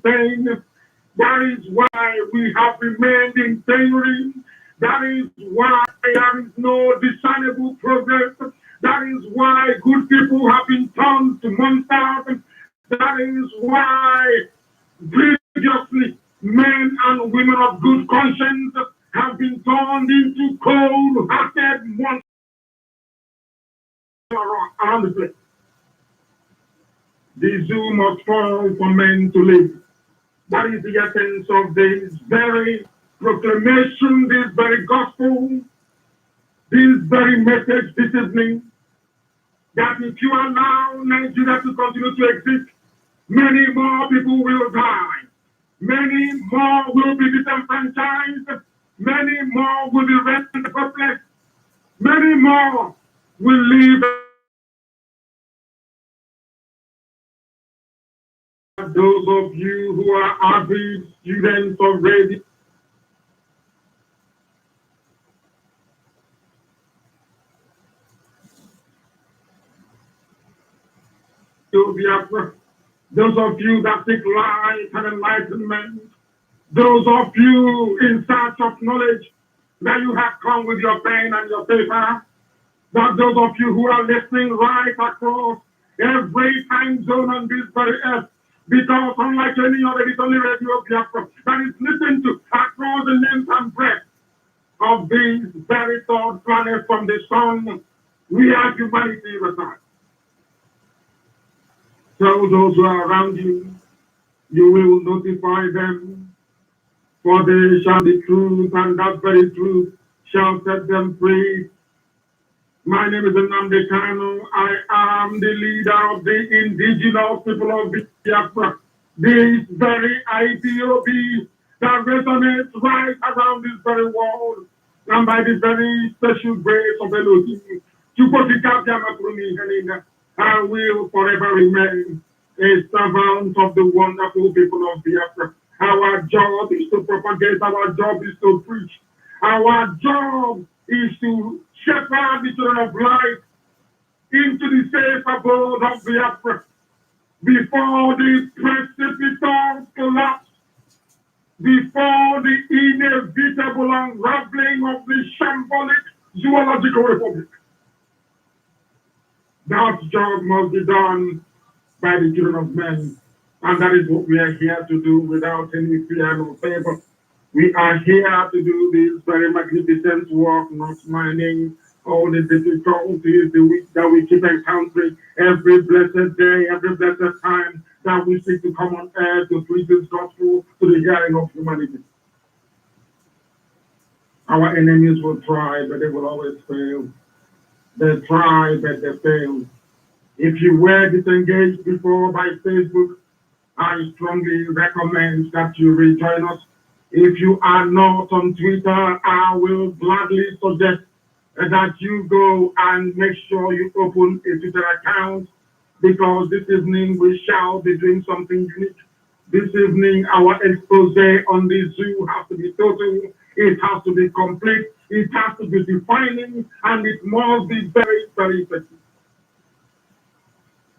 pain. That is why we have remained in penury. That is why there is no discernible progress. That is why good people have been turned to monsters. That is why previously men and women of good conscience have been turned into cold-hearted monsters around the place. The zoo must fall for men to live. That is the essence of this very proclamation, this very gospel, this very message this evening, that if you allow Nigeria to continue to exist, many more people will die. Many more will be disenfranchised. Many more will be rented hopeless. Many more will live. Those of you who are avid students already, those of you that seek light and enlightenment, those of you in search of knowledge, that you have come with your pen and your paper, that those of you who are listening right across every time zone on this very earth, because unlike any other, it's only Radio Biafra that is listened to across the length and breadth of this very third planet from the sun, we are humanity resides. Tell those who are around you, you will notify them, for they shall be truth, and that very truth shall set them free. My name is Nnamdi Kanu. I am the leader of the indigenous people of Biafra. This very IPOB that resonates right around this very world, and by the very special grace of Elohim, I will forever remain a servant of the wonderful people of Biafra. Our job is to propagate, our job is to preach, our job is to shepherd the children of light into the safe abode of Biafra before the precipitous collapse, before the inevitable unraveling of the shambolic zoological republic. That job must be done by the children of men, and that is what we are here to do without any fear or favor. We are here to do this very magnificent work, not minding all the difficulties that we keep encountering every blessed day, every blessed time that we seek to come on earth to preach this gospel to the hearing of humanity. Our enemies will try, but they will always fail. They try, but they fail. If you were disengaged before by Facebook, I strongly recommend that you rejoin us. If you are not on Twitter, I will gladly suggest that you go and make sure you open a Twitter account, because this evening we shall be doing something unique. This evening, our expose on the zoo has to be total, it has to be complete, it has to be defining, and it must be very, very effective.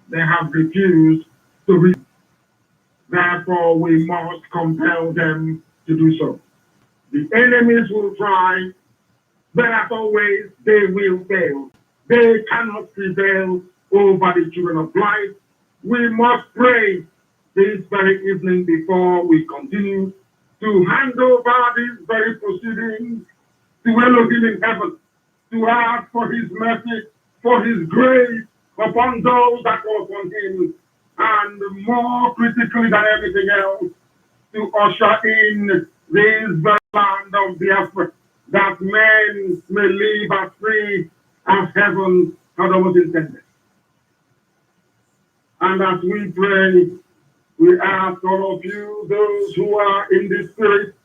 They have refused to read. Therefore, we must compel them to do so. The enemies will try, but as always, they will fail. They cannot prevail over the children of light. We must pray this very evening before we continue to hand over these very proceedings to Elohim in heaven, to ask for his mercy, for his grace upon those that call upon him, and more critically than everything else, to usher in this very land of Biafra, that men may live as free as heaven had always intended. And as we pray, we ask all of you, those who are in the spirit,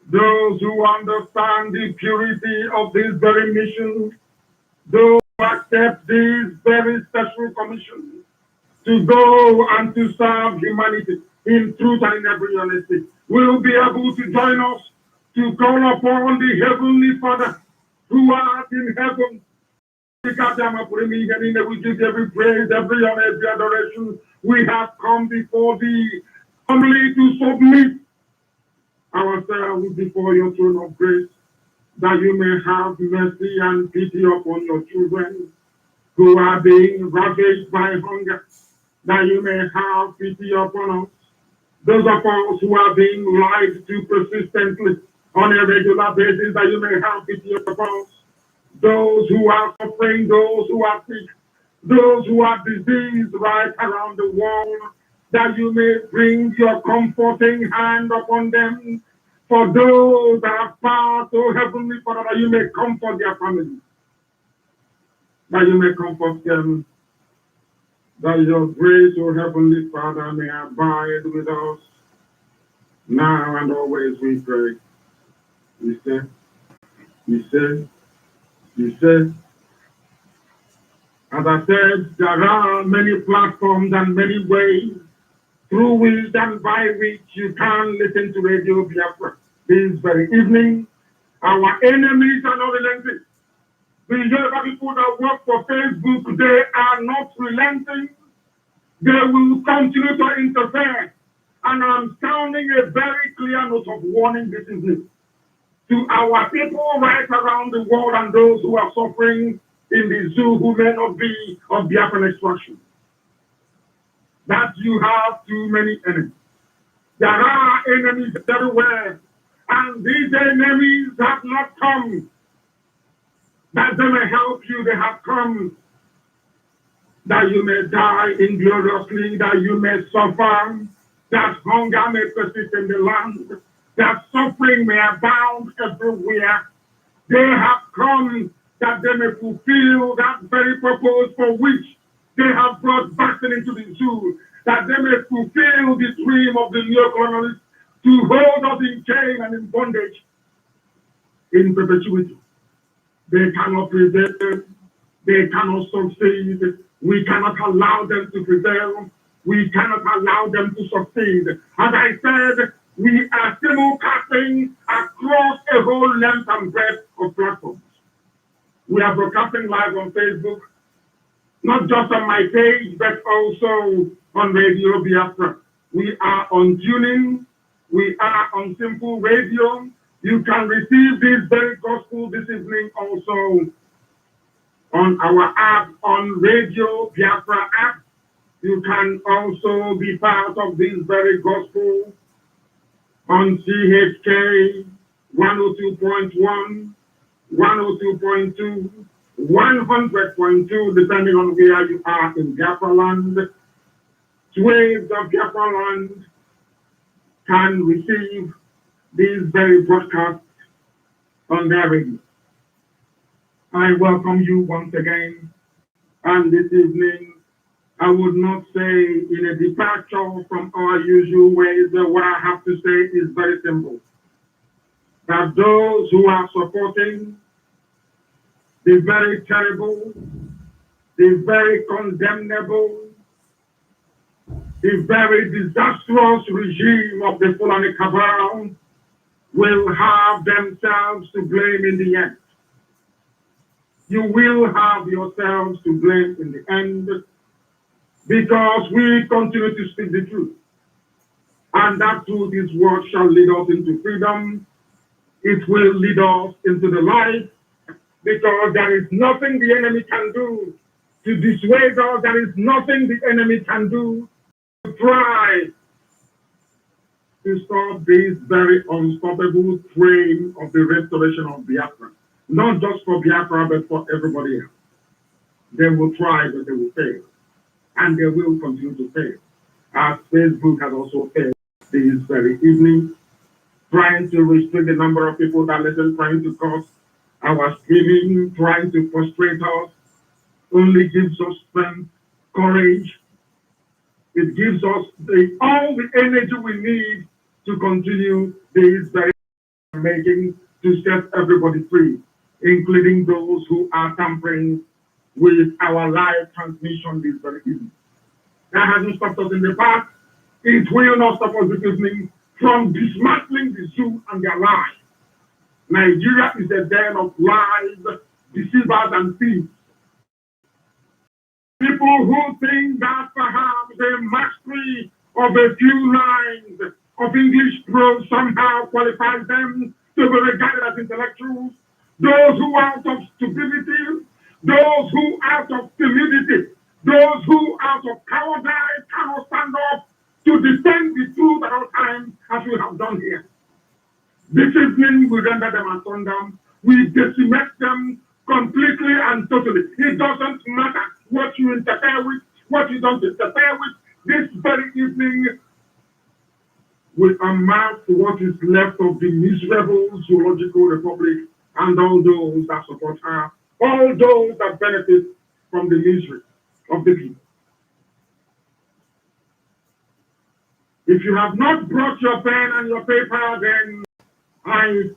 those who understand the purity of this very mission, those who accept this very special commission, to go and to serve humanity in truth and in every honesty, will be able to join us to call upon the Heavenly Father who art in heaven. We give every praise, every honor, every adoration. We have come before thee humbly to submit ourselves before your throne of grace, that you may have mercy and pity upon your children who are being ravaged by hunger, that you may have pity upon us. Those of us who are being lied to persistently on a regular basis, that you may have pity upon us. Those who are suffering, those who are sick, those who are diseased right around the world, that you may bring your comforting hand upon them. For those that are far, so Heavenly Father, that you may comfort their families, that you may comfort them, that your grace, O Heavenly Father, may abide with us now and always, we pray. You say, as I said, there are many platforms and many ways through which and by which you can listen to Radio Biafra. This very evening, our enemies are not relenting. The Yoruba people that work for Facebook, they are not relenting. They will continue to interfere. And I'm sounding a very clear note of warning this evening to our people right around the world and those who are suffering in the zoo who may not be of Biafran extraction, that you have too many enemies. There are enemies everywhere, and these enemies have not come that they may help you. They have come that you may die ingloriously, that you may suffer, that hunger may persist in the land, that suffering may abound everywhere. They have come that they may fulfill that very purpose for which they have brought vaccine into the zoo, that they may fulfill the dream of the neo-colonialists to hold us in chain and in bondage in perpetuity. They cannot prevail. They cannot succeed. We cannot allow them to prevail. We cannot allow them to succeed. As I said, we are simulcasting across a whole length and breadth of platforms. We are broadcasting live on Facebook, not just on my page, but also on Radio Biafra. We are on TuneIn. We are on Simple Radio. You can receive this very gospel this evening also on our app, on Radio Biafra app. You can also be part of this very gospel on CHK 102.1, 102.2, 100.2, depending on where you are in Biafra land. Swathes of Biafra land can receive these very broadcasts on their radio. I welcome you once again, and this evening I would not say in a departure from our usual ways. What I have to say is very simple. That those who are supporting the very terrible, the very condemnable, the very disastrous regime of the Fulani Cabal will have themselves to blame in the end. You will have yourselves to blame in the end, because we continue to speak the truth. And that truth is what shall lead us into freedom. It will lead us into the light, because there is nothing the enemy can do to dissuade us. There is nothing the enemy can do to try to stop this very unstoppable train of the restoration of Biafra. Not just for Biafra, but for everybody else. They will try, but they will fail. And they will continue to fail. As Facebook has also failed this very evening, trying to restrict the number of people that listen, trying to cause our streaming, trying to frustrate us, only gives us strength, courage. It gives us all the energy we need to continue this very making to set everybody free, including those who are tampering with our live transmission this very evening. That hasn't stopped us in the past. It will not stop us this evening from dismantling the zoo and their lies. Nigeria is a den of lies, deceivers, and thieves. People who think that perhaps a mastery of a few lines of English prose somehow qualifies them to be regarded as intellectuals. Those who out of stupidity, those who out of timidity, those who out of cowardice cannot stand up to defend the truth at all times, as we have done here. This evening we render them as undone. We decimate them completely and totally. It doesn't matter what you interfere with, what you don't interfere with. This very evening will amount to what is left of the miserable zoological republic and all those that support her, all those that benefit from the misery of the people. If you have not brought your pen and your paper, then I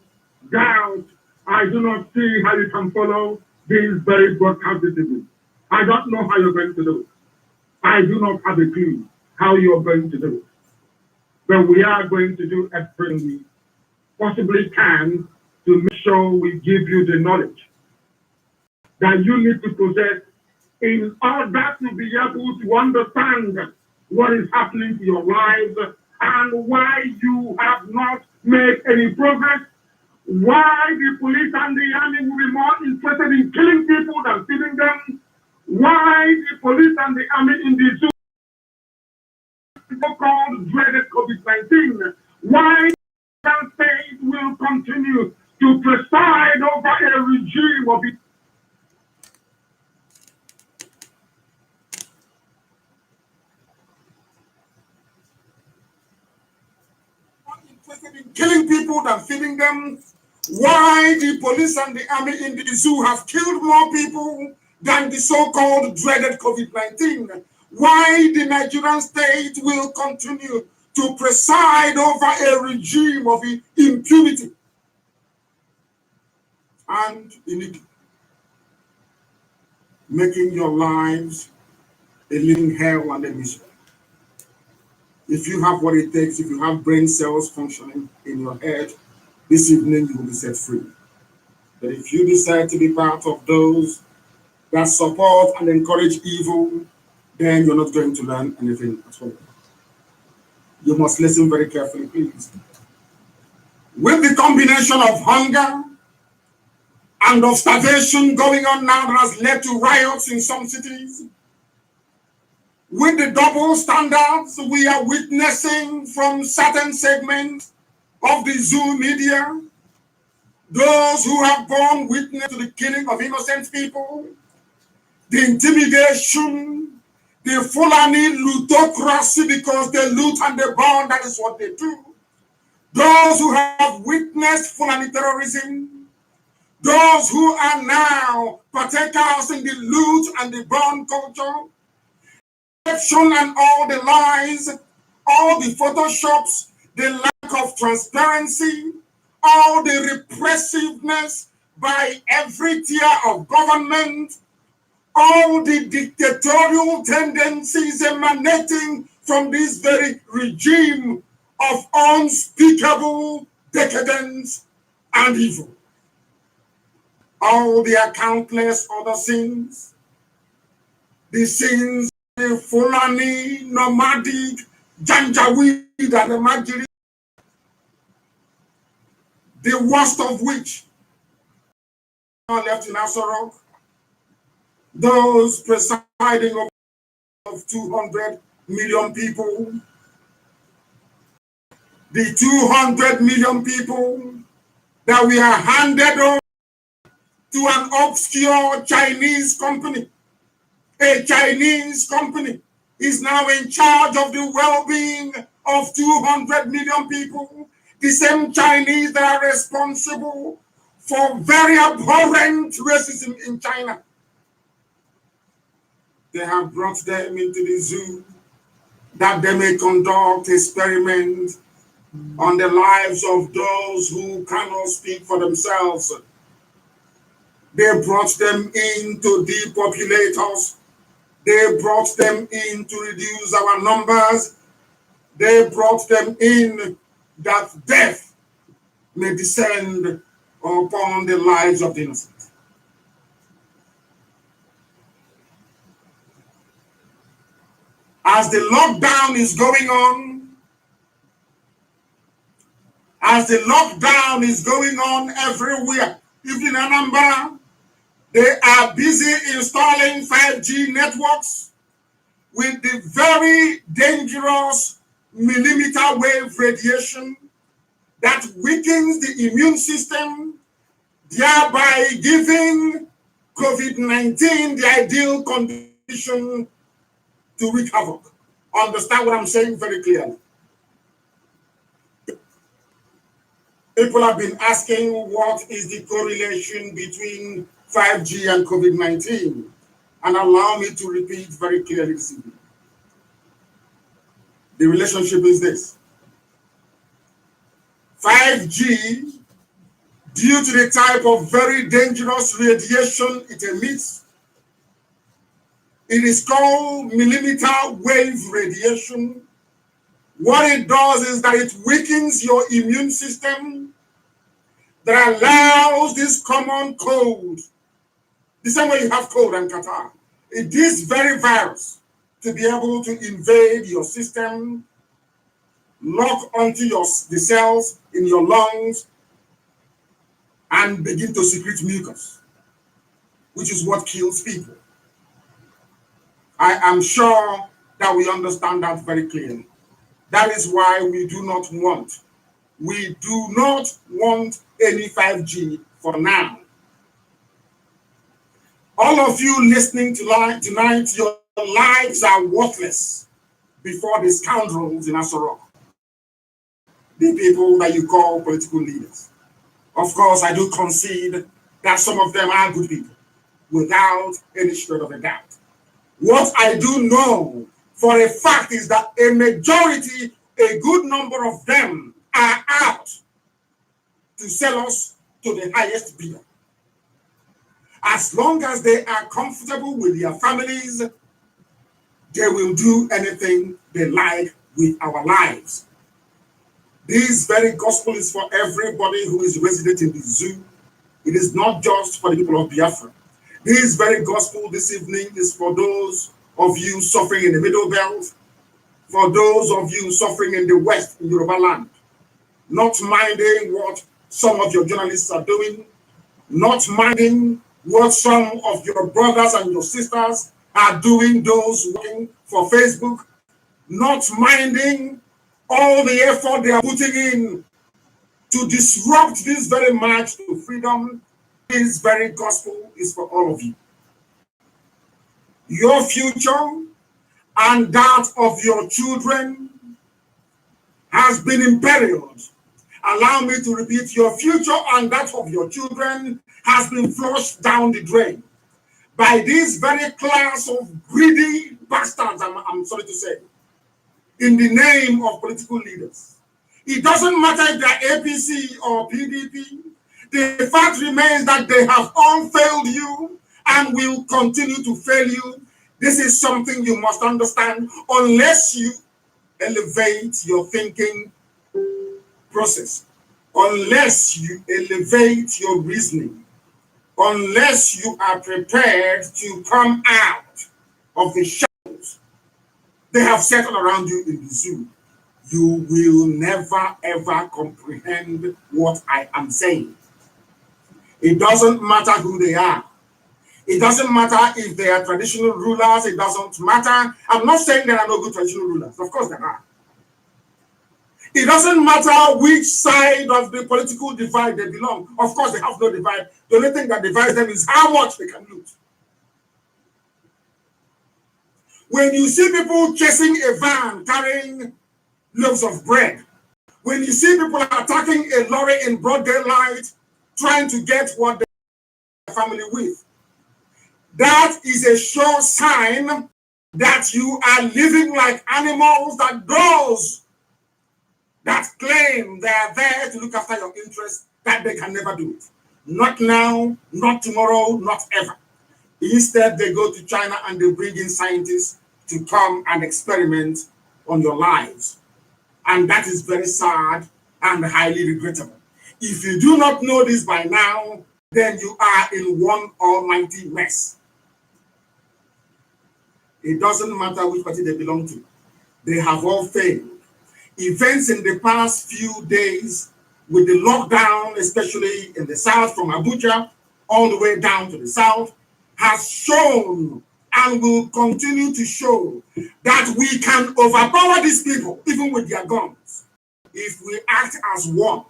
doubt, I do not see how you can follow this very broadcast this evening. I don't know how you're going to do it. I do not have a clue how you're going to do it. But we are going to do everything we possibly can to make sure we give you the knowledge that you need to possess in order to be able to understand what is happening to your lives and why you have not made any progress, why the police and the army will be more interested in killing people than feeding them, why the police and the army in the zoo so-called dreaded COVID-19, why the state will continue to preside over a regime of it. Interested in killing people than feeding them, why the police and the army in the zoo have killed more people than the so-called dreaded COVID-19, why the Nigerian state will continue to preside over a regime of impunity and iniquity, making your lives a living hell and a misery. If you have what it takes, if you have brain cells functioning in your head, this evening you will be set free. But if you decide to be part of those that support and encourage evil, then you're not going to learn anything at all. You must listen very carefully, please. With the combination of hunger and of starvation going on now that has led to riots in some cities, with the double standards we are witnessing from certain segments of the Zoom media, those who have borne witness to the killing of innocent people, the intimidation, the Fulani lootocracy because they loot and they burn, that is what they do. Those who have witnessed Fulani terrorism, those who are now partakers in the loot and the burn culture, and all the lies, all the photoshops, the lack of transparency, all the repressiveness by every tier of government, all the dictatorial tendencies emanating from this very regime of unspeakable decadence and evil. All their countless other sins, the sins the Fulani, nomadic, Janjaweed, and the Magiri, the worst of which are left in Asorok, those presiding over 200 million people, the 200 million people that we are handed over to an obscure Chinese company. A Chinese company is now in charge of the well-being of 200 million people, the same Chinese that are responsible for very abhorrent racism in China. They have brought them into the zoo that they may conduct experiments on the lives of those who cannot speak for themselves. They brought them in to depopulate us. They brought them in to reduce our numbers. They brought them in that death may descend upon the lives of the innocent. As the lockdown is going on, everywhere, even in Anambra, they are busy installing 5G networks with the very dangerous millimeter wave radiation that weakens the immune system, thereby giving COVID-19 the ideal condition to wreak havoc. Understand what I'm saying very clearly. People have been asking what is the correlation between 5G and COVID-19, and allow me to repeat very clearly this evening. The relationship is this. 5G, due to the type of very dangerous radiation it emits, it is called millimeter wave radiation. What it does is that it weakens your immune system, that allows this common cold, the same way you have cold and catarrh, this very virus to be able to invade your system, lock onto the cells in your lungs, and begin to secrete mucus, which is what kills people. I am sure that we understand that very clearly. That is why we do not want any 5G for now. All of you listening tonight, your lives are worthless before the scoundrels in Asorok, the people that you call political leaders. Of course, I do concede that some of them are good people, without any shred of a doubt. What I do know for a fact is that a majority, a good number of them are out to sell us to the highest bidder. As long as they are comfortable with their families, they will do anything they like with our lives. This very gospel is for everybody who is resident in the zoo. It is not just for the people of Biafra. This very gospel this evening is for those of you suffering in the Middle Belt, for those of you suffering in the West, in Yoruba land, not minding what some of your journalists are doing, not minding what some of your brothers and your sisters are doing, those working for Facebook, not minding all the effort they are putting in to disrupt this very march to freedom. This very gospel is for all of you. Your future and that of your children has been imperiled. Allow me to repeat, your future and that of your children has been flushed down the drain by this very class of greedy bastards, I'm sorry to say, in the name of political leaders. It doesn't matter if they're APC or PDP. The fact remains that they have all failed you and will continue to fail you. This is something you must understand unless you elevate your thinking process, unless you elevate your reasoning, unless you are prepared to come out of the shadows they have settled around you in the zoo. You will never ever comprehend what I am saying. It doesn't matter who they are. It doesn't matter if they are traditional rulers. It doesn't matter. I'm not saying there are no good traditional rulers. Of course there are. It doesn't matter which side of the political divide they belong. Of course they have no divide. The only thing that divides them is how much they can loot. When you see people chasing a van carrying loaves of bread, when you see people attacking a lorry in broad daylight, trying to get what their family with, that is a sure sign that you are living like animals, that those that claim they are there to look after your interests, that they can never do it. Not now, not tomorrow, not ever. Instead, they go to China and they bring in scientists to come and experiment on your lives. And that is very sad and highly regrettable. If you do not know this by now, then you are in one almighty mess. It doesn't matter which party they belong to. They have all failed. Events in the past few days with the lockdown, especially in the south from Abuja all the way down to the south, has shown and will continue to show that we can overpower these people, even with their guns, if we act as one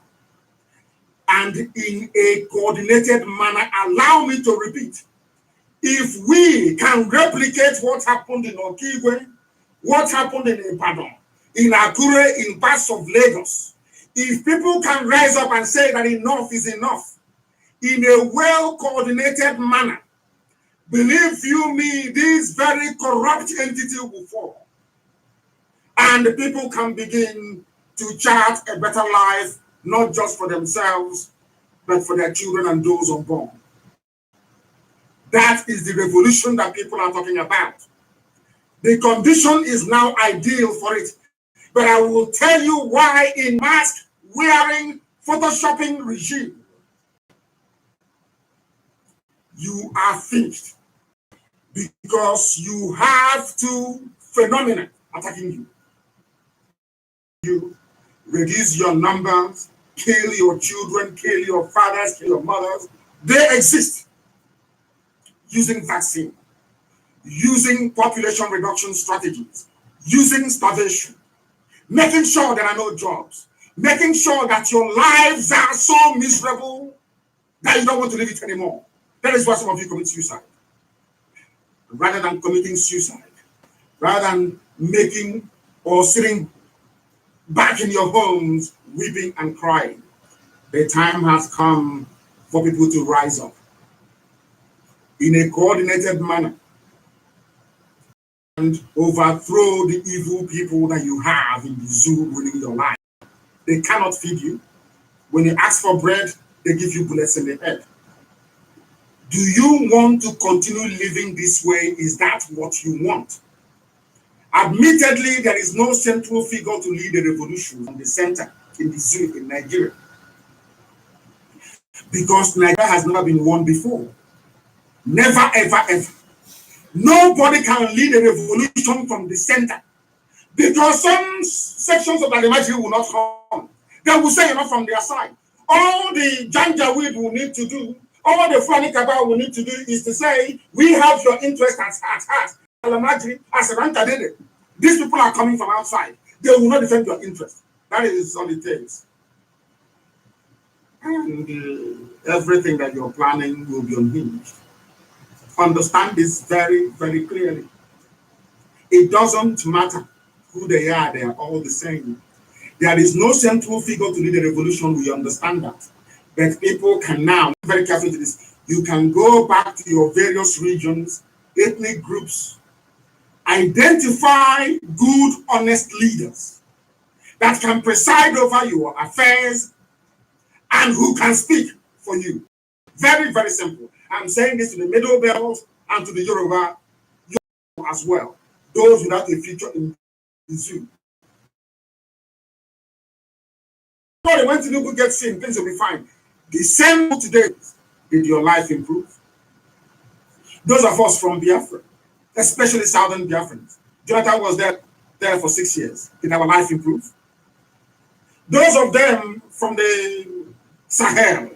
and in a coordinated manner. Allow me to repeat, if we can replicate what happened in Okigwe, what happened in Ibadan, in Akure, in parts of Lagos, if people can rise up and say that enough is enough in a well-coordinated manner, believe you me, this very corrupt entity will fall. And the people can begin to chart a better life, not just for themselves, but for their children and those unborn. That is the revolution that people are talking about. The condition is now ideal for it. But I will tell you why in mask wearing photoshopping regime, you are finished. Because you have two phenomena attacking you. You reduce your numbers, kill your children, kill your fathers, kill your mothers. They exist using vaccine, using population reduction strategies, using starvation, making sure there are no jobs, making sure that your lives are so miserable that you don't want to live it anymore. That is why some of you commit suicide. Rather than committing suicide, rather than making or sitting back in your homes, weeping and crying, the time has come for people to rise up in a coordinated manner and overthrow the evil people that you have in the zoo ruining your life. They cannot feed you. When you ask for bread, they give you bullets in the head. Do you want to continue living this way? Is that what you want? Admittedly, there is no central figure to lead a revolution from the center in the zoo in Nigeria. Because Nigeria has never been won before. Never, ever, ever. Nobody can lead a revolution from the center. Because some sections of the Mazi will not come. They will say you're not from their side. All the Janjaweed will need to do, all the Fulani Cabal will need to do is to say, we have your interest at heart. These people are coming from outside. They will not defend your interest. That is all it takes. And everything that you're planning will be unhinged. Understand this very, very clearly. It doesn't matter who they are all the same. There is no central figure to lead a revolution, we understand that. But people can now, very careful to this, you can go back to your various regions, ethnic groups, identify good, honest leaders that can preside over your affairs and who can speak for you. Very, very simple. I'm saying this to the Middle Belt and to the Yoruba as well. Those without a future in the zoo. So when Tinubu gets in, things will be fine. The same today, did your life improve? Those of us from Biafra, especially Southern Biafrans, Jonathan was there for 6 years. Did our life improve? Those of them from the Sahel,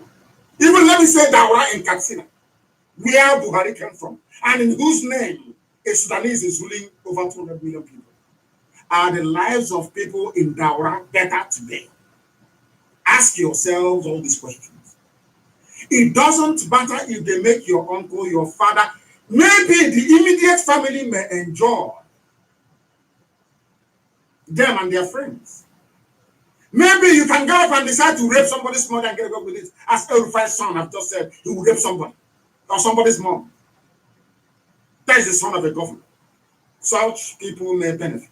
even let me say Daura in Katsina, where Buhari came from, and in whose name a Sudanese is ruling over 200 million people. Are the lives of people in Daura better today? Ask yourselves all these questions. It doesn't matter if they make your uncle, your father, maybe the immediate family may enjoy them and their friends. Maybe you can go up and decide to rape somebody's mother and get away with it. As Erufai's son have just said, he will rape somebody or somebody's mom. That is the son of a governor. Such people may benefit.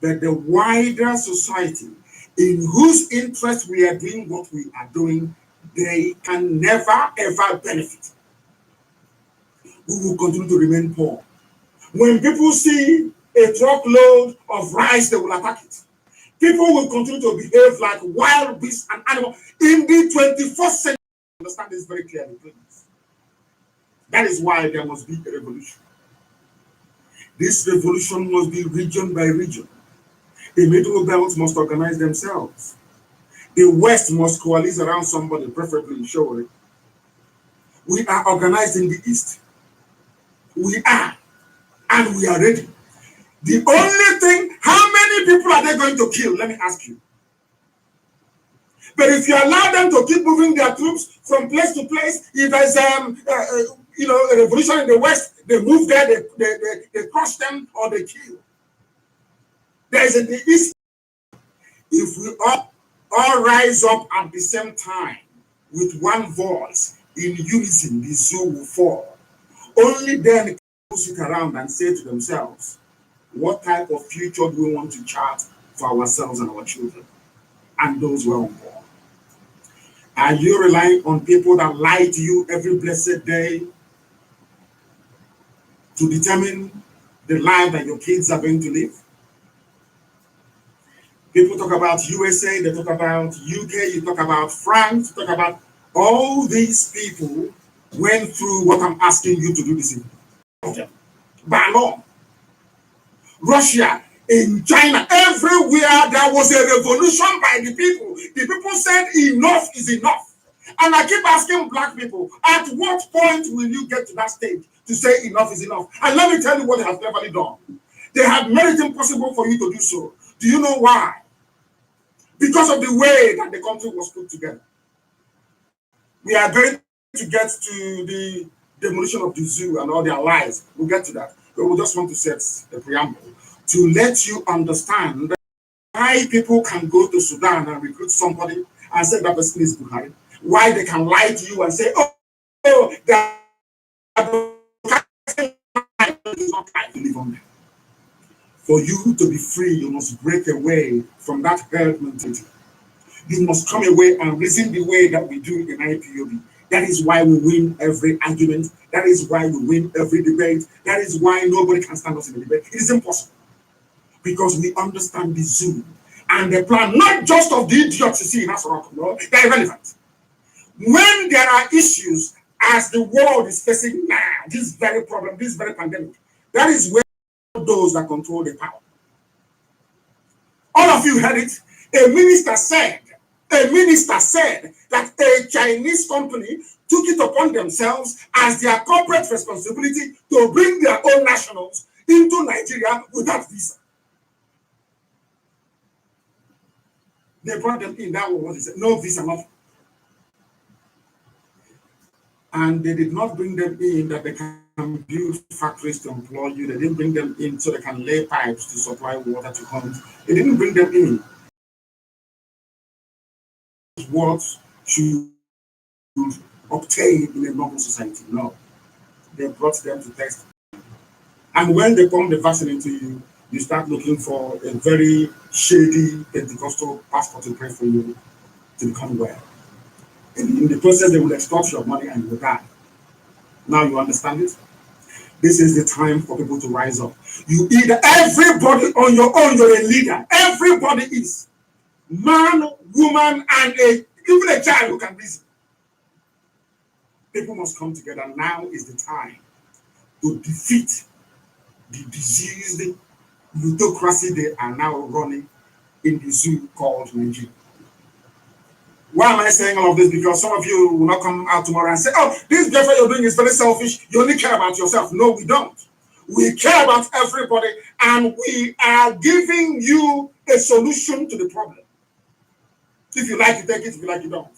But the wider society in whose interest we are doing what we are doing, they can never ever benefit. We will continue to remain poor. When people see a truckload of rice, they will attack it. People will continue to behave like wild beasts and animals in the 21st century. Understand this very clearly, please. That is why there must be a revolution. This revolution must be region by region. The middle belt must organize themselves. The West must coalesce around somebody, preferably surely. We are organized in the East. We are, and we are ready. The only thing, how many people are they going to kill? Let me ask you. But if you allow them to keep moving their troops from place to place, if there's a revolution in the West, they move there, they crush them or they kill. There's in the East. If we all rise up at the same time with one voice in unison, the zoo will fall. Only then can people sit around and say to themselves, what type of future do we want to chart for ourselves and our children and those who are unborn? Are you relying on people that lie to you every blessed day to determine the life that your kids are going to live? People talk about USA, they talk about UK, you talk about France, you talk about all these people went through what I'm asking you to do this evening. By law. Russia, in China, everywhere there was a revolution by the people. The people said enough is enough. And I keep asking black people, at what point will you get to that stage to say enough is enough? And let me tell you what they have cleverly done. They have made it impossible for you to do so. Do you know why? Because of the way that the country was put together. We are going to get to the demolition of the zoo and all their lies. We'll get to that. But we just want to set the preamble to let you understand why people can go to Sudan and recruit somebody and say that person is Buhari. Why they can lie to you and say, oh, that is not right to live on there. For you to be free, you must break away from that herd mentality. You must come away and reason the way that we do in IPOB. That is why we win every argument. That is why we win every debate. That is why nobody can stand us in the debate. It is impossible. Because we understand the zoo and the plan, not just of the idiots you see in Asarok, no, they're irrelevant. When there are issues as the world is facing now, this very problem, this very pandemic, that is where those that control the power. All of you heard it. A minister said that a Chinese company took it upon themselves as their corporate responsibility to bring their own nationals into Nigeria without visa. They brought them in. That was what he said. No visa, nothing. And they did not bring them in that they can build factories to employ you. They didn't bring them in so they can lay pipes to supply water to homes. They didn't bring them in. What should obtain in a normal society? No. They brought them to test. And when they pump the vaccine into you, you start looking for a very shady Pentecostal pastor to pray for you to become well. In the process, they will extort your money and you will die. Now you understand it? This is the time for people to rise up. You either, everybody on your own, you're a leader. Everybody is. Man, woman, and even a child who can reason. People must come together. Now is the time to defeat the diseased plutocracy they are now running in the zoo called Nigeria. Why am I saying all of this? Because some of you will not come out tomorrow and say, oh, this Biafra you're doing is very selfish. You only care about yourself. No, we don't. We care about everybody, and we are giving you a solution to the problem. If you like, you take it. If you like, you don't.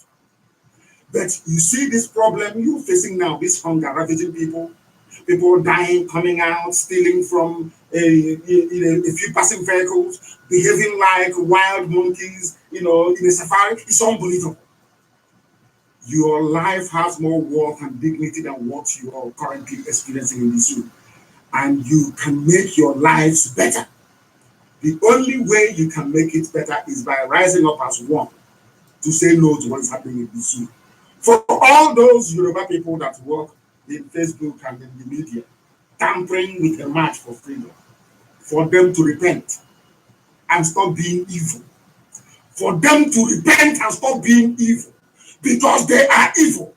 But you see this problem you're facing now, this hunger, ravaging people dying, coming out, stealing from a few passing vehicles, behaving like wild monkeys, in a safari. It's unbelievable. Your life has more worth and dignity than what you are currently experiencing in the zoo. And you can make your lives better. The only way you can make it better is by rising up as one to say no to what is happening in the zoo. For all those Yoruba people that work in Facebook and in the media, tampering with a march for freedom, for them to repent and stop being evil. For them to repent and stop being evil, because they are evil.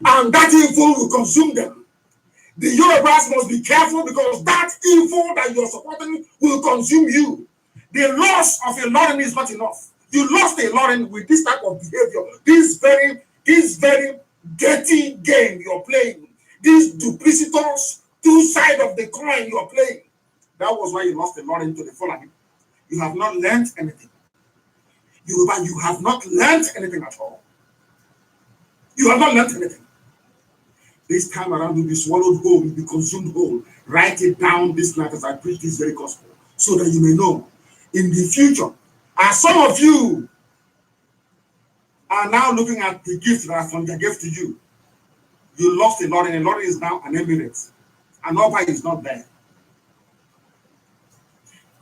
And that evil will consume them. The Yorubas must be careful because that evil that you're supporting will consume you. The loss of a Ilorin is not enough. You lost a Ilorin with this type of behavior, this very dirty game you're playing, these duplicitous two sides of the coin you're playing. That was why you lost a Ilorin to the Fulani. You have not learned anything. Yoruba, you have not learned anything at all. You have not learned anything. This time around, you'll be swallowed whole, you'll be consumed whole. Write it down this night as I preach this very gospel, so that you may know in the future. As some of you are now looking at the gift that from the gift to you, you lost a lot, and a lot is now an emirate. An Oba is not there.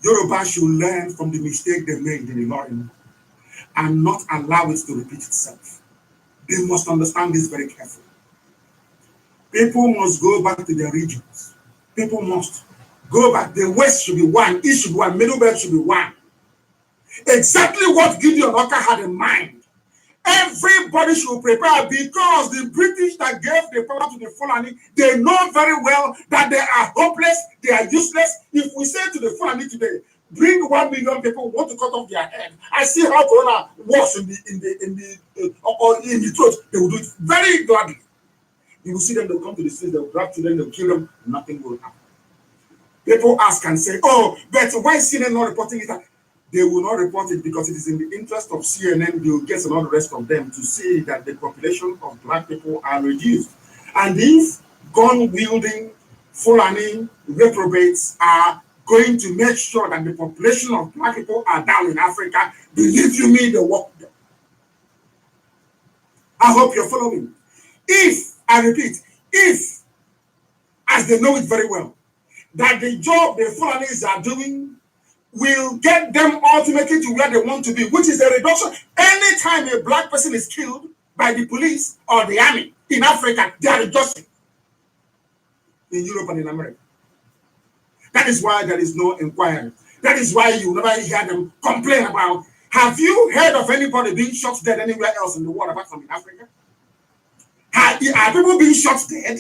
Yoruba should learn from the mistake they made in Ilorin and not allow it to repeat itself. They must understand this very carefully. People must go back to their regions. People must go back. The West should be one, East should be one, Middle Belt should be one. Exactly what Gideon Oka had in mind. Everybody should prepare because the British that gave the power to the Fulani, they know very well that they are hopeless, they are useless. If we say to the Fulani today, bring 1 million people who want to cut off their head, I see how Corona works in the throat. They will do it very gladly. You will see them, they'll come to the streets, they'll grab children, they'll kill them, nothing will happen. People ask and say, oh, but why is CNN not reporting it? They will not report it because it is in the interest of CNN, Bill Gates and all the rest of them to see that the population of black people are reduced. And if gun-wielding Fulani reprobates are going to make sure that the population of black people are down in Africa, believe you me, they work them. I hope you're following. If, I repeat, if, as they know it very well, that the job the Fulanis are doing will get them ultimately to where they want to be, which is a reduction. Anytime a black person is killed by the police or the army in Africa, they are reducing. In Europe and in America. That is why there is no inquiry. That is why you never hear them complain about. Have you heard of anybody being shot dead anywhere else in the world apart from in Africa? Are people being shot dead?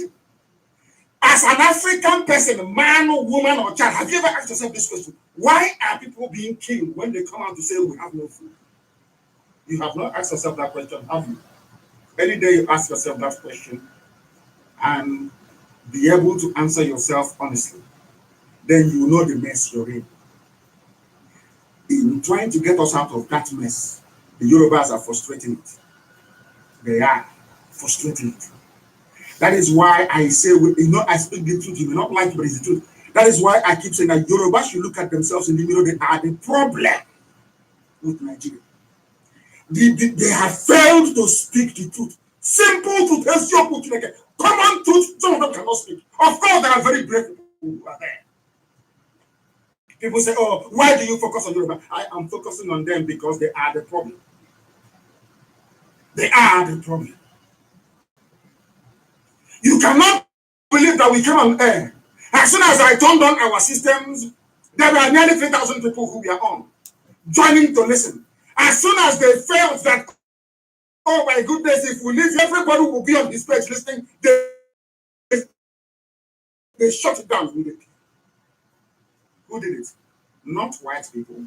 As an African person, man or woman or child, have you ever asked yourself this question? Why are people being killed when they come out to say we have no food? You have not asked yourself that question, have you? Any day you ask yourself that question and be able to answer yourself honestly, then you know the mess you're in. In trying to get us out of that mess, the Yorubas are frustrating it. They are frustrating it. That is why I say, I speak the truth. You may not like it, but it's the truth. That is why I keep saying that Yoruba should look at themselves in the mirror. They are the problem with Nigeria. They have failed to speak the truth. Simple truth. Common truth, some of them cannot speak. Of course, there are very brave people who are there. People say, oh, why do you focus on Yoruba? I am focusing on them because they are the problem. They are the problem. You cannot believe that we came on air. As soon as I turned on our systems, there were nearly 3,000 people who were on, joining to listen. As soon as they felt that, oh my goodness, if we leave, everybody will be on this page listening, they shut it down immediately. Who did it? Not white people.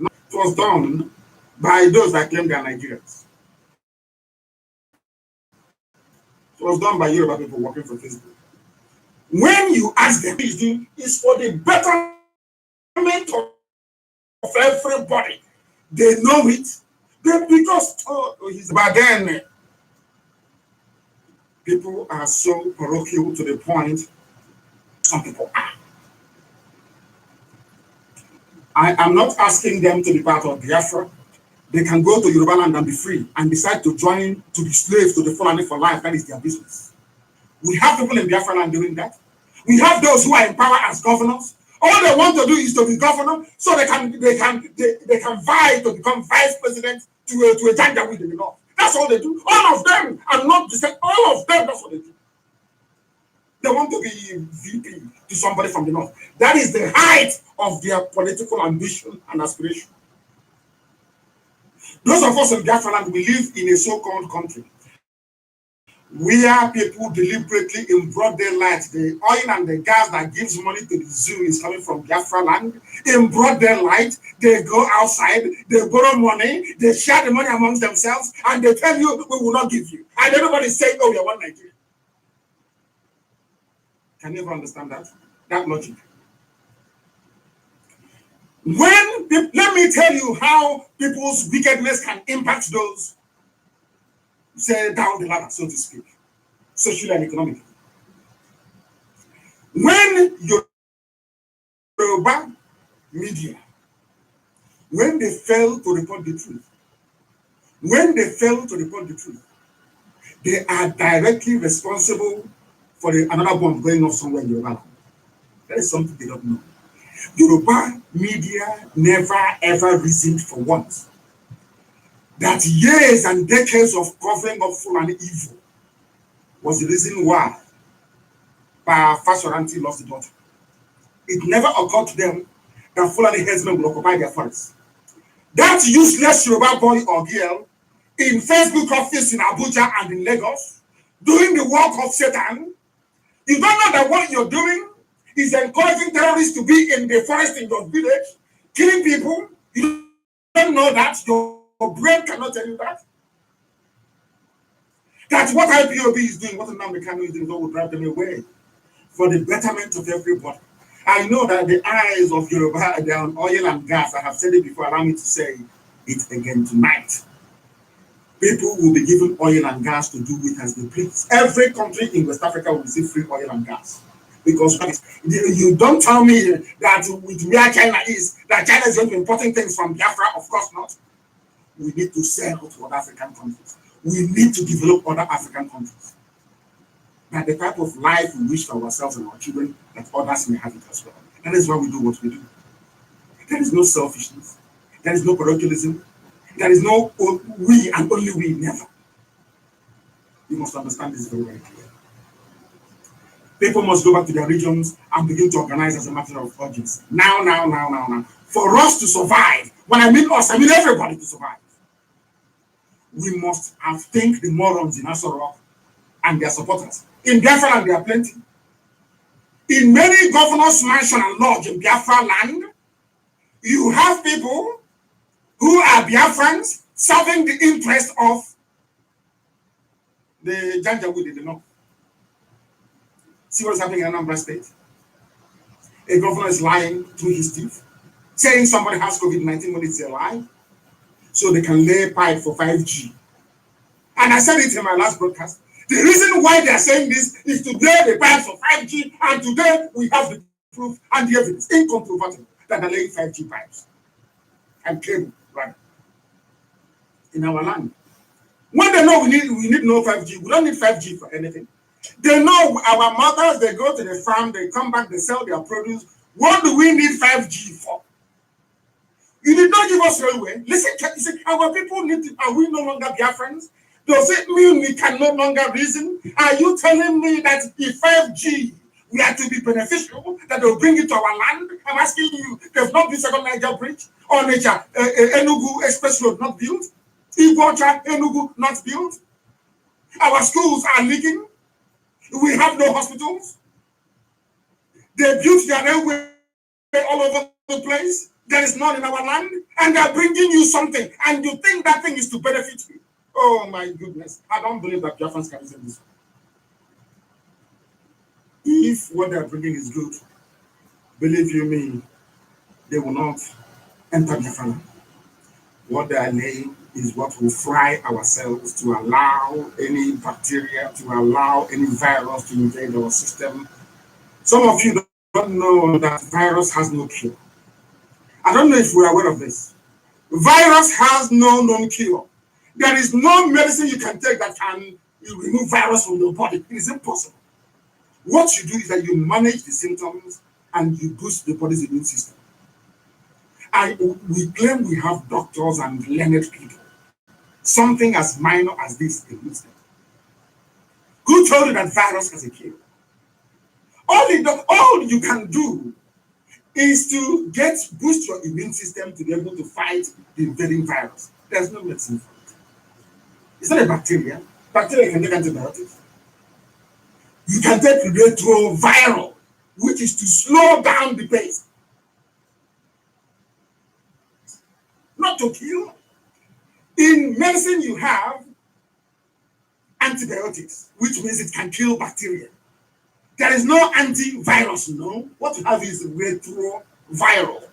It was done by those that claim they are Nigerians. It was done by Yoruba people working for Facebook. When you ask them, it's for the betterment of everybody. They know it. But then people are so parochial to the point. Some people are. I am not asking them to be part of Biafra. They can go to Yoruba land and be free and decide to join to be slaves to the Fulani for life. That is their business. We have people in Biafra land doing that. We have those who are in power as governors. All they want to do is to be governor, so they can vie to become vice president to a Janjaweed in the north. That's all they do. All of them are not the same. All of them, that's what they do. They want to be VP to somebody from the north. That is the height of their political ambition and aspiration. Those of us in Biafra land, we live in a so-called country where people deliberately in broad daylight, the oil and the gas that gives money to the zoo is coming from Biafra land. In broad daylight, they go outside, they borrow money, they share the money amongst themselves, and they tell you, we will not give you. And everybody is saying, oh, we are one Nigeria. Can you ever understand that? That logic. Let me tell you how people's wickedness can impact those, say, down the ladder, so to speak, socially and economically. When Yoruba media, when they fail to report the truth, they are directly responsible for another bomb going off somewhere in Yoruba. That is something they don't know. Yoruba media never ever reasoned for once that years and decades of covering up Fulani evil was the reason why Fashoranti lost the daughter. It never occurred to them that Fulani headsmen will occupy their forests. That useless Yoruba boy or girl in Facebook office in Abuja and in Lagos doing the work of Satan, you don't know that what you're doing is encouraging terrorists to be in the forest in your village, killing people. You don't know that. Your brain cannot tell you that. That's what IPOB is doing, what Nnamdi Kanu is doing, what will drive them away for the betterment of everybody. I know that the eyes of Yoruba, they are on oil and gas. I have said it before, allow me to say it again tonight. People will be given oil and gas to do with as they please. Every country in West Africa will receive free oil and gas. Because you don't tell me that with where China is, that China is going to be importing things from Biafra. Of course not. We need to sell to other African countries. We need to develop other African countries. That the type of life we wish for ourselves and our children, that others may have it as well. That is why we do what we do. There is no selfishness. There is no parochialism. There is no we and only we, never. You must understand this very, very clearly. People must go back to their regions and begin to organize as a matter of urgency. Now. For us to survive, when I mean us, I mean everybody to survive, we must outthink the morons in Asorok and their supporters. In Biafra land, there are plenty. In many governors' mansion and lodge in Biafra land, you have people who are Biafrans serving the interest of the Janjaweed in the north. See what's happening in Anambra State? A governor is lying through his teeth, saying somebody has COVID-19 when it's a lie, so they can lay pipe for 5G. And I said it in my last broadcast. The reason why they are saying this is to lay the pipes for 5G, and today we have the proof and the evidence, incontrovertible, that they're laying 5G pipes and cable, right, in our land. When they know we need no 5G, we don't need 5G for anything. They know our mothers, they go to the farm, they come back, they sell their produce. What do we need 5G for? You did not give us railway. Listen, you say, our people are we no longer Biafrans? Does it mean we can no longer reason? Are you telling me that if 5G we are to be beneficial, that they'll bring it to our land? I'm asking you, there's not been second Niger Bridge or Enugu Express Road not built? Igbocha, Enugu not built? Our schools are leaking. We have no hospitals. They built their railway all over the place. There is none in our land. And they're bringing you something. And you think that thing is to benefit you. Oh my goodness. I don't believe that Biafrans can reason this. If what they're bringing is good, believe you me, they will not enter Biafra. What they are laying is what will fry ourselves to allow any bacteria, to allow any virus to invade our system. Some of you don't know that virus has no cure. I don't know if we're aware of this. Virus has no known cure. There is no medicine you can take that can remove virus from your body. It is impossible. What you do is that you manage the symptoms and you boost the body's immune system. And we claim we have doctors and learned people. Something as minor as this eludes them. Who told you that virus has a cure? All you can do is to boost your immune system to be able to fight the invading virus. There's no medicine for it. It's not a bacteria. Bacteria can take antibiotics. You can take retroviral, which is to slow down the pace, not to kill. In medicine, you have antibiotics, which means it can kill bacteria. There is no antivirus, no. What you have is retroviral.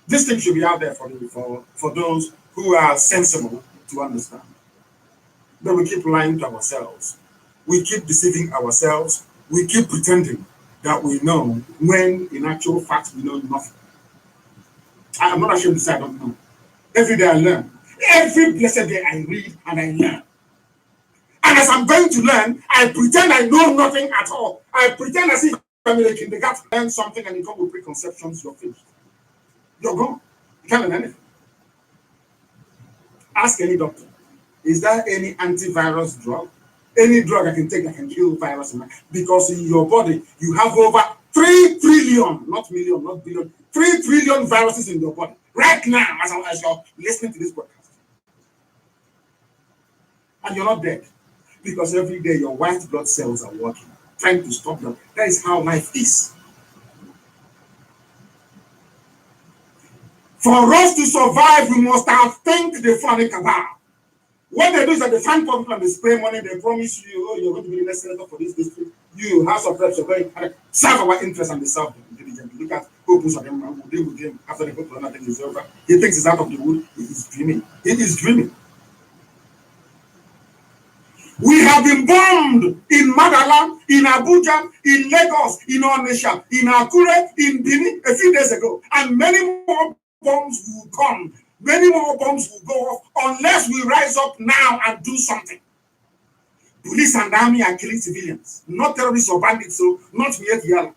This thing should be out there for those who are sensible to understand. But we keep lying to ourselves. We keep deceiving ourselves. We keep pretending that we know when in actual fact we know nothing. I am not ashamed to say I don't know. Every day I learn. Every blessed day I read and I learn. And as I'm going to learn, I pretend I know nothing at all. I pretend as if I'm in a kindergarten, learn something and you come with preconceptions, you're finished. You're gone. You can't learn anything. Ask any doctor, is there any antivirus drug? Any drug I can take that can kill virus? Because in your body, you have over 3 trillion, not million, not billion, 3 trillion viruses in your body. Right now, as you're listening to this podcast. And you're not dead. Because every day your white blood cells are working, trying to stop them. That is how life is. For us to survive, we must outthink the funny cabal. What they do is that they find people and they spray money, they promise you, oh, you're going to be the next senator for this district. You, House of Reps, are going to serve our interests and they serve them diligently. Look at who puts on them, who deal with him after they go to another thing is over. He thinks he's out of the wood, he is dreaming. He is dreaming. We have been bombed in Madala, in Abuja, in Lagos, in Onitsha, in Akure, in Benin a few days ago. And many more bombs will come. Many more bombs will go off unless we rise up now and do something. Police and army are killing civilians, not terrorists or bandits, so not Yet Yala.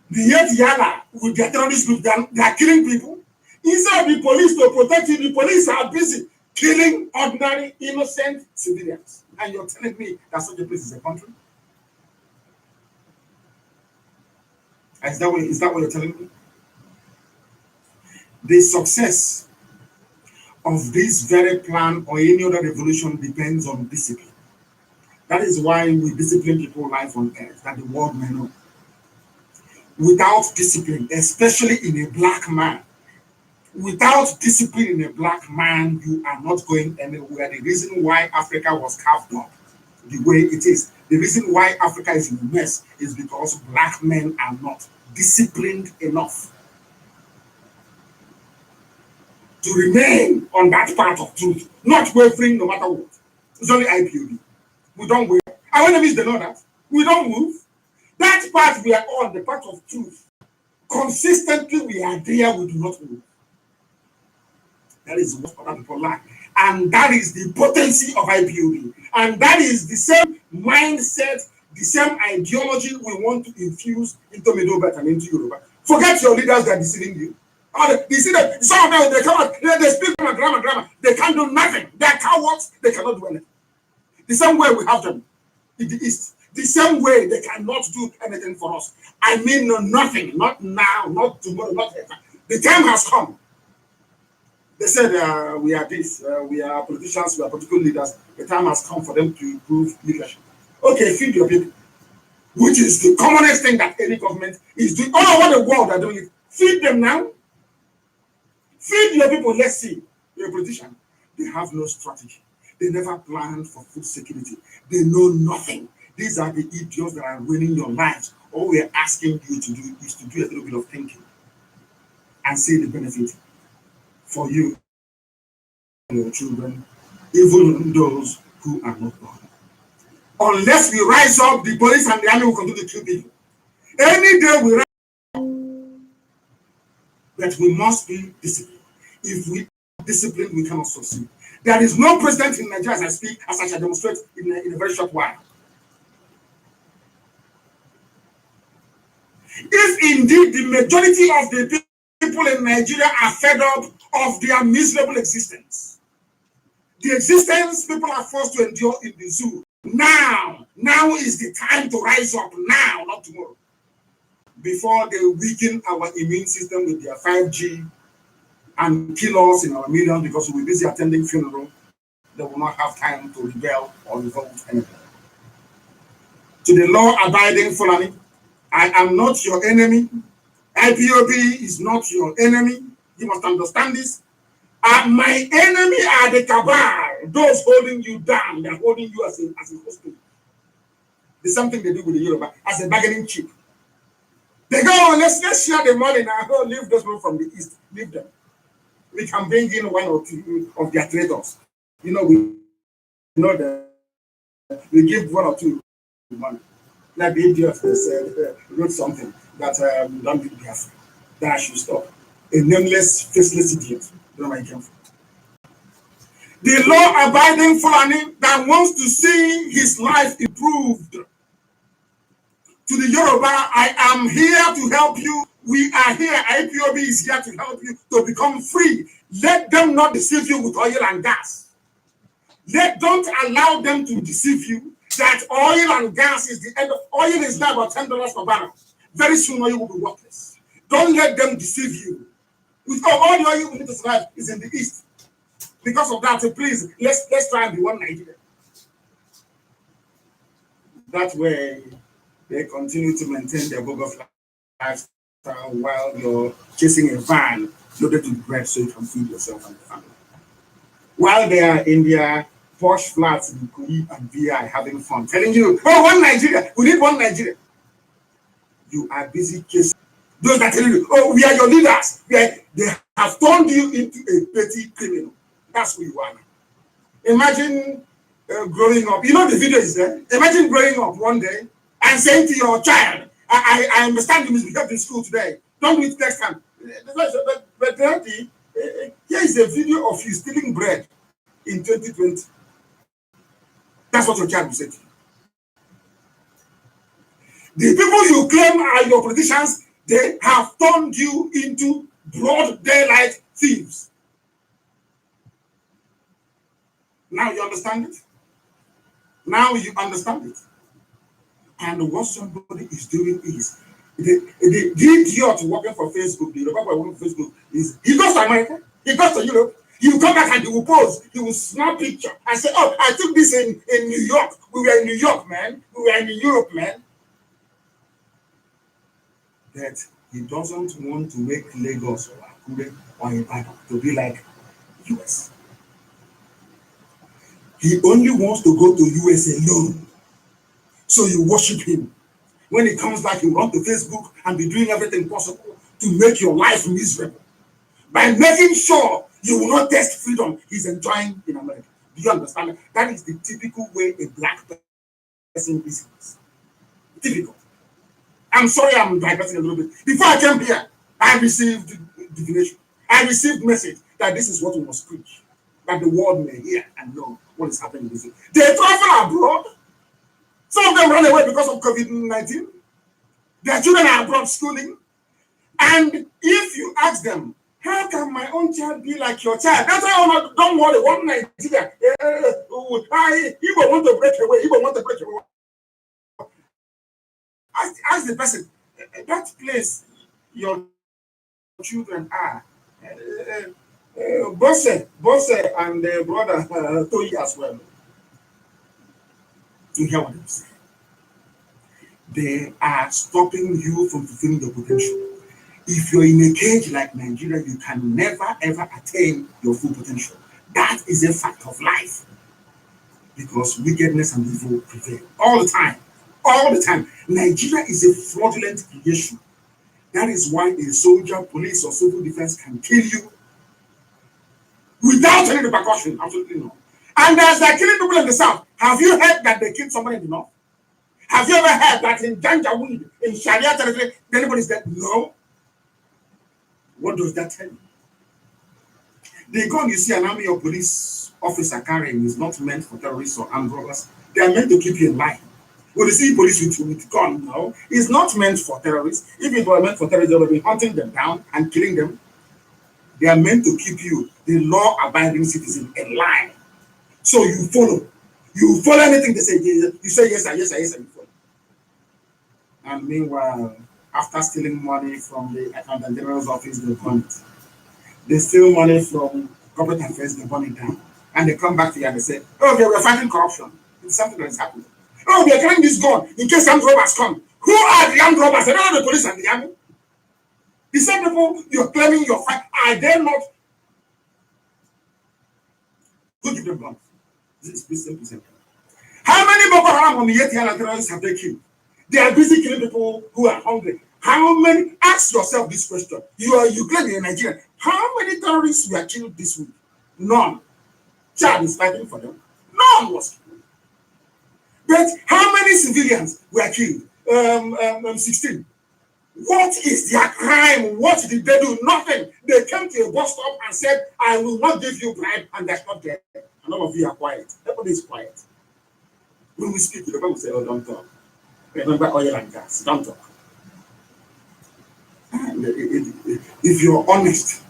The Yet Yala with their terrorist group, they are killing people. Instead of the police to protect you, the police are busy killing ordinary, innocent civilians. And you're telling me that such a place is a country? Is that what you're telling me? The success of this very plan or any other revolution depends on discipline. That is why we discipline people life on earth, that the world may know. Without discipline, especially in a black man, without discipline in a black man, you are not going anywhere. The reason why Africa was carved up the way it is, the reason why Africa is in a mess is because black men are not disciplined enough to remain on that path of truth, not wavering no matter what. It's only IPOB. We don't waver. Our enemies, they know that. We don't move. That path we are on, the path of truth, consistently we are there, we do not move. That is what other people lack. And that is the potency of IPOB. And that is the same mindset, the same ideology we want to infuse into Middle Belt and into Yoruba. Forget your leaders that are deceiving you. You see that some of them, they come out, they speak grammar. They can't do nothing. They are cowards, they cannot do anything. The same way we have them in the East. The same way they cannot do anything for us. I mean nothing, not now, not tomorrow, not ever. The time has come. They said we are this, we are politicians, we are political leaders. The time has come for them to improve leadership. Okay, feed your people, which is the commonest thing that any government is doing. All over the world are doing it. Feed them now. Feed your people, let's see. You're a politician. They have no strategy. They never planned for food security. They know nothing. These are the idiots that are ruining your lives. All we're asking you to do is to do a little bit of thinking and see the benefit for you and your children, even those who are not born. Unless we rise up, the police and the army will continue to kill people. Any day we rise up, that we must be disciplined. If we are disciplined, we cannot succeed. There is no president in Nigeria as I speak, as I shall demonstrate in a very short while. If indeed the majority of the people in Nigeria are fed up of their miserable existence, the existence people are forced to endure in the zoo, now is the time to rise up, now, not tomorrow. Before they weaken our immune system with their 5G and kill us in our millions because we're busy attending funeral, they will not have time to rebel or revolt anything. To the law-abiding Fulani, I am not your enemy. IPOB is not your enemy. You must understand this. My enemy are the cabal, those holding you down. They're holding you as a hostage. There's something they do with the Yoruba as a bargaining chip. They go, oh, let's share the money now. Go leave those people from the east. Leave them. We can bring in one or two of their traitors. You know, we know that we give one or two money. Like the idiot wrote something that Nnamdi Biafra, that I should stop. A nameless, faceless idiot. Don't know where he came from. The law-abiding Fulani that wants to see his life improved. To the Yoruba, I am here to help you. We are here. IPOB is here to help you to become free. Let them not deceive you with oil and gas. Don't allow them to deceive you that oil and gas is the end of oil is now about $10 per barrel. Very soon oil will be worthless. Don't let them deceive you. With all the oil we need to survive is in the east. Because of that, so please let's try and be one Nigeria. That way they continue to maintain their bogus lifestyle while you're chasing a van loaded with bread so you can feed yourself and your family. While they are in their posh flats in Kogi and VI having fun, telling you, oh, one Nigeria, we need one Nigeria. You are busy chasing those that tell you, oh, we are your leaders. They have turned you into a petty criminal. That's who you are now. Imagine growing up. You know the video is there. Imagine growing up one day and saying to your child, I understand you misbehaved in school today. Don't do it next time. But Daddy, here is a video of you stealing bread in 2020. That's what your child will say to you. The people you claim are your politicians, they have turned you into broad daylight thieves. Now you understand it? Now you understand it. And what somebody is doing is, the idiot working for Facebook, the Republic working for Facebook, is he goes to America, he goes to Europe, he will come back and he will pose, he will snap picture and say, oh, I took this in New York. We were in New York, man. We were in Europe, man. That he doesn't want to make Lagos or Akure or Ibadan to be like US. He only wants to go to US alone. So you worship him. When he comes back, he will run to Facebook and be doing everything possible to make your life miserable. By making sure you will not taste freedom he's enjoying in America. Do you understand that? That is the typical way a black person is. Typical. I'm sorry I'm digressing a little bit. Before I came here, I received divination. I received message that this is what we must preach. That the world may hear and know what is happening in this. They travel abroad. Some of them run away because of COVID-19. Their children are abroad schooling. And if you ask them, how can my own child be like your child? That's why don't worry, one Nigeria. Igbo want to break away. Igbo want to break away. Ask the person, that place your children are. Bosse and brother Toyi as well. You hear what I'm saying? They are stopping you from fulfilling your potential. If you're in a cage like Nigeria, you can never ever attain your full potential. That is a fact of life. Because wickedness and evil prevail all the time. All the time. Nigeria is a fraudulent creation. That is why a soldier, police, or civil defense can kill you without any repercussion. Absolutely no. And as they're killing people in the south, have you heard that they killed somebody in the north? Have you ever heard that in Janjaweed, in Sharia territory, anybody's dead? No. What does that tell you? The gun you see an army or police officer carrying is not meant for terrorists or armed robbers. They are meant to keep you in line. When you see police with gun, no, it's not meant for terrorists. If it were meant for terrorists, they would be hunting them down and killing them. They are meant to keep you, the law-abiding citizen, in line. So you follow. You follow anything they say. You say yes, sir, yes, sir, yes, sir, you follow. And meanwhile, after stealing money from the Accountant General's office, they burn it. They steal money from corporate affairs, they burn it down. And they come back to you and they say, okay, we're fighting corruption. It's something that is happening. Oh, we are carrying this gun in case armed robbers come. Who are the armed robbers? They don't know the police and the army. The same people you're claiming you're fighting, are they not? Who give them guns? This is simple. How many Boko Haram on the Yetiala terrorists have they killed? They are busy killing people who are hungry. How many? Ask yourself this question. You claim you're Nigerian. How many terrorists were killed this week? None. Chad is fighting for them. None was killed. But how many civilians were killed? 16. What is their crime? What did they do? Nothing. They came to a bus stop and said, I will not give you bribe, and they're not there. And all of you are quiet. Everybody is quiet. When we speak, the people will say, oh, don't talk. Remember oil and gas. Don't talk. And if you're honest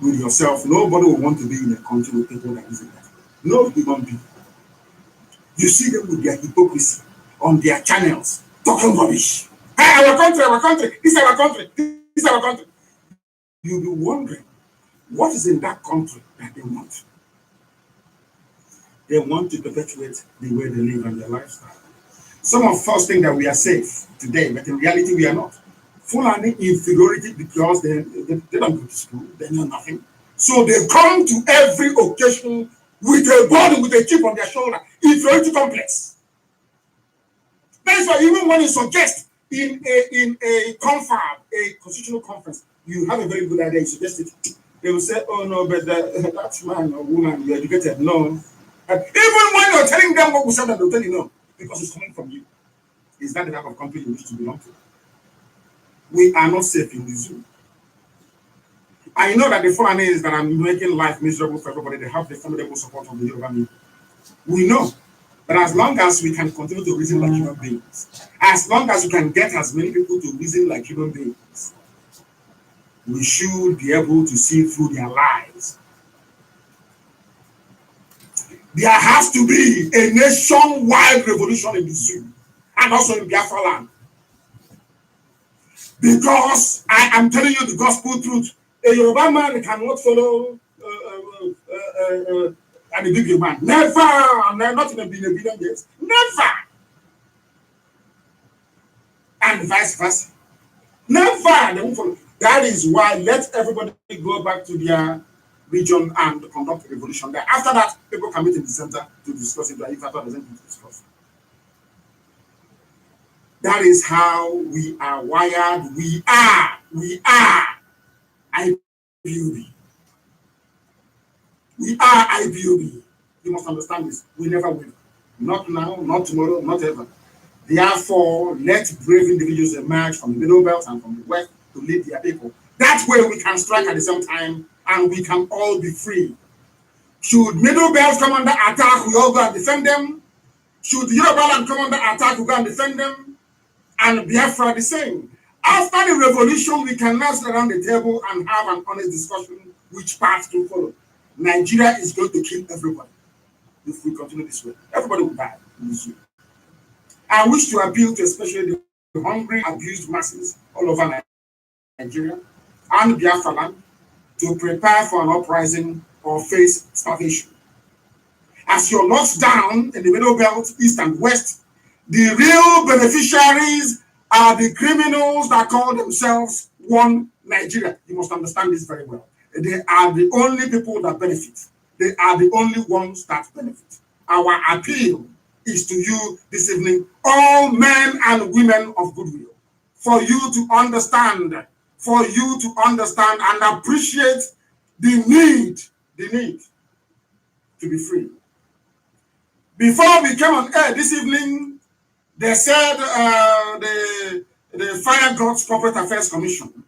with yourself, nobody will want to be in a country with people that isn't that. No human being. You see them with their hypocrisy on their channels, talking rubbish. Hey, our country, this is our country, this is our country. You'll be wondering, what is in that country that they want? They want to perpetuate the way they live and their lifestyle. Some of us think that we are safe today, but in reality we are not. Fulani inferiority because they don't go to school, they know nothing. So they come to every occasion with a burden, with a chip on their shoulder, inferiority complex. That's why even when you suggest in a confab, a constitutional conference, you have a very good idea, you suggest it, they will say, oh no, but that man or woman, you're educated. No. And even when you're telling them what we said, they'll tell you no, because it's coming from you. Is that the type of country you wish to belong to? We are not safe in the zoo. I know that the Fulanis that are making life miserable for everybody, they have the formidable support of the Yoruba people. We know. But as long as we can continue to reason like human beings, as long as we can get as many people to reason like human beings, we should be able to see through their lies. There has to be a nationwide revolution in the zoo and also in Biafra land. Because I am telling you the gospel truth. A Yoruba man cannot follow and a big man. Never, not in a billion years. Never. And vice versa. Never. They won't follow. That is why let everybody go back to their region and conduct a revolution there. After that, people can meet in the center to discuss it, if after doesn't need to discuss. That is how we are wired. We are IPOB. We are IPOB. You must understand this. We never will. Not now, not tomorrow, not ever. Therefore, let brave individuals emerge from the middle belt and from the west to lead their people. That way we can strike at the same time and we can all be free. Should middle belts come under attack, we all go and defend them. Should the Yoruba land come under attack, we go and defend them. And Biafra the same. After the revolution, we can now sit around the table and have an honest discussion which path to follow. Nigeria is going to kill everybody if we continue this way. Everybody will die in this way. I wish to appeal to especially the hungry, abused masses all over Nigeria and Biafra land to prepare for an uprising or face starvation. As you're locked down in the middle belt, east and west, the real beneficiaries are the criminals that call themselves One Nigeria. You must understand this very well. They are the only people that benefit. They are the only ones that benefit. Our appeal is to you this evening, all men and women of goodwill, for you to understand and appreciate the need to be free. Before we came on air this evening, they said the Fire Gods Corporate Affairs Commission.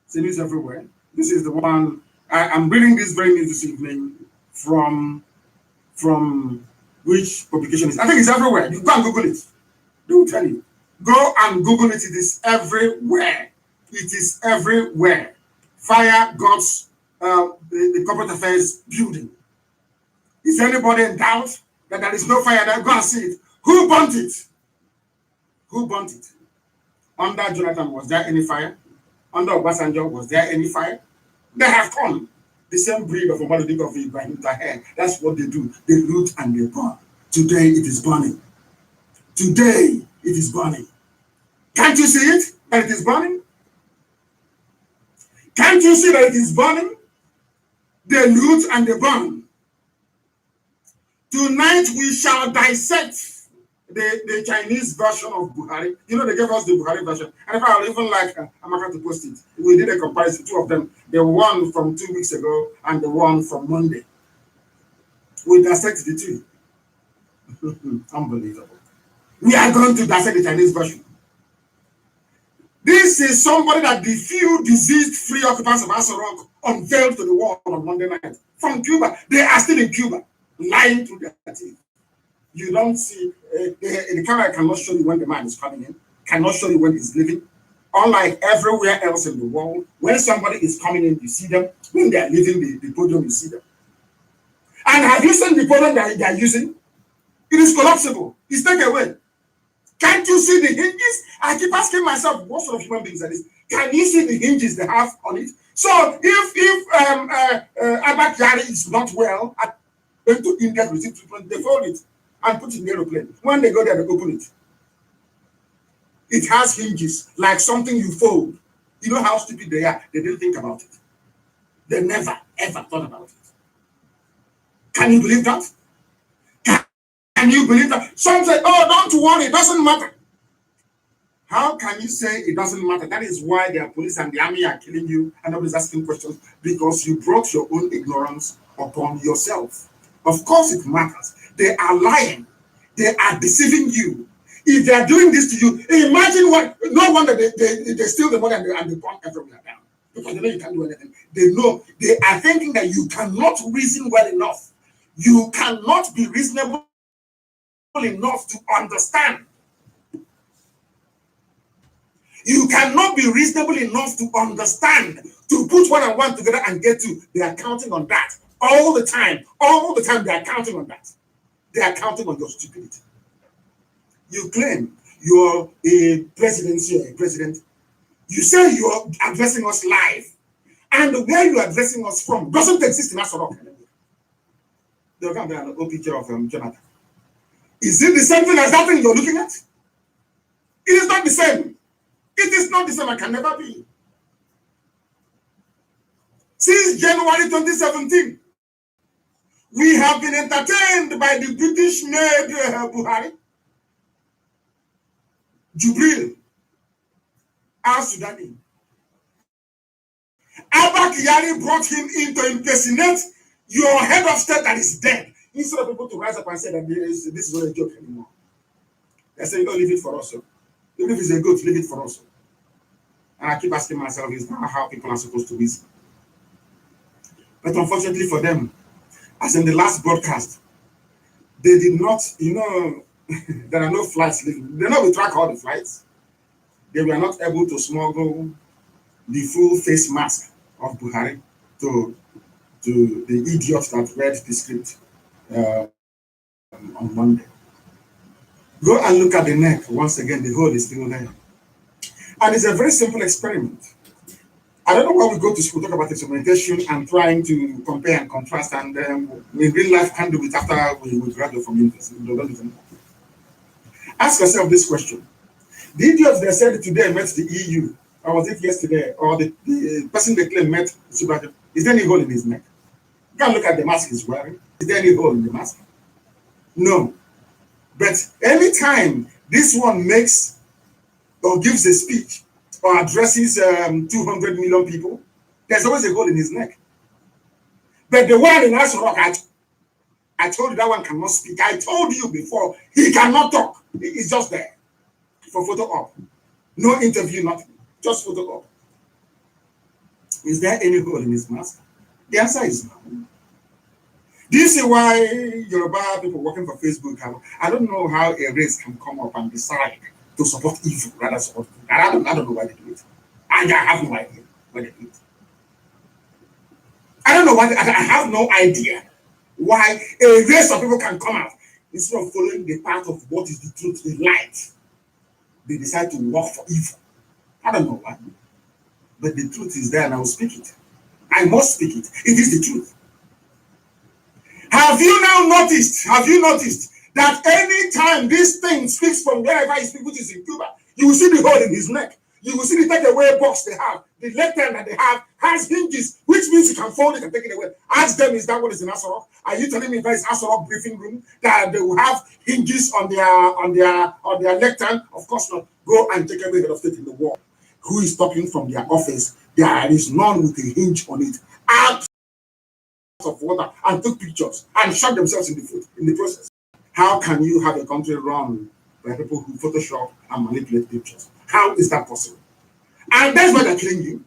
It's news everywhere. This is the one. I'm reading this very news this evening from which publication is. I think it's everywhere. You go and Google it. They will tell you. Go and Google it. It is everywhere. It is everywhere. Fire Gods, the Corporate Affairs building. Is anybody in doubt that there is no fire there? Go and see it. Who burnt it? Who burnt it? Under Jonathan, was there any fire? Under Obasanjo, was there any fire? They have come. The same breed of Obaludik of Ibrahim Taher. That's what they do. They loot and they burn. Today it is burning. Today, it is burning. Can't you see it, that it is burning? Can't you see that it is burning? They loot and they burn. Tonight, we shall dissect the Chinese version of Buhari. You know, they gave us the Buhari version. And if I would even like Amaka to post it, we did a comparison, two of them. The one from 2 weeks ago and the one from Monday. We dissect the two. Unbelievable. We are going to dissect the Chinese version. This is somebody that the few disease-free occupants of Aso Rock unveiled to the world on Monday night. From Cuba. They are still in Cuba, lying through their teeth. You don't see, the camera cannot show you when the man is coming in, cannot show you when he's leaving. Unlike everywhere else in the world, when somebody is coming in, you see them. When they are leaving the podium, you see them. And have you seen the podium that they are using? It is collapsible. It's taken away. Can't you see the hinges? I keep asking myself, what sort of human beings are these? Can you see the hinges they have on it? So if Abak Yari is not well, going to India to receive treatment, they fold it and put it in the aeroplane. When they go there, they open it. It has hinges, like something you fold. You know how stupid they are? They didn't think about it. They never, ever thought about it. Can you believe that? Can you believe that? Some say, oh, don't worry, it doesn't matter. How can you say it doesn't matter? That is why the police and the army are killing you and nobody's asking questions, because you brought your own ignorance upon yourself. Of course it matters. They are lying. They are deceiving you. If they are doing this to you, imagine what, no wonder they steal the money and they burn everywhere down. Because they know you can't do anything. They know, they are thinking that you cannot reason well enough. You cannot be reasonable enough to understand. You cannot be reasonable enough to understand, to put one and one together and get two. They are counting on that all the time. All the time they are counting on that. They are counting on your stupidity. You claim you're a presidency or a president. You say you're addressing us live. And where you're addressing us from doesn't exist in Asorok anymore. They'll come there and a picture of Jonathan. Is it the same thing as that thing you're looking at? It is not the same. It is not the same. It can never be. Since January 2017, we have been entertained by the British-made Buhari, Jubril, al-Sudani. Abba Kyari brought him in to impersonate your head of state that is dead. Instead of people to rise up and say that this is not a joke anymore. They say, oh, leave it for us. Even if it's a goat, leave it for us. And I keep asking myself, is that how people are supposed to reason? But unfortunately for them, as in the last broadcast, they did not, there are no flights leaving. They know we track all the flights. They were not able to smuggle the full face mask of Buhari to the idiots that read the script on Monday. Go and look at the neck. Once again, the hole is still there. And it's a very simple experiment. I don't know why we go to school, talk about experimentation and trying to compare and contrast, and in real life can't do it after we graduate from university. Ask yourself this question. The idiots they said today met the EU, or was it yesterday, or the person they claim met Subaru, is there any hole in his neck? You can look at the mask he's wearing. Is there any hole in the mask? No. But anytime this one makes or gives a speech or addresses 200 million people, there's always a hole in his neck. But the one in Asorok, I told you that one cannot speak. I told you before, he cannot talk. He's just there for photo op. No interview, nothing. Just photo op. Is there any hole in his mask? The answer is no. Do you see why Yoruba people working for Facebook I don't know how a race can come up and decide to support evil rather support good. I don't know why they do it. I have no idea why they do it. I don't know why. I have no idea why a race of people can come out instead of following the path of what is the truth, the light. They decide to work for evil. I don't know why. But the truth is there and I will speak it. I must speak it. It is the truth. Have you now noticed? Have you noticed That any time this thing speaks from wherever he speaks, which is in Cuba, you will see the hole in his neck. You will see the takeaway box they have. The lectern that they have has hinges, which means you can fold it and take it away. Ask them, is that what is in Asorok? Are you telling me that is Asorok briefing room that they will have hinges on their lectern? Of course not. Go and take away head of state in the wall. Who is talking from their office? There is none with a hinge on it. Out of water and took pictures and shot themselves in the foot in the process. How can you have a country run by people who Photoshop and manipulate pictures? How is that possible? And that's why they're killing you.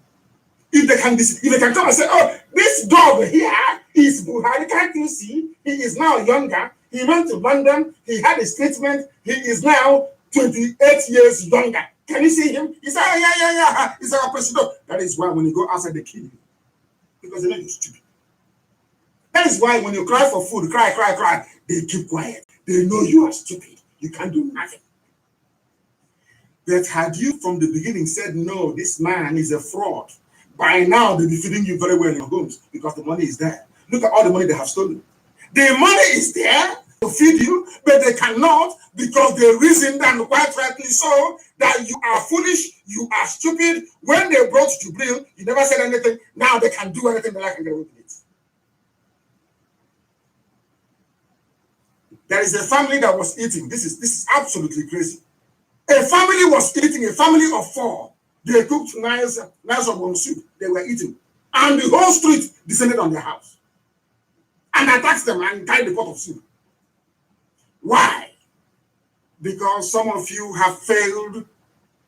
If they can come and say, oh, this dog here is Buhari, can't you see? He is now younger. He went to London. He had a statement. He is now 28 years younger. Can you see him? He said, oh, yeah. He's our president. That is why when you go outside, they kill you. Because they know you're stupid. That is why when you cry for food, cry, they keep quiet. They know you are stupid. You can't do nothing. But had you from the beginning said, no, this man is a fraud, by now they'll be feeding you very well in your homes because the money is there. Look at all the money they have stolen. The money is there to feed you, but they cannot because they reasoned, and quite rightly so, that you are foolish, you are stupid. When they brought Jubril, you never said anything. Now they can do anything they like and get away with it. There is a family that was eating. This is absolutely crazy. A family was eating, a family of 4. They cooked nice of one soup. They were eating. And the whole street descended on their house and attacked them and carried the pot of soup. Why? Because some of you have failed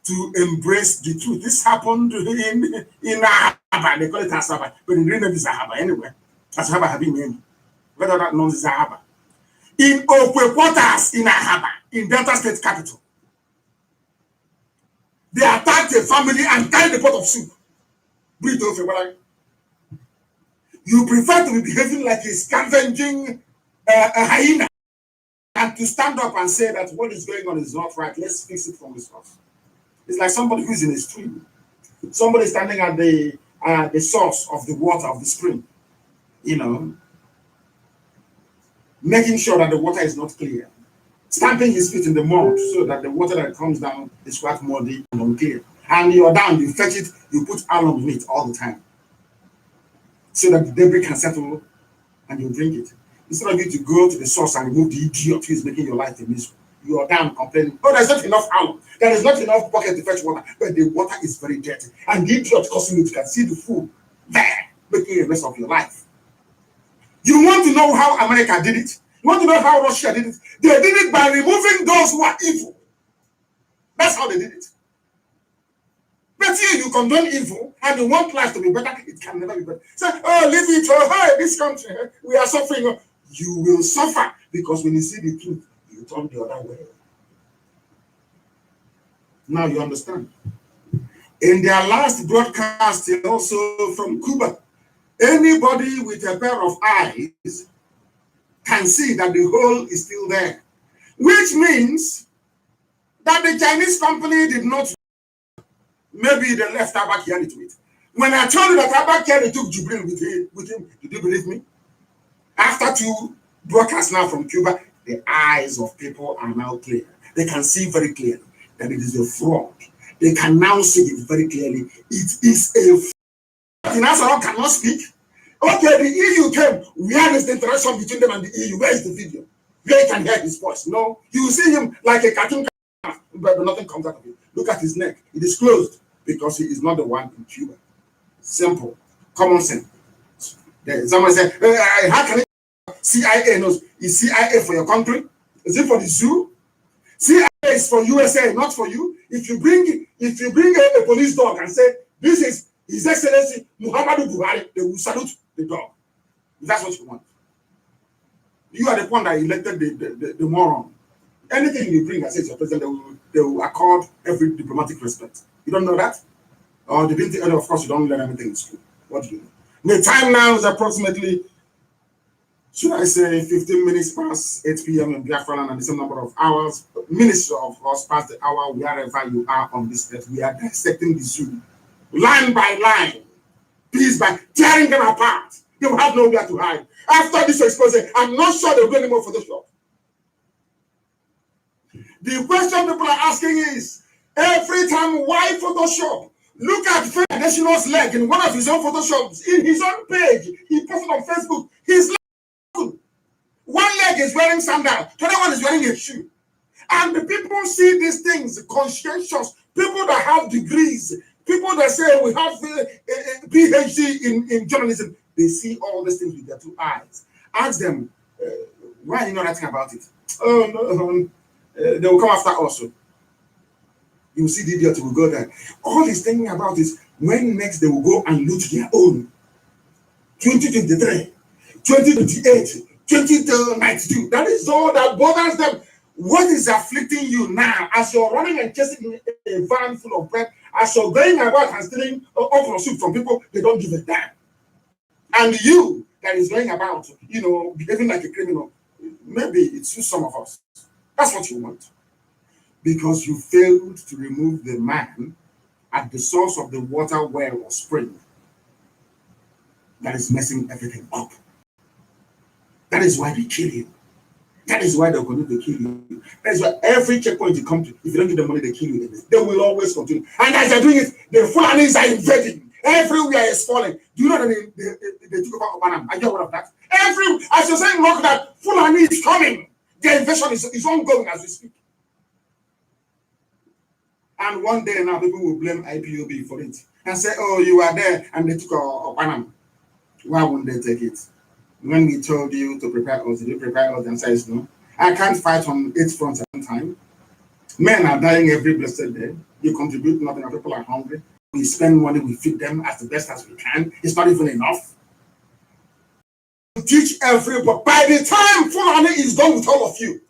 to embrace the truth. This happened in Ahaba. They call it Asaba, but in real name is Ahaba anyway. Asaba have been named. Whether that known is Ahaba. In Okwe quarters in Ahaba, in Delta State capital. They attacked a family and carried the pot of soup. Breathe over. You prefer to be behaving like a scavenging a hyena than to stand up and say that what is going on is not right. Let's fix it from the source. It's like somebody who's in a stream. Somebody standing at the source of the water of the spring. Making sure that the water is not clear. Stamping his feet in the mud so that the water that comes down is quite muddy and unclear. And you're down, you fetch it, you put alum in it all the time. So that the debris can settle and you drink it. Instead of you to go to the source and remove the idiot who is making your life a misery, you are down complaining, oh, there's not enough alum, there is not enough bucket to fetch water, but the water is very dirty. And the idiot causing you can see the food there, making a mess of your life. You want to know how America did it? You want to know how Russia did it? They did it by removing those who are evil. That's how they did it. But here you condone evil and you want life to be better, it can never be better. Say, oh, leave it, oh, hey, this country, we are suffering. You will suffer because when you see the truth, you turn the other way. Now you understand. In their last broadcast, also from Cuba, anybody with a pair of eyes can see that the hole is still there, which means that the Chinese company did not. Maybe they left Abakari to it. When I told you that Abakari took Jubril with him, did you believe me? After 2 broadcasts now from Cuba, the eyes of people are now clear. They can see very clearly that it is a fraud. They can now see it very clearly. It is a fraud. The Nazareth cannot speak. Okay, the EU came. Where is the interaction between them and the EU? Where is the video? Where you can hear his voice? No. You see him like a cartoon, but nothing comes out of it. Look at his neck. It is closed because he is not the one in Cuba. Simple. Common sense. Someone said, how can it? CIA knows. Is CIA for your country? Is it for the zoo? CIA is for USA, not for you. If you bring a police dog and say, this is His Excellency Muhammadu Buhari, they will salute the dog. That's what you want. You are the one that elected the moron. Anything you bring as your president, they will accord every diplomatic respect. You don't know that? Or of course, you don't learn anything in school. What do you know? The time now is approximately, should I say, 15 minutes past 8 p.m. in Biafra, and the same number of hours, minutes of us past the hour, wherever you are on this earth. We are dissecting the zoo, line by line, piece by tearing them apart. They will have nowhere to hide. After this expose, I'm not sure they'll do any more Photoshop. The question people are asking is, every time, why Photoshop? Look at National's leg in one of his own Photoshops, in his own page, he posted on Facebook, his leg, one leg is wearing sandal, the other one is wearing a shoe. And the people see these things, conscientious, people that have degrees, people that say we have a PhD in journalism, they see all these things with their two eyes. Ask them, why are you not writing about it? Oh, no, they will come after also. You will see the idiot will go there. All he's thinking about is when next they will go and loot their own. 2023, 2028, 2092. That is all that bothers them. What is afflicting you now as you're running and chasing a van full of bread, as you're going about and stealing okra soup from people, they don't give a damn. And you that is going about, behaving like a criminal, maybe it suits some of us. That's what you want. Because you failed to remove the man at the source of the water well or spring that is messing everything up. That is why they kill you. That is why they're going to kill you. That is why every checkpoint you come to, if you don't give them money, they kill you. They will always continue. And as they're doing it, the Fulanis are invading. Everywhere is falling. Do you know that they took over Obanam? Are you aware of that? As you're saying, look, that Fulani is coming. The invasion is ongoing as we speak. And one day now, people will blame IPOB for it and say, oh, you were there and they took Obanam. Why wouldn't they take it? When we told you to prepare us, did you prepare us? And says no. I can't fight on 8 fronts at one time. Men are dying every blessed day. You contribute nothing, and people are hungry. We spend money, we feed them as the best as we can. It's not even enough. Teach everybody. By the time Fulani is done with all of you,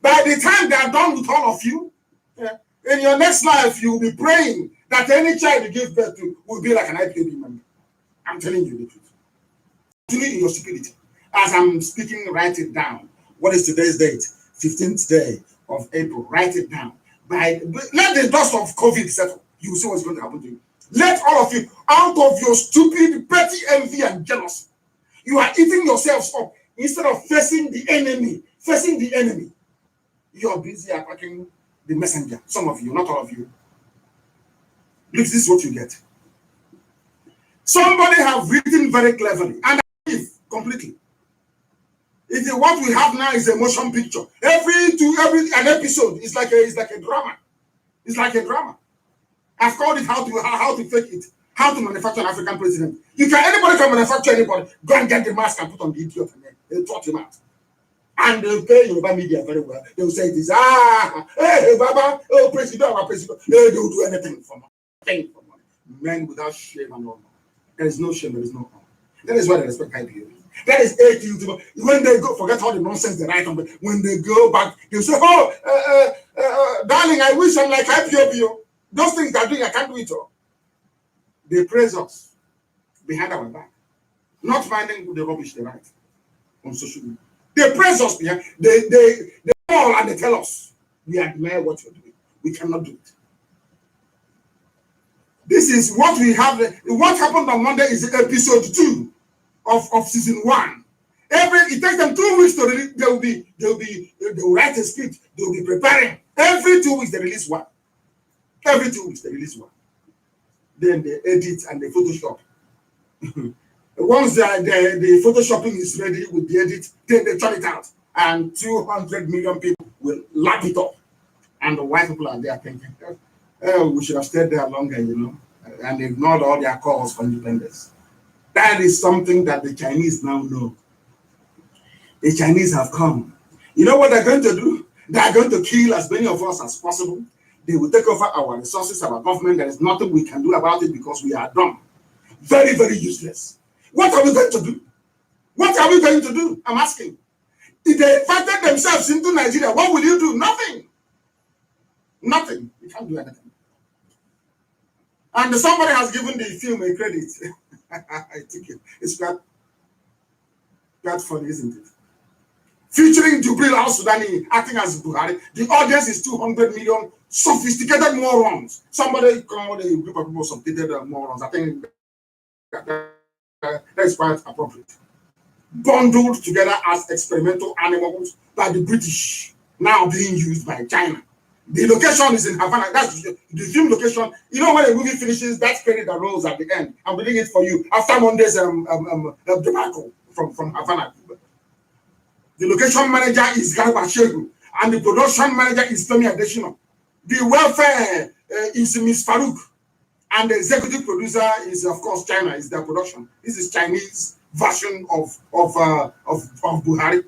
by the time they are done with all of you, in your next life, you will be praying that any child you give birth to will be like an IPOB member. I'm telling you the truth. Continue in your security. As I'm speaking, write it down. What is today's date? 15th day of April. Write it down. Let the dust of COVID settle. You will see what's going to happen to you. Let all of you, out of your stupid, petty envy and jealousy, you are eating yourselves up instead of facing the enemy. Facing the enemy. You are busy attacking the messenger. Some of you, not all of you. This is what you get. Somebody have written very cleverly, and completely. What we have now is a motion picture. An episode is like a drama. It's like a drama. I've called it how to fake it, how to manufacture an African president. Anybody can manufacture anybody. Go and get the mask and put on the idiot and they'll trot him out. And they'll pay Yoruba media very well. They'll say this, hey, Baba, oh, president, our president. They'll do anything for money. Men without shame and honor. There is no shame, there is no honor. That is why they respect IPOB. That is AQ. When they go, forget all the nonsense they write on. But when they go back, they say, darling, I wish I'm like IPOB. Those things they're doing, I can't do it all. They praise us behind our back, not minding the rubbish they write on social media. They praise us behind. They call and they tell us, we admire what you're doing. We cannot do it. This is what we have. What happened on Monday is episode 2 of season 1. It takes them 2 weeks to release. They will write a script. They will be preparing. Every 2 weeks they release one. Every 2 weeks they release one. Then they edit and they Photoshop. Once the Photoshopping is ready with the edit, then they turn it out, and 200 million people will lap it up. And the white people are there thinking, oh, we should have stayed there longer, and ignored all their calls for independence. That is something that the Chinese now know. The Chinese have come. You know what they're going to do? They are going to kill as many of us as possible. They will take over our resources, our government. There is nothing we can do about it because we are dumb. Very, very useless. What are we going to do? What are we going to do? I'm asking. If they invited themselves into Nigeria, what will you do? Nothing. Nothing. You can't do anything. And somebody has given the film a credit. I think it's quite funny, isn't it? Featuring Jubril al-Sudani acting as Buhari. The audience is 200 million sophisticated morons. Somebody called a group of people sophisticated morons. I think that is quite appropriate. Bundled together as experimental animals by the British. now being used by China. The location is in Havana. That's the film location. You know, when a movie finishes, that credit that rolls at the end. I'm reading it for you. After Monday's debacle from Havana. The location manager is Garba Shegu, and the production manager is Femi Adesina. The welfare is Miss Farouk, and the executive producer is, of course, China. Is their production. This is Chinese version of Buhari.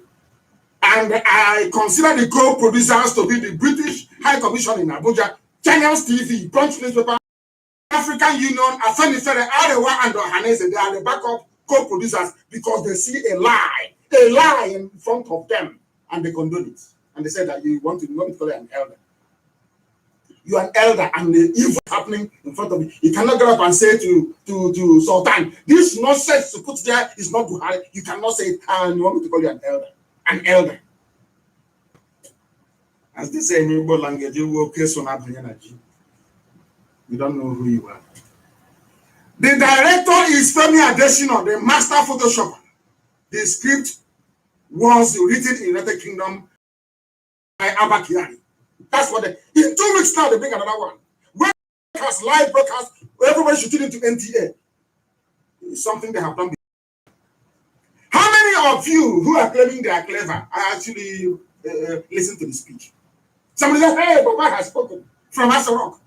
And I consider the co-producers to be the British High Commission in Abuja, Channels TV, Punch Newspaper, African Union, Afenifere, Arewa, and Ohanese. They are the backup co-producers because they see a lie in front of them, and they condone it. And they said that you want to call it an elder. You are an elder, and the evil happening in front of you. You cannot get up and say to Sultan, this nonsense to put there is not Buhari. You cannot say it, and you want me to call you an elder. An elder. As they say in Igbo language, you will case on energy. You don't know who you are. The director is Femi Adesina, the master photoshopper. The script was written in the United Kingdom by Abba Kyari. That's what in 2 weeks now they bring another one. When broadcast, live broadcast, everybody should tune into NTA. It's something they have done before. How many of you who are claiming they are clever are actually listen to the speech? Somebody said, hey, Baba has spoken from Asarok.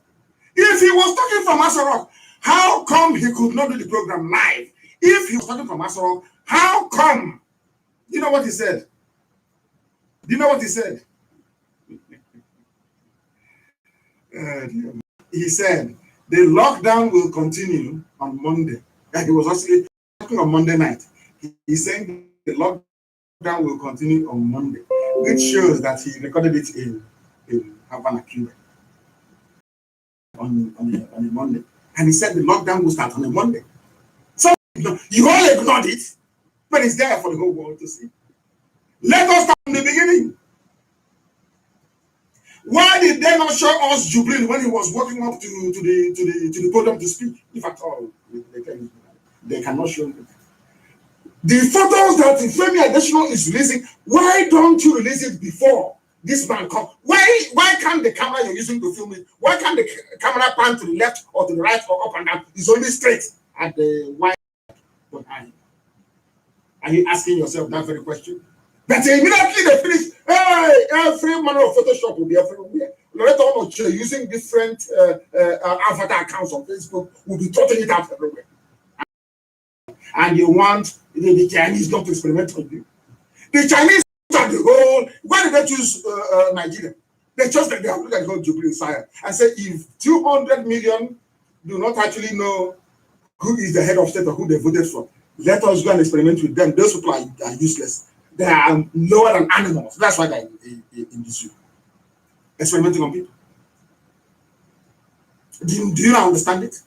If he was talking from Asarok, how come he could not do the program live? If he was talking from Asarok, how come? You know what he said? Do you know what he said? He said, the lockdown will continue on Monday. He was actually talking on Monday night. He's saying the lockdown will continue on Monday, which shows that he recorded it in Havana, Cuba on a Monday. And he said the lockdown will start on a Monday. So you all ignored it, but it's there for the whole world to see. Let us start from the beginning. Why did they not show us Jubril when he was walking up to the podium to speak? If at all, they cannot show it. The photos that Femi Adesina is releasing, why don't you release it before this man comes? Why can't the camera you're using to film it? Why can't the camera pan to the left or to the right or up and down? It's only straight at the white behind. Are you asking yourself that very question? But immediately they finish, hey, every manner of Photoshop will be everywhere. Later on, using different avatar accounts on Facebook will be trotting it out everywhere. And you want the Chinese not to experiment on you. The Chinese are the whole. Why did they choose Nigeria? They chose that they have looked at the whole Jubilee Sire and said if 200 million do not actually know who is the head of state or who they voted for, let us go and experiment with them. Those people are useless. They are lower than animals. That's why they're in the zoo. Experimenting on people. Do you now understand it?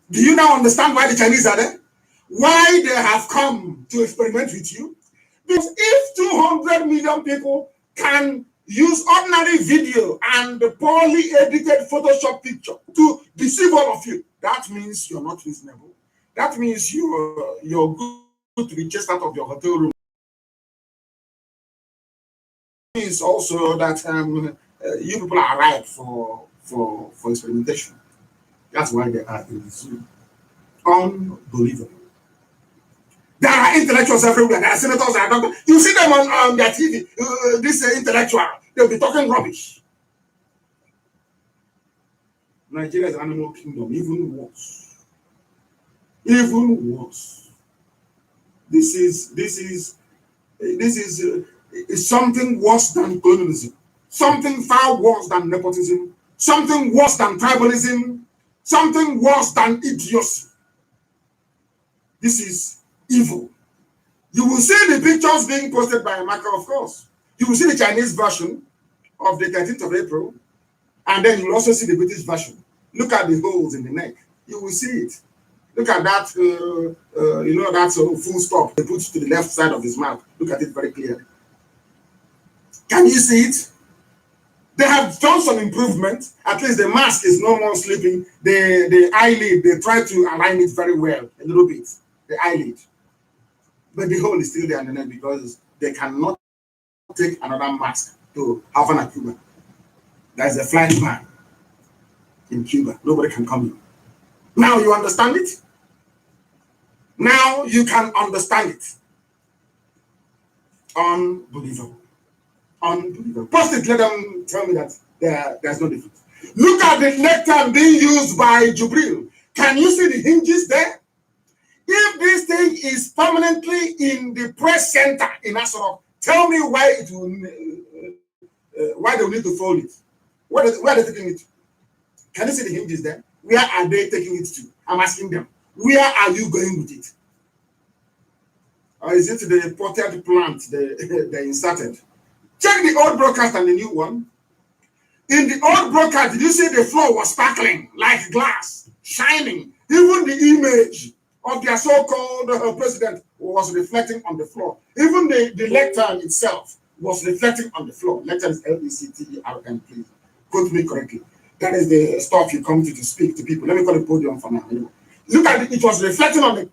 Do you now understand why the Chinese are there? Why they have come to experiment with you? Because if 200 million people can use ordinary video and the poorly edited Photoshop picture to deceive all of you, that means you're not reasonable. That means you're good to be chased out of your hotel room. It means also that you people are ripe for experimentation. That's why they are in the zoo. Unbelievable. There are intellectuals everywhere. There are senators and doctors. You see them on their TV. This intellectual, they'll be talking rubbish. Nigeria is an animal kingdom, even worse. Even worse. This is something worse than colonialism. Something far worse than nepotism. Something worse than tribalism. Something worse than idiocy. This is evil. You will see the pictures being posted by America, of course. You will see the Chinese version of the 13th of April, and then you will also see the British version. Look at the holes in the neck. You will see it. Look at that, that full stop they put to the left side of his mouth. Look at it very clearly. Can you see it? They have done some improvement. At least the mask is no more sleeping. The eyelid, they try to align it very well, a little bit. The eyelid. But the hole is still there underneath because they cannot take another mask to Havana, Cuba. There's a flight ban in Cuba. Nobody can come in. Now you understand it? Now you can understand it. Unbelievable. Unbelievable. Post it, let them tell me that there's no difference. Look at the lectern being used by Jubril. Can you see the hinges there? If this thing is permanently in the press center in Asoro, tell me why it will, why they will need to fold it. Where are they taking it? Can you see the hinges there? Where are they taking it to? I'm asking them. Where are you going with it? Or is it the potted plant they inserted? Check the old broadcast and the new one. In the old broadcast, did you see the floor was sparkling like glass, shining? Even the image of their so-called president was reflecting on the floor. Even the lectern itself was reflecting on the floor. Lectern is Lectern, please. Quote me correctly. That is the stuff you come to speak to people. Let me call the podium for now. Anyway. Look at it. It was reflecting on the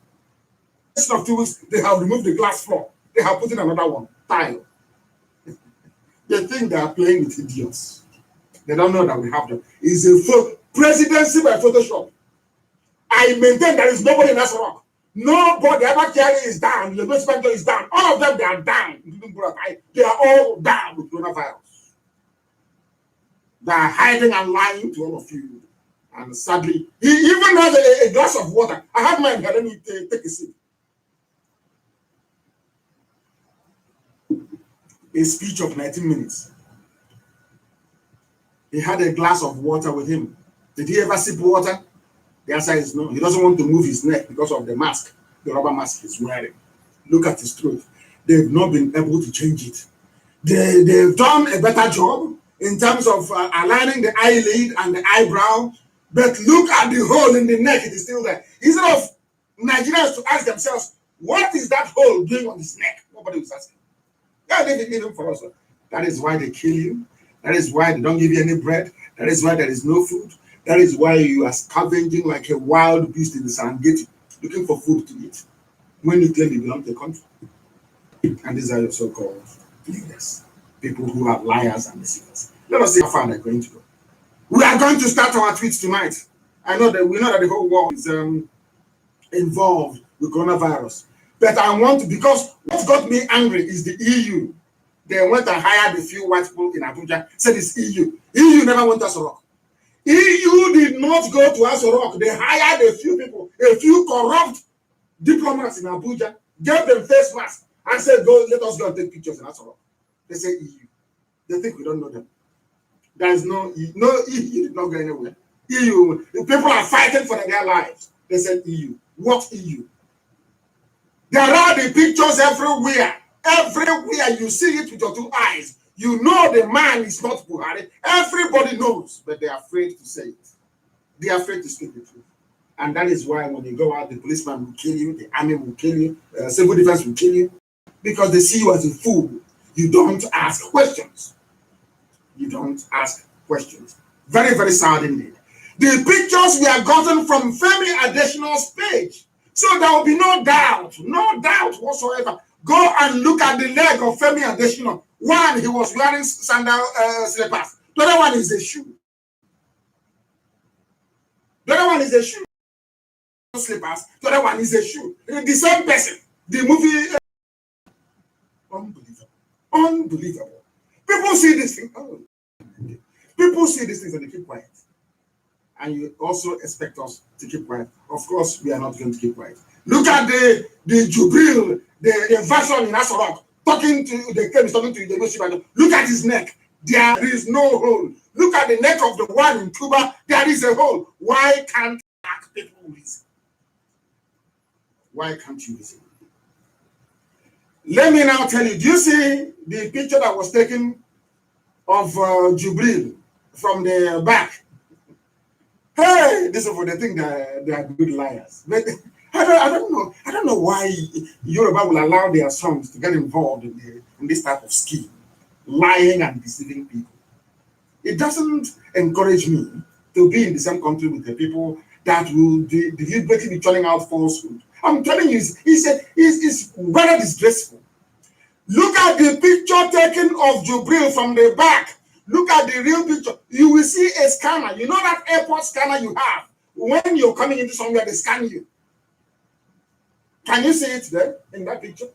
of 2 weeks. They have removed the glass floor. They have put in another one, tile. They think they are playing with idiots. They don't know that we have them. It's a presidency by Photoshop. I maintain there is nobody in Asoro. Nobody ever carry is down. The basement is down. All of them, they are down. They are all down with coronavirus. They are hiding and lying to all of you. And sadly, he even has a glass of water. I have mine here. Let me take a sip. A speech of 19 minutes. He had a glass of water with him. Did he ever sip water? The answer is no. He doesn't want to move his neck because of the mask, the rubber mask he's wearing. Look at his throat. They've not been able to change it. They've done a better job in terms of aligning the eyelid and the eyebrow, but look at the hole in the neck. It is still there. Instead of Nigerians to ask themselves, what is that hole doing on his neck? Nobody was asking. Yeah, they didn't even for us. That is why they kill you. That is why they don't give you any bread. That is why there is no food. That is why you are scavenging like a wild beast in the Serengeti, looking for food to eat, when you claim you belong to the country. And these are your so-called leaders, people who are liars and deceivers. Let us see how far they're going to go. We are going to start our tweets tonight. We know that the whole world is involved with coronavirus. But I want to, because what got me angry is the EU. They went and hired a few white people in Abuja, said it's EU. EU never went to Asoro. EU did not go to Asoro. They hired a few people, a few corrupt diplomats in Abuja, gave them face masks, and said, "Go, let us go and take pictures in Asoro." They say EU. They think we don't know them. There is no EU did not go anywhere. EU, the people are fighting for their lives. They said EU. What EU? There are the pictures everywhere. Everywhere you see it with your 2 eyes. You know the man is not Buhari. Everybody knows, but they are afraid to say it. They are afraid to speak the truth. And that is why when you go out, the policeman will kill you, the army will kill you, civil defense will kill you, because they see you as a fool. You don't ask questions. You don't ask questions. Very, very sad indeed. The pictures we are gotten from Femi Adesina's page. So there will be no doubt whatsoever. Go and look at the leg of Femi Adesina. One, he was wearing sandal slippers. The other one is a shoe. The other one is a shoe. Slippers. The other one is a shoe. The same person. The movie. Unbelievable. Unbelievable. People see this thing. Oh. People see these things and they keep quiet. And you also expect us to keep quiet. Of course, we are not going to keep quiet. Look at the Jubril, the version in Asoro, talking to the Muslim. Look at his neck. There is no hole. Look at the neck of the one in Cuba. There is a hole. Why can't black people reason? Why can't you reason? Let me now tell you. Do you see the picture that was taken of Jubril from the back? Hey, this is for the thing that they are good liars. But I don't know why Yoruba will allow their sons to get involved in this type of scheme, lying and deceiving people. It doesn't encourage me to be in the same country with the people that will deliberately be turning out falsehood. I'm telling you, it's rather disgraceful. Look at the picture taken of Jubril from the back. Look at the real picture. You will see a scanner. You know that airport scanner you have. When you're coming into somewhere, they scan you. Can you see it there in that picture?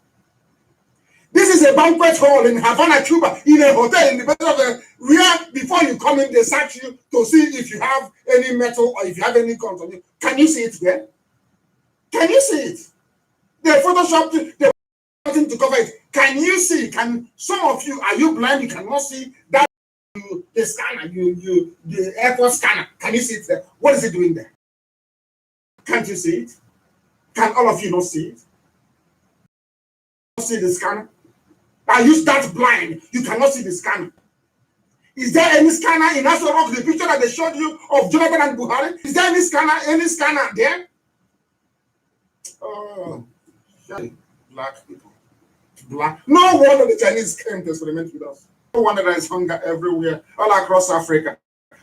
This is a banquet hall in Havana, Cuba, in a hotel in the middle of the where before you come in, they search you to see if you have any metal or if you have any guns on you. Can you see it there? Can you see it? They photoshopped it, they nothing to cover it. Can you see? Can some of you, are you blind? You cannot see that the scanner, the airport scanner. Can you see it there? What is it doing there? Can't you see it? Can all of you not see it? See the scanner? Are you that blind? You cannot see the scanner. Is there any scanner in Aso Rock, the picture that they showed you of Jonathan and Buhari? Is there any scanner there? Oh, black people. Black. No wonder the Chinese came to experiment with us. No wonder there is hunger everywhere, all across Africa.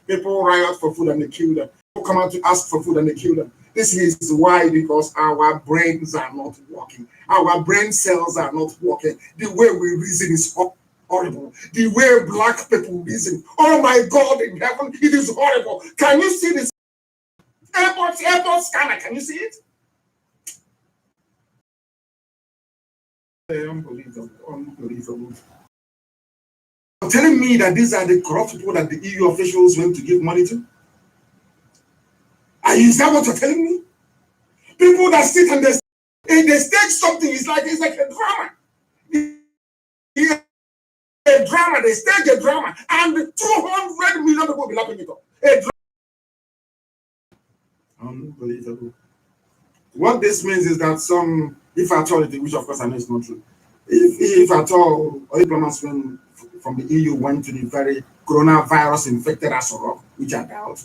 People riot for food and they kill them. People come out to ask for food and they kill them. This is why, because our brains are not working. Our brain cells are not working. The way we reason is horrible. The way black people reason. Oh my God, in heaven, it is horrible. Can you see this? Airport scanner, can you see it? Unbelievable, unbelievable. You're telling me that these are the corrupt people that the EU officials went to give money to? Is that what you're telling me? People that sit and they stage something, it's like a drama. A drama, they stage a drama, and 200 million people will be laughing it up. A drama. Unbelievable. What this means is that some, if at all, which of course I know is not true, if at all, or diplomats from the EU went to the very coronavirus infected Aso Rock, which I doubt,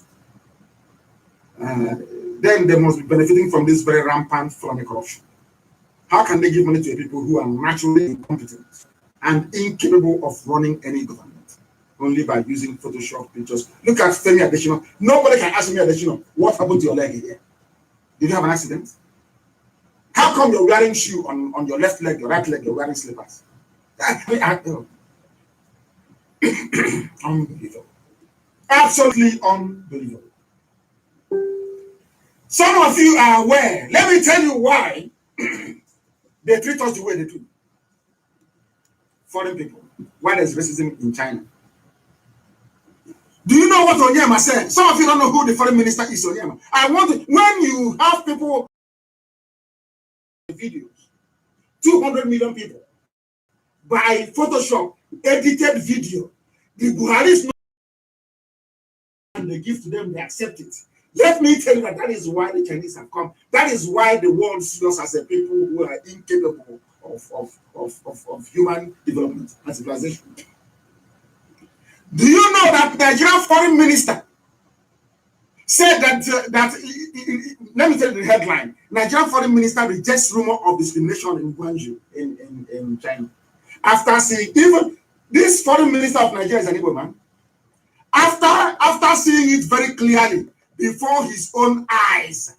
then they must be benefiting from this very rampant phony corruption. How can they give money to people who are naturally incompetent and incapable of running any government? Only by using Photoshop pictures. Look at Femi Adesina. Nobody can ask me, Adesina, what happened to your leg here? Did you have an accident? How come you're wearing shoe on your left leg, your right leg, you're wearing slippers? Unbelievable. Absolutely unbelievable. Some of you are aware. Let me tell you why they treat us the way they do. Foreign people. Why there's racism in China. Do you know what Onyema said? Some of you don't know who the foreign minister is, Onyema. I want to, when you have people, videos, 200 million people, by Photoshop, edited video, the Buhari's not, and they give to them, they accept it. Let me tell you that is why the Chinese have come. That is why the world sees us as a people who are incapable of human development and civilization. Do you know that Nigerian foreign minister said that let me tell you the headline. Nigerian foreign minister rejects rumor of discrimination in Guangzhou in China. After seeing, even this foreign minister of Nigeria is an Igbo man. After seeing it very clearly before his own eyes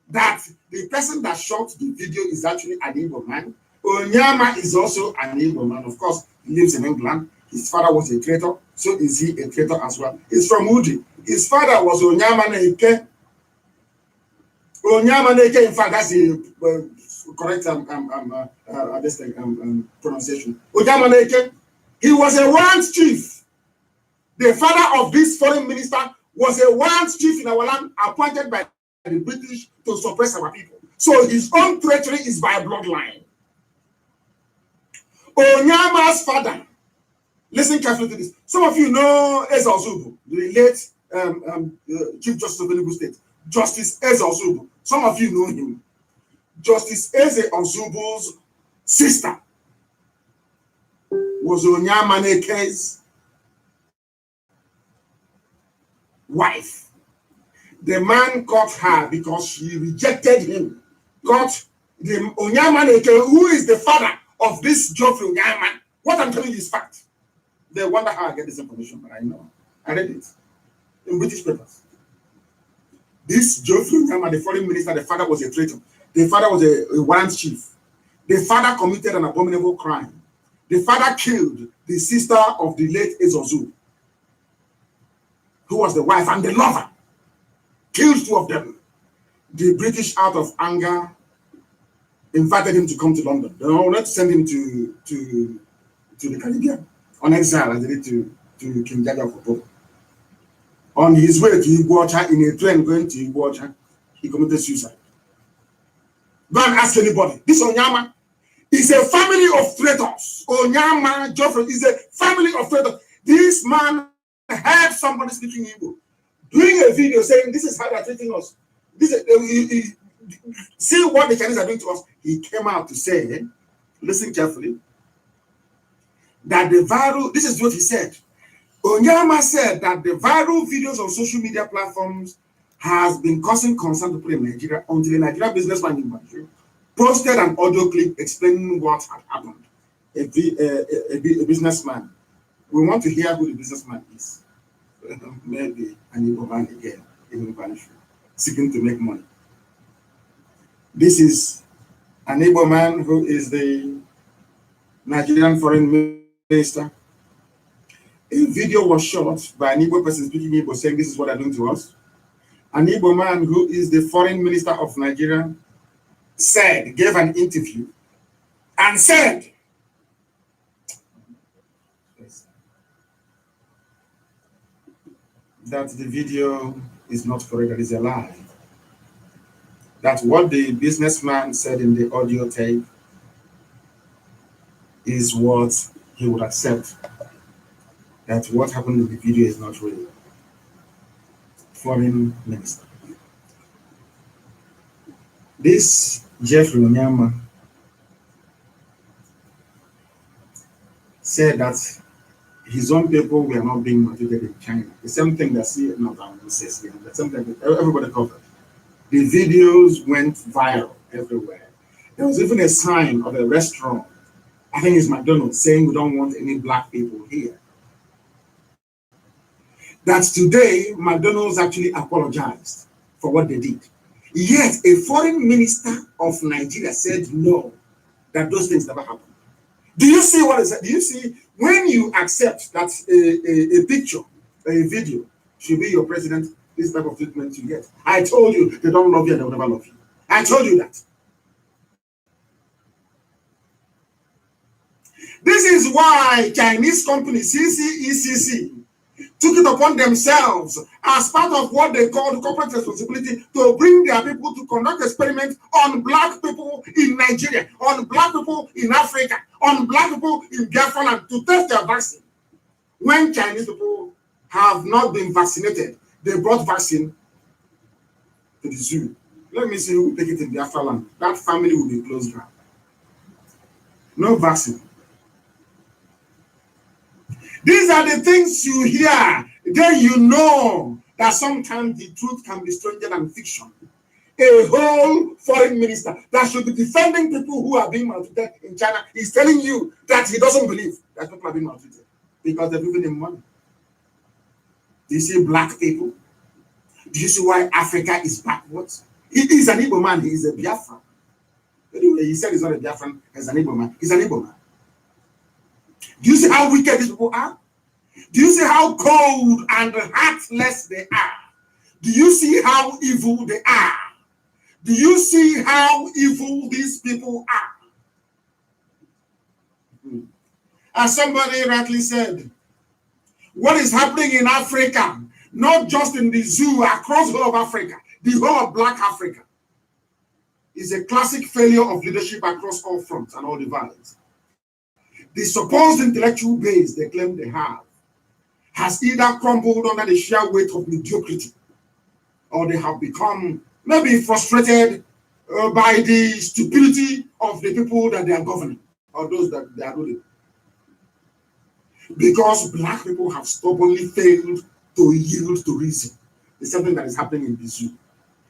that the person that shot the video is actually an Igbo man. Onyema is also an Igbo man. Of course, he lives in England. His father was a traitor, so is he a traitor as well? He's from Udi. His father was Onyema Neke. Onyema Neke, in fact, that's the correct pronunciation. Onyema Neke, he was a warrant chief. The father of this foreign minister was a warrant chief in our land appointed by the British to suppress our people. So his own treachery is by bloodline. Onyema's father, listen carefully to this. Some of you know Eze Ozubu, the late Chief Justice of Enugu State, Justice Eze Ozubu. Some of you know him. Justice Eze Ozubu's sister was Onyema Neke's wife. The man caught her because she rejected him. Caught the Onyema Neke, who is the father of this Geoffrey Onyema. What I'm telling you is fact. They wonder how I get this information, but I know. I read it in British papers. This Geoffrey Onyema, the foreign minister, the father was a traitor. The father was a warrant chief. The father committed an abominable crime. The father killed the sister of the late Ezozu, who was the wife and the lover. Killed two of them. The British, out of anger, invited him to come to London. They wanted to send him to the Caribbean on exile, as they did to King Jaja of Opobo. On his way to Iguacha, in a train going to Iguacha, he committed suicide. Go and ask anybody. This Onyama is a family of traitors. Onyama Joffrey is a family of traitors. This man heard somebody speaking Igbo, doing a video saying, this is how they're treating us. This is, see what the Chinese are doing to us. He came out to say, listen carefully, that the viral, this is what he said. Onyama said that the viral videos on social media platforms has been causing concern to people in Nigeria until a Nigerian businessman in Banjul posted an audio clip explaining what had happened. A businessman. We want to hear who the businessman is. Maybe an Igbo man again, in Banjul, seeking to make money. This is an Igbo man who is the Nigerian foreign minister. A video was shot by an Igbo person speaking Igbo saying this is what they're doing to us. An Igbo man who is the foreign minister of Nigeria gave an interview and said that the video is not correct, that is a lie. That what the businessman said in the audio tape is what he would accept. That what happened in the video is not real. Foreign minister. This Jeffrey Onyama said that his own people were not being maltreated in China. The same thing that says here. The same thing that everybody covered. The videos went viral everywhere. There was even a sign of a restaurant, I think it's McDonald's, saying we don't want any black people here. That today, McDonald's actually apologized for what they did. Yet, a foreign minister of Nigeria said no, that those things never happened. Do you see what is that? Do you see when you accept that a picture, a video should be your president, this type of treatment you get? I told you they don't love you and they will never love you. I told you that. This is why Chinese company CCECC took it upon themselves as part of what they call corporate responsibility to bring their people to conduct experiments on black people in Nigeria, on black people in Africa, on black people in Biafra to test their vaccine. When Chinese people have not been vaccinated, they brought vaccine to the zoo. Let me see who will take it in Biafra land. That family will be closed down. No vaccine. These are the things you hear. Then you know that sometimes the truth can be stranger than fiction. A whole foreign minister that should be defending people who are being maltreated in China is telling you that he doesn't believe that people are being maltreated because they're giving him money. Do you see black people? Do you see why Africa is backwards? He is an Igbo man. He is a Biafran. Anyway, he said he's not a Biafran. He's an Igbo man. He's an Igbo man. Do you see how wicked these people are? Do you see how cold and heartless they are? Do you see how evil they are? Do you see how evil these people are? As somebody rightly said, what is happening in Africa, not just in the zoo, across the whole of Africa, the whole of Black Africa, is a classic failure of leadership across all fronts and all divides. The supposed intellectual base they claim they have has either crumbled under the sheer weight of mediocrity, or they have become maybe frustrated by the stupidity of the people that they are governing, or those that they are ruling. Because black people have stubbornly failed to yield to reason. It's something that is happening in the zoo.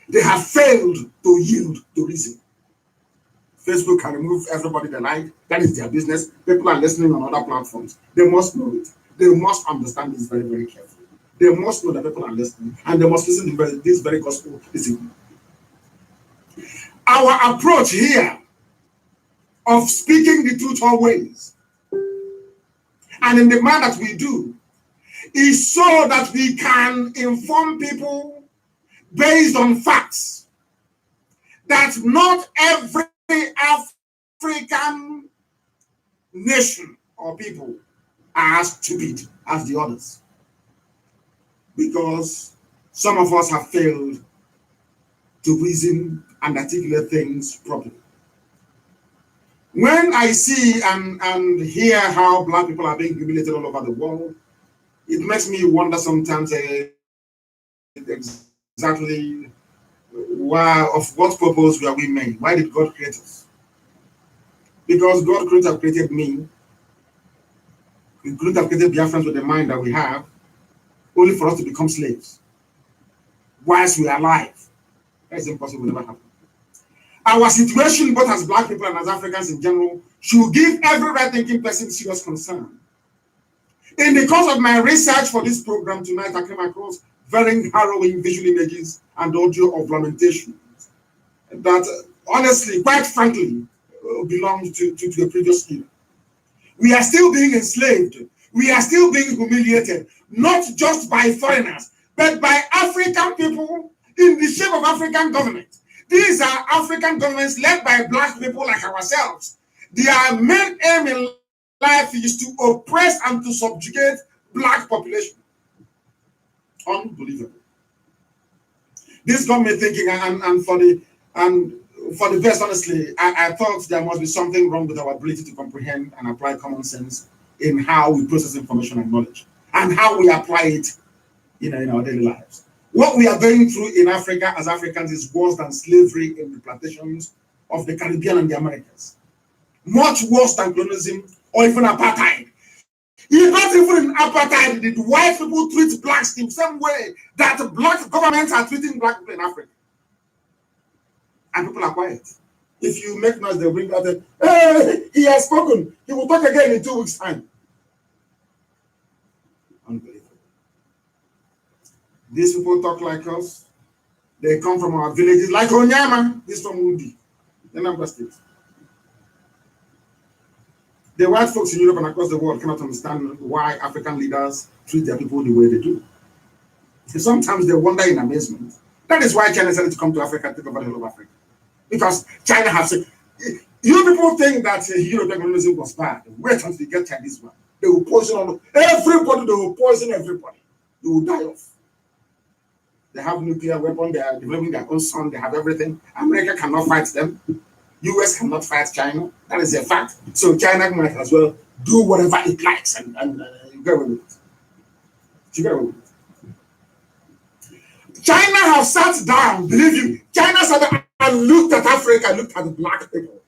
They have failed to yield to reason. Facebook can remove everybody they like. That is their business. People are listening on other platforms. They must know it. They must understand this very, very carefully. They must know that people are listening, and they must listen to this very gospel this evening. Our approach here of speaking the truth always and in the manner that we do is so that we can inform people based on facts that not every African nation or people are as stupid as the others, because some of us have failed to reason and articulate things properly. When I see and hear how Black people are being humiliated all over the world, it makes me wonder sometimes exactly why, of what purpose were we made? Why did God create us? Because God couldn't have created me, He couldn't have created Biafrans with the mind that we have, only for us to become slaves whilst we are alive. That is impossible, never happen. Our situation, both as Black people and as Africans in general, should give every right-thinking person serious concern. In the course of my research for this program tonight, I came across very harrowing visual images and audio of lamentations that, honestly, quite frankly, belong to the previous era. We are still being enslaved. We are still being humiliated, not just by foreigners, but by African people in the shape of African government. These are African governments led by Black people like ourselves. Their main aim in life is to oppress and to subjugate Black population. Unbelievable. This got me thinking, and for the best, honestly, I thought there must be something wrong with our ability to comprehend and apply common sense in how we process information and knowledge, and how we apply it, in our daily lives. What we are going through in Africa as Africans is worse than slavery in the plantations of the Caribbean and the Americas. Much worse than colonialism or even apartheid. Not even in apartheid did white people treat blacks in the same way that Black governments are treating Black people in Africa. And people are quiet. If you make noise, they'll bring out hey, he has spoken. He will talk again in 2 weeks' time. Unbelievable. These people talk like us. They come from our villages, like Onyama, this from Udi, the Nnamdi State. The white folks in Europe and across the world cannot understand why African leaders treat their people the way they do. Sometimes they wonder in amazement. That is why China decided to come to Africa and take over the whole of Africa. Because China has said, you people think that European colonialism was bad. Wait until you get Chinese one. They will poison everybody, they will poison everybody. They will die off. They have nuclear weapons, they are developing their own sun, they have everything. America cannot fight them. US cannot fight China. That is a fact. So China might as well do whatever it likes and get away with it. You get away with it. China have sat down, believe you. China sat down and looked at Africa, looked at the Black people.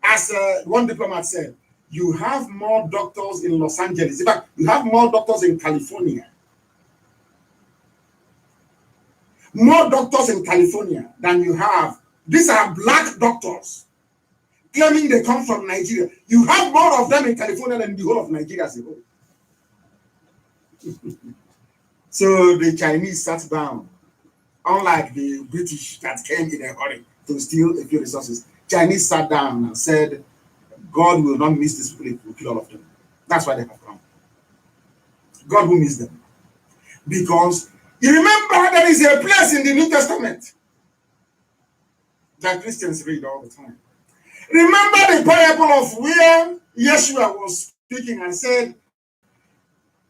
As one diplomat said, you have more doctors in Los Angeles. In fact, you have more doctors in California. More doctors in California than you have. These are Black doctors claiming they come from Nigeria. You have more of them in California than the whole of Nigeria as a whole. So the Chinese sat down, unlike the British that came in a hurry to steal a few resources. Chinese sat down and said, God will not miss these people, he will kill all of them. That's why they have come. God will miss them. Because you remember there is a place in the New Testament that Christians read all the time. Remember the parable of where Yeshua was speaking and said,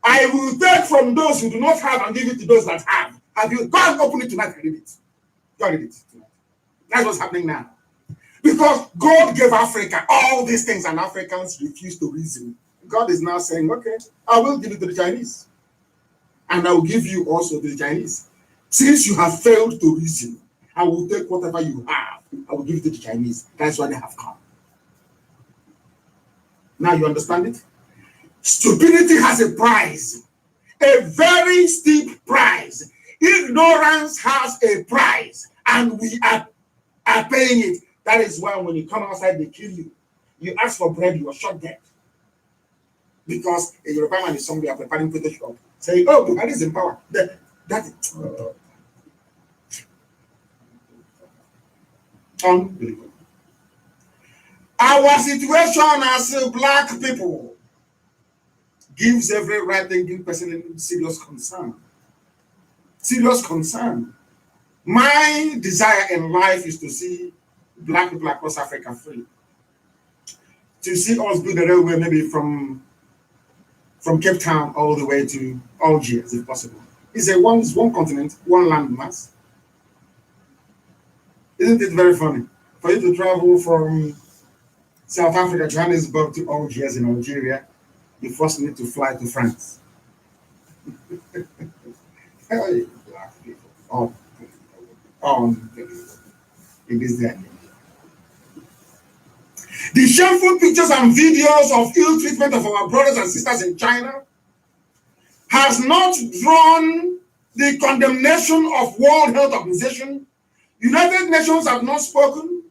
I will take from those who do not have and give it to those that have. Have you? Go and open it tonight and read it. Go and read it tonight. That's what's happening now. Because God gave Africa all these things and Africans refuse to reason. God is now saying, okay, I will give it to the Chinese. And I will give you also to the Chinese. Since you have failed to reason, I will take whatever you have. I will give it to the Chinese. That's why they have come. Now you understand it? Stupidity has a price. A very steep price. Ignorance has a price. And we are paying it. That is why when you come outside, they kill you. You ask for bread, you are shot dead. Because a Yoruba man is somewhere preparing Photoshop, saying, oh, Buhari is in power. Unbelievable. Our situation as Black people gives every right-thinking person serious concern. Serious concern. My desire in life is to see black people across Africa free. To see us build a railway maybe from Cape Town all the way to Algiers, if possible. It's one continent, one landmass. Isn't it very funny? For you to travel from South Africa, Johannesburg to Algiers in Algeria, you first need to fly to France. Hey, black people. Unbelievable. It is there. The shameful pictures and videos of ill treatment of our brothers and sisters in China has not drawn the condemnation of World Health Organization. United Nations have not spoken.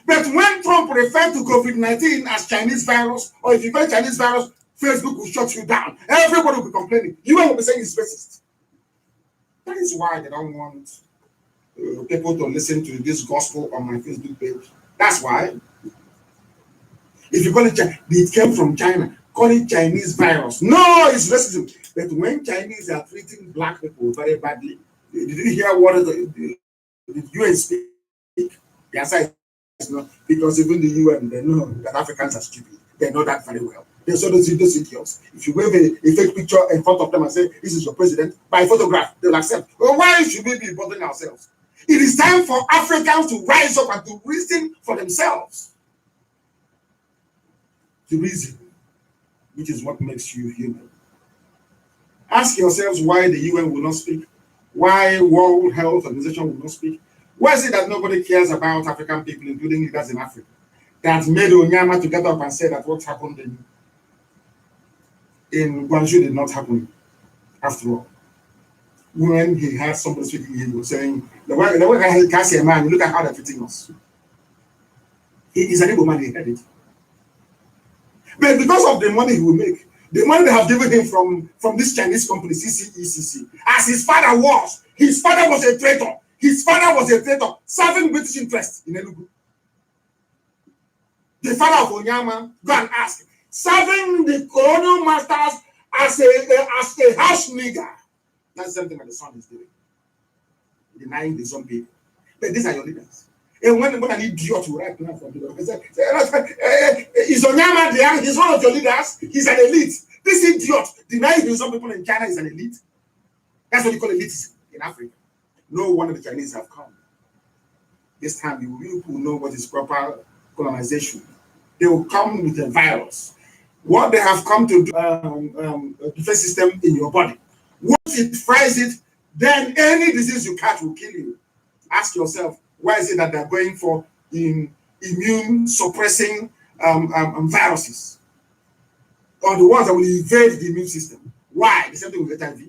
But when Trump referred to COVID-19 as Chinese virus, or if you call it Chinese virus, Facebook will shut you down. Everybody will be complaining. You will be saying it's racist. That is why they don't want people to listen to this gospel on my Facebook page. That's why. If you call it, it came from China, call it Chinese virus. No, it's racism. But when Chinese are treating black people very badly, did you hear what the UN speak? The answer is no, because even the UN, they know that Africans are stupid. They know that very well. They saw those idiots. If you wave a fake picture in front of them and say, this is your president, by photograph, they'll accept. Well, why should we be bothering ourselves? It is time for Africans to rise up and to reason for themselves. To reason, which is what makes you human. Ask yourselves why the UN will not speak, why World Health Organization will not speak. Why is it that nobody cares about African people, including leaders in Africa, that made Onyama to get up and say that what happened in Guangzhou did not happen after all? When he had somebody speaking, he was saying, the way he can't see a man, look at how they're treating us. He is an able man, he had it. But because of the money he will make, the money they have given him from this Chinese company, CCECC, as his father was a traitor. His father was a traitor, serving British interests in Enugu. The father of Onyama, go and ask, serving the colonial masters as a house nigger. That's something that the son is doing. Denying the son people. But these are your leaders. And when an idiot will write now from the is Onyama there? He's one of your leaders. He's an elite. This idiot denying the some people in China is an elite. That's what you call elitism in Africa. No one of the Chinese have come. This time you will know what is proper colonization. They will come with a virus. What they have come to do, a defense system in your body. Once it fries it, then any disease you catch will kill you. Ask yourself, why is it that they're going for immune suppressing viruses? Or the ones that will evade the immune system? Why? The same thing with HIV.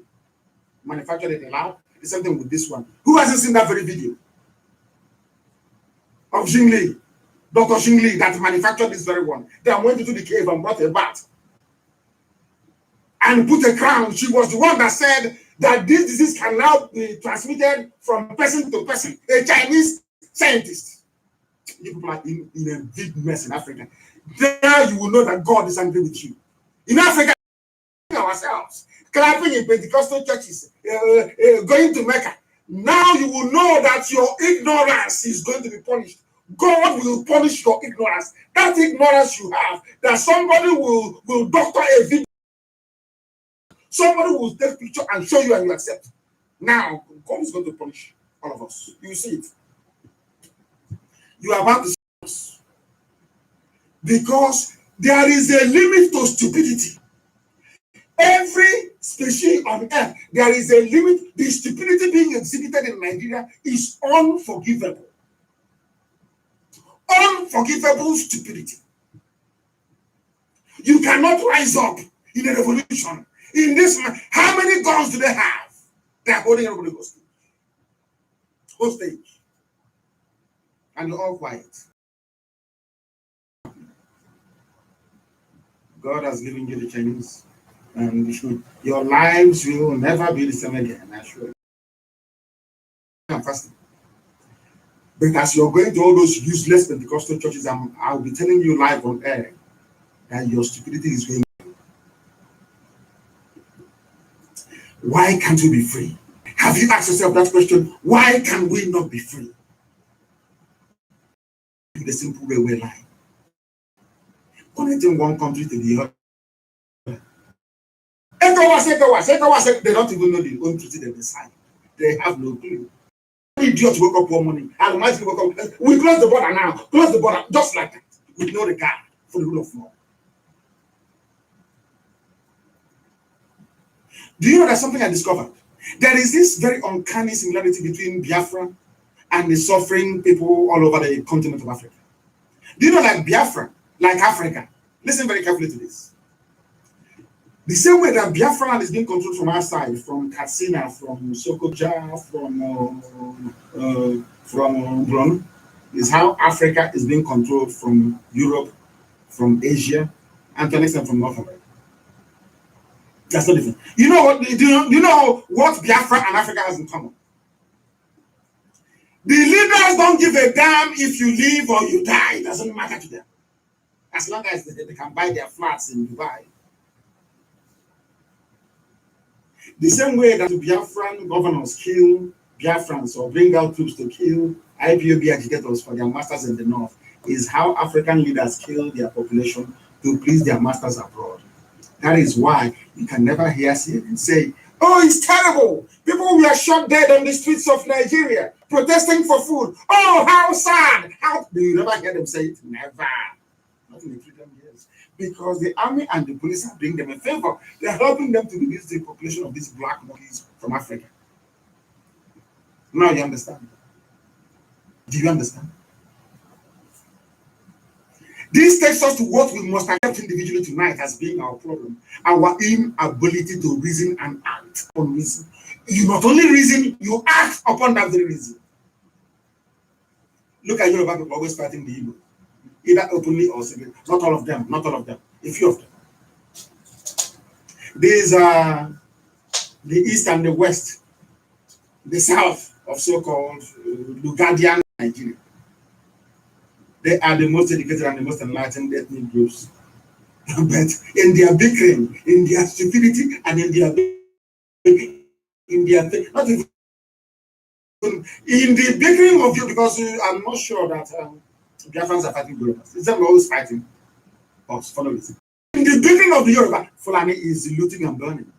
Manufactured in the lab. The same thing with this one. Who hasn't seen that very video? Of Xing Li, Dr. Xing Li, that manufactured this very one. They went into the cave and brought a bat and put a crown. She was the one that said that this disease can now be transmitted from person to person. A Chinese scientist. You people are in a big mess in Africa. There you will know that God is angry with you. In Africa, ourselves, clapping in Pentecostal churches, going to Mecca. Now you will know that your ignorance is going to be punished. God will punish your ignorance. That ignorance you have, that somebody will doctor a video. Somebody will take a picture and show you and you accept. Now, God is going to punish all of us. You see it. You are about to see us. Because there is a limit to stupidity. Every species on earth, there is a limit. The stupidity being exhibited in Nigeria is unforgivable. Unforgivable stupidity. You cannot rise up in a revolution. In this, how many guns do they have? They are holding everybody hostage. And you're all quiet. God has given you the Chinese. And your lives will never be the same again, I assure you. I'm fasting. But as you're going to all those useless Pentecostal churches, I'll be telling you live on air that your stupidity is going. Why can't we be free? Have you asked yourself that question? Why can we not be free? The simple way we lie. Connecting one country to the other. ECOWAS, they don't even know the own treaty they decide. They have no clue. Idiots woke up one morning, and Mazi woke up. We close the border now. Close the border, just like that. With no regard for the rule of law. Do you know there's something I discovered? There is this very uncanny similarity between Biafra and the suffering people all over the continent of Africa. Do you know, like Biafra, like Africa? Listen very carefully to this. The same way that Biafra land is being controlled from outside, from Katsina, from Sokoja, from Bron, is how Africa is being controlled from Europe, from Asia, and to an extent from North America. That's not different. You know what? Do you know what Biafra and Africa has in common? The leaders don't give a damn if you live or you die. It doesn't matter to them. As long as they can buy their flats in Dubai. The same way that Biafran governors kill Biafrans or bring out troops to kill IPOB agitators for their masters in the north is how African leaders kill their population to please their masters abroad. That is why you can never hear say, oh, it's terrible. People were shot dead on the streets of Nigeria protesting for food. Oh, how sad. How do you never hear them say it? Never. Not in the 3 years. Because the army and the police are doing them a favor. They're helping them to reduce the population of these black monkeys from Africa. Now you understand. Do you understand? This takes us to what we must accept individually tonight as being our problem. Our inability to reason and act on reason. You not only reason, you act upon that very reason. Look at Yoruba people always fighting the Igbo. Either openly or secretly. Not all of them, not all of them. A few of them. These are the East and the West, the South of so-called Lugadian Nigeria. They are the most educated and the most enlightened ethnic groups. But in their bickering, in their stupidity, and in their not even in the bickering of you, because I'm not sure that Biafrans are fighting Yorubas. It's them always fighting us. Follow it. In the bickering of the Yoruba, Fulani is looting and burning,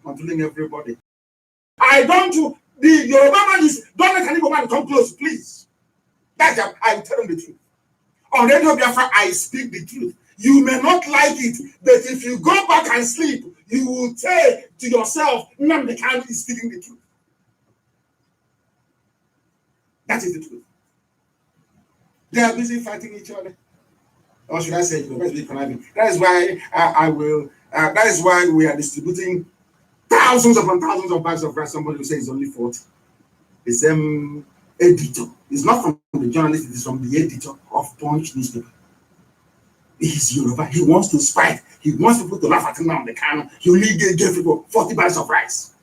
controlling everybody. The Yoruba man is, don't let any man come close, please. That's I tell them the truth. On Radio Biafra, I speak the truth. You may not like it, but if you go back and sleep, you will say to yourself, Nnamdi Kanu is speaking the truth. That is the truth. They are busy fighting each other. Or should I say, that is why that is why we are distributing thousands upon thousands of bags of rice. Somebody will say it's only 40. The same editor. It's not from the journalist, it is from the editor of Punch newspaper. He's Yoruba. He wants to spite. He wants people to laugh at him on the camera. He only gave people 40 bags of rice.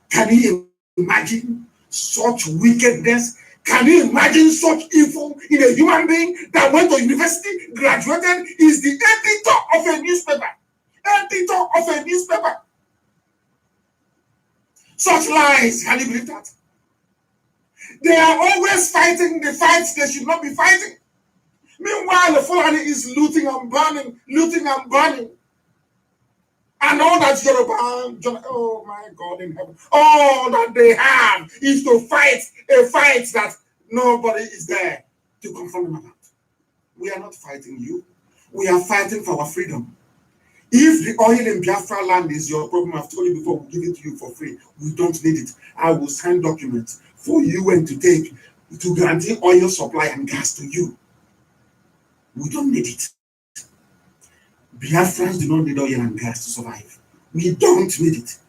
Can you imagine such wickedness? Can you imagine such evil in a human being that went to university, graduated, is the editor of a newspaper? Editor of a newspaper. Such lies, can you believe that? They are always fighting the fights they should not be fighting. Meanwhile, the Fulani is looting and burning, looting and burning. And all that Yoruba, oh my God in heaven, all that they have is to fight a fight that nobody is there to confront them about. We are not fighting you. We are fighting for our freedom. If the oil in Biafra land is your problem, I've told you before, we'll give it to you for free. We don't need it. I will sign documents for you and to take to guarantee oil supply and gas to you. We don't need it. Biafrans do not need oil and gas to survive. We don't need it.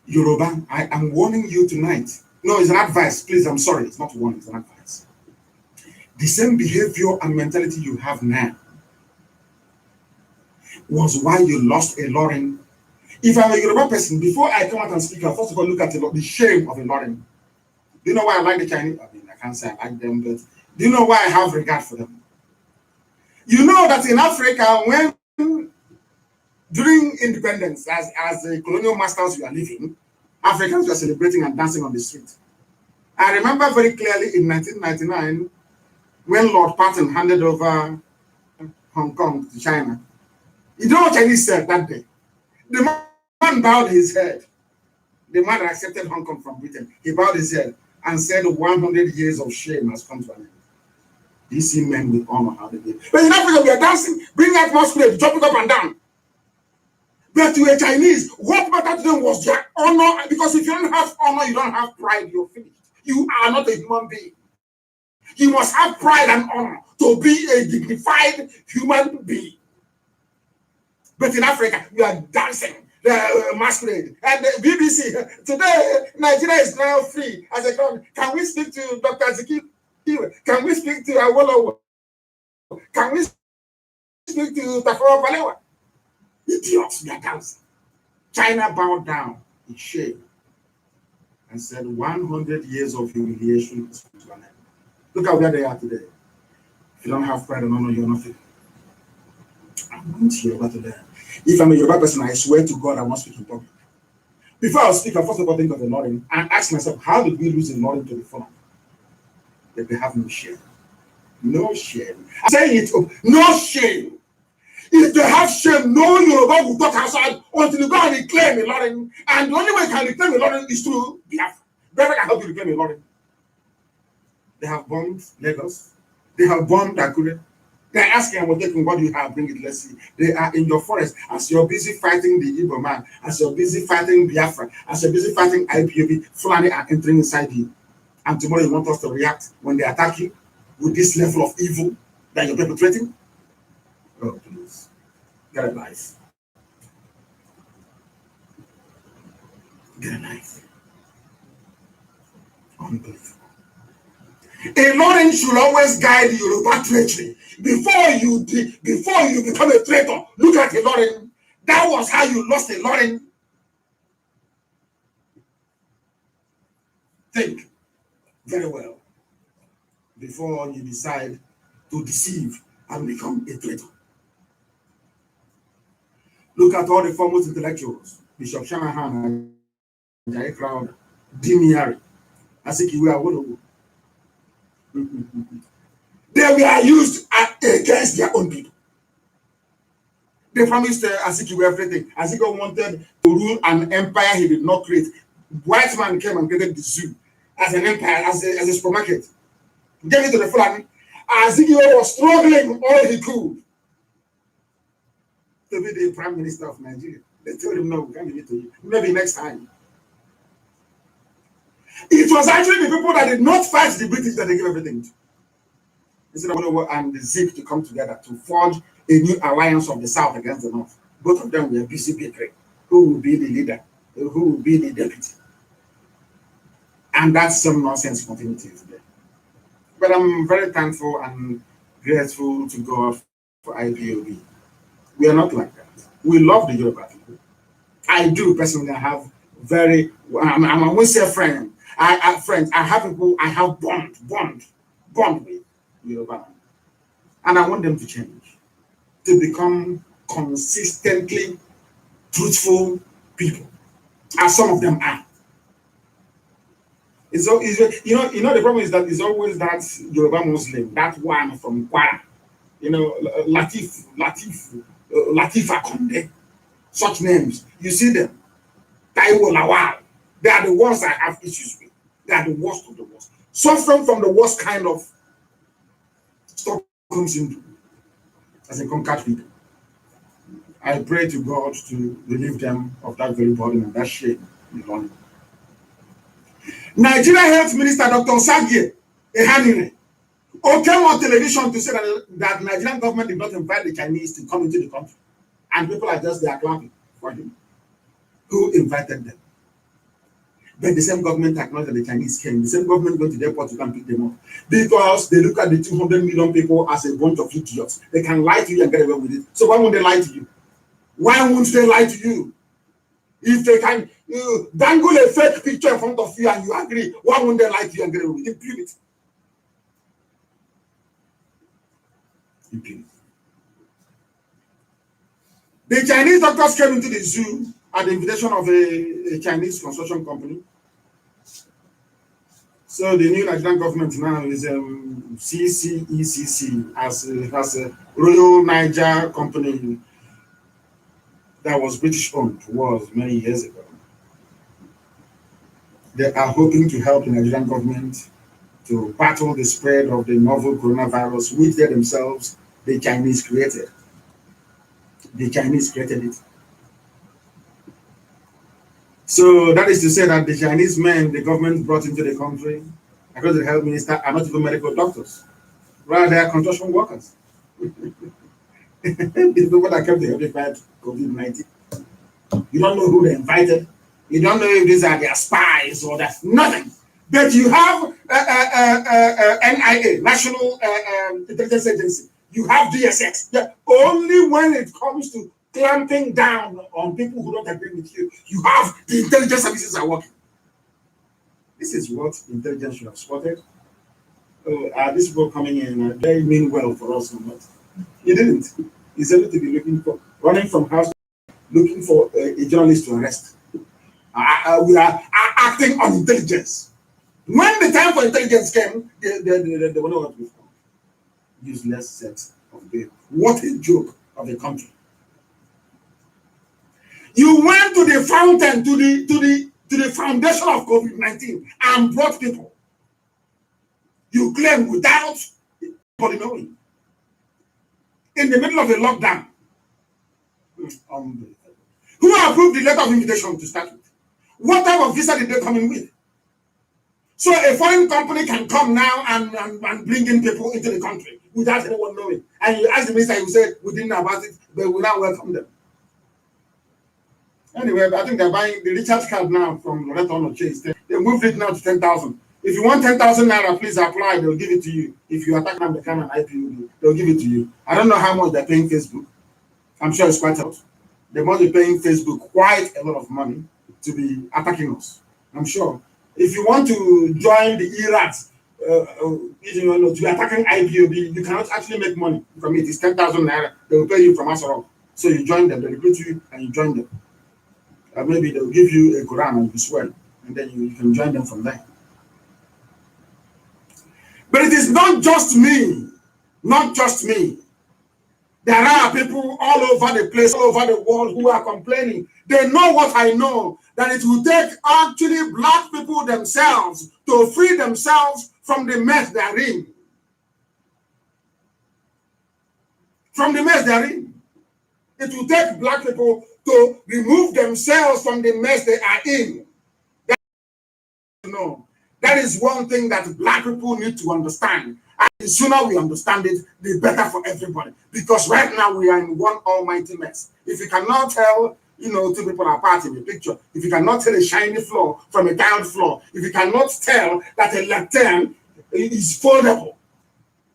Yoruba, I am warning you tonight. No, it's an advice. Please, I'm sorry. It's not warning, it's an advice. The same behavior and mentality you have now was why you lost a Lauren. If I'm a Yoruba person, before I come out and speak, I first of all look at the shame of a Lauren. Do you know why I like the Chinese? I mean, I can't say I like them, but do you know why I have regard for them? You know that in Africa, when During independence, as the colonial masters were living, Africans were celebrating and dancing on the street. I remember very clearly in 1999, when Lord Patton handed over Hong Kong to China. You know what Chinese said that day? The man bowed his head. The man accepted Hong Kong from Britain. He bowed his head and said 100 years of shame has come to an end. These men with honor how they did. But in Africa, we are dancing, bring out masquerade, jumping up and down. But to a Chinese, what mattered to them was their honor, because if you don't have honor, you don't have pride, you're finished. You are not a human being. You must have pride and honor to be a dignified human being. But in Africa, we are dancing, the masquerade. And the BBC, today, Nigeria is now free as a country. Can we speak to Dr. Ziki? Can we speak to Awolowo? Can we speak to Tafawa Balewa? Idiots, we are dancing. China bowed down in shame and said 100 years of humiliation is coming to an end. Look at where they are today. If you don't have pride and honor, you're nothing. I'm going to Yoruba today. If I'm a Yoruba person, I swear to God I won't speak in public. Before I speak, I first of all think of the Lording and ask myself, how did we lose the Lording to the phone? That they have no shame. No shame. I'm saying it, no shame. If they have shame, no Yoruba will talk outside until you go and reclaim a Lording. And the only way you can reclaim a Lording is through Biafra. Biafra can help you reclaim a Lording. They have bombed Lagos. They have bombed Akure. They're asking, what do you have? Bring it, let's see. They are in your forest as you're busy fighting the Igbo man, as you're busy fighting Biafra, as you're busy fighting IPOB, Fulani are entering inside you. And tomorrow you want us to react when they attack you with this level of evil that you're perpetrating? Oh, please. Get a life. Get a life. Unbelievable. A Lording should always guide Yoruba treachery. Before you become a traitor, look at a Lording. That was how you lost a Lording. Think very well before you decide to deceive and become a traitor. Look at all the foremost intellectuals, Bishop Shanahan, Jai Crowder, Dimiari, Asikiwe Awolowo. They were used against their own people. They promised Asikiwe everything. Asikiwe wanted to rule an empire he did not create. White man came and created the zoo as an empire, as a supermarket. Gave it to the Fulani. Asikiwe was struggling all he could to be the prime minister of Nigeria. They told him, no, we can't give it to you. Maybe next time. It was actually the people that did not fight the British that they gave everything to. Instead of Awolowo and the Zik to come together to forge a new alliance of the South against the North. Both of them were busy bickering. Who will be the leader? Who will be the deputy? And that's some nonsense continuity today. But I'm very thankful and grateful to God for IPOB. We are not like that. We love the Yoruba people. I do personally have I'm a Muslim friend. I have friends. I have people I have bond with Yoruba. And I want them to change, to become consistently truthful people, as some of them are. It's you know the problem is that it's always that Yoruba Muslim, that one from Kwara, Latif Akonde, such names. You see them, Taiwo Lawal. They are the ones I have issues with. They are the worst of the worst. Suffering from the worst kind of Stockholm syndrome as a conquered people. I pray to God to relieve them of that very burden and that shame in London. Nigeria Health Minister Dr. Sagie Ehanire came on television to say that Nigerian government did not invite the Chinese to come into the country. And people are just there clapping for him. Who invited them? But the same government acknowledged that the Chinese came. The same government went to the airport to come pick them up. Because they look at the 200 million people as a bunch of idiots. They can lie to you and get away with it. So why won't they lie to you? Why won't they lie to you? If they can dangle a fake picture in front of you and you agree, why won't they lie to you and get away with it? Impunity. Impunity. The Chinese doctors came into the zoo at the invitation of a Chinese construction company. So the new Nigerian government now is CCECC as a Royal Niger company that was British owned, was many years ago. They are hoping to help the Nigerian government to battle the spread of the novel coronavirus, which they themselves, the Chinese, created. The Chinese created it. So that is to say that the Chinese men the government brought into the country, according to the health minister, are not even medical doctors. Rather, they are construction workers. The people that kept the fight COVID-19. You don't know who they invited. You don't know if these are their spies or that's nothing. But you have NIA, National Intelligence Agency. You have DSX. Yeah. Only when it comes to clamping down on people who don't agree with you, you have the intelligence services are working. This is what intelligence should have spotted. Are these people coming in? They mean well for us or not? He didn't. He said to be running from house, looking for a journalist to arrest. We are acting on intelligence. When the time for intelligence came, they were not with useless set of people. What a joke of a country. You went to the fountain, to the foundation of COVID-19 and brought people. You claim without anybody knowing. In the middle of a lockdown. Who approved the letter of invitation to start with? What type of visa did they come in with? So a foreign company can come now and bring in people into the country without anyone knowing. And you ask the minister, he will say, we didn't know about it, but we now welcome them. Anyway, I think they're buying the recharge card now from Loretta Onoche. They moved it now to 10,000. If you want 10,000 naira, please apply. They'll give it to you. If you attack them, the Kanu and IPOB, they'll give it to you. I don't know how much they're paying Facebook. I'm sure it's quite a lot. They must be paying Facebook quite a lot of money to be attacking us. I'm sure. If you want to join the IRAT, to be attacking IPOB, you cannot actually make money from it. It's 10,000 naira. They will pay you from Asarok. So you join them. They recruit you and you join them. Maybe they'll give you a Quran and you swear, and then you can join them from there. But it is not just me, not just me. There are people all over the place, all over the world who are complaining. They know what I know, that it will take actually black people themselves to free themselves from the mess they're in. From the mess they're in. It will take black people to remove themselves from the mess they are in. That is one thing that black people need to understand. And the sooner we understand it, the better for everybody. Because right now we are in one almighty mess. If you cannot tell, two people apart in the picture, if you cannot tell a shiny floor from a tiled floor, if you cannot tell that a lectern is foldable,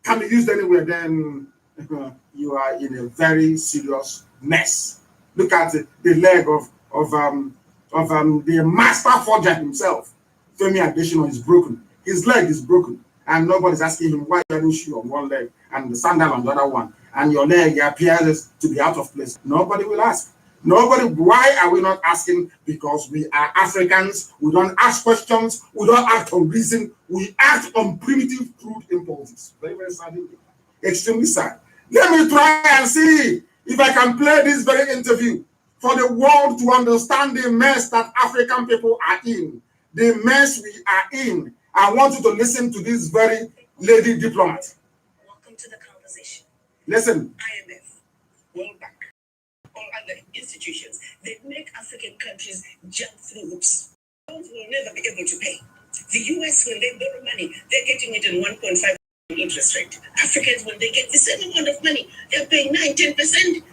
can be used anywhere, then you are in a very serious mess. Look at the leg of the master forger himself. Femi Adesina is broken. His leg is broken. And nobody's asking him why you're wearing shoe on one leg and the sandal on the other one. And your leg appears to be out of place. Nobody will ask. Nobody. Why are we not asking? Because we are Africans. We don't ask questions. We don't act on reason. We act on primitive crude impulses. Very, very sad. Extremely sad. Let me try and see if I can play this very interview for the world to understand the mess that African people are in. The mess we are in. I want you to listen to this very lady diplomat. Welcome to the conversation. Listen. IMF, World Bank, all other institutions, they make African countries jump through hoops. Those will never be able to pay. The US, when they borrow money, they're getting it in 1.5% interest rate. Africans, when they get the same amount of money, they're paying 9-10%.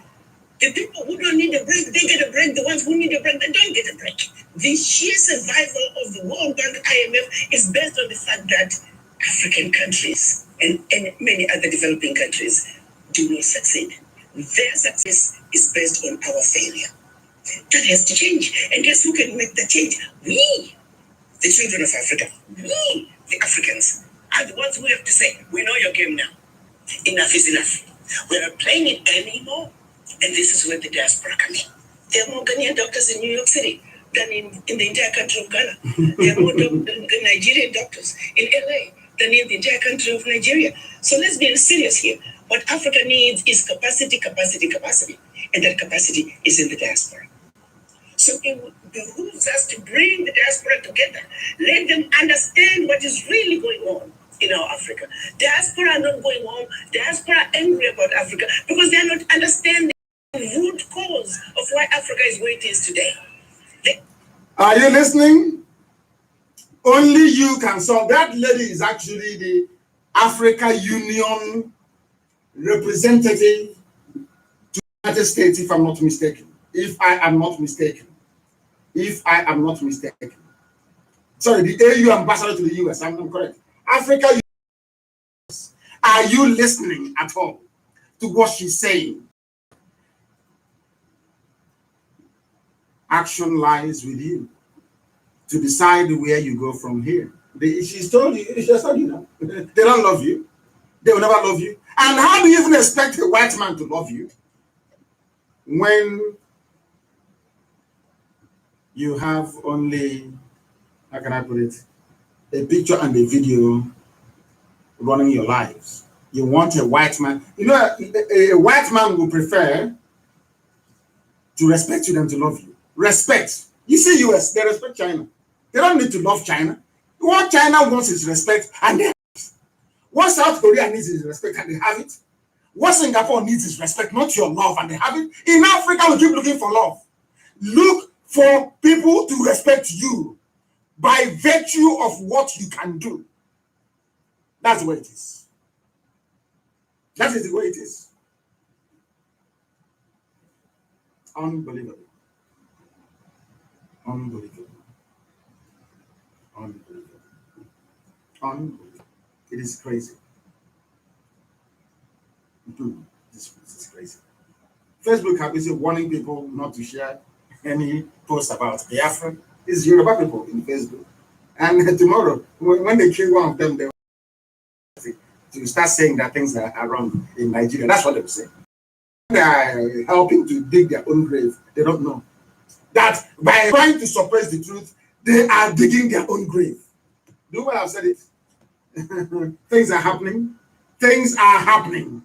The people who don't need a break, they get a break. The ones who need a break, they don't get a break. The sheer survival of the World Bank IMF is based on the fact that African countries and many other developing countries do not succeed. Their success is based on our failure. That has to change. And guess who can make that change? We, the children of Africa. We, the Africans, are the ones who have to say, we know your game now. Enough is enough. We're not playing it anymore. And this is where the diaspora comes in. There are more Ghanaian doctors in New York City than in the entire country of Ghana. There are more Nigerian doctors in LA than in the entire country of Nigeria. So let's be serious here. What Africa needs is capacity, capacity, capacity. And that capacity is in the diaspora. So it behooves us to bring the diaspora together. Let them understand what is really going on in our Africa. Diaspora are not going home. Diaspora are angry about Africa because they are not understanding the root cause of why Africa is where it is today. Are you listening? Only you can solve. That lady is actually the Africa Union representative to the United States, if I'm not mistaken. If I am not mistaken. Sorry, the AU ambassador to the US. I'm correct. Africa Union. Are you listening at all to what she's saying? Action lies with you to decide where you go from here. She's told you, she has told you now. They don't love you. They will never love you. And how do you even expect a white man to love you when you have only, how can I put it, a picture and a video running your lives? You want a white man. You know, a white man will prefer to respect you than to love you. Respect. You see US, they respect China. They don't need to love China. What China wants is respect, and they have it. What South Korea needs is respect, and they have it. What Singapore needs is respect, not your love, and they have it. In Africa, we keep looking for love. Look for people to respect you by virtue of what you can do. That's the way it is. That is the way it is. Unbelievable. Unbelievable. Unbelievable. Unbelievable. It is crazy. Dude, this is crazy. Facebook have been warning people not to share any post about Biafra. It's Yoruba people in Facebook. And tomorrow, when they kill one of them, they will start saying that things are wrong in Nigeria. That's what they will say. They are helping to dig their own grave. They don't know that by trying to suppress the truth, they are digging their own grave. Do what I've said it. Things are happening. Things are happening.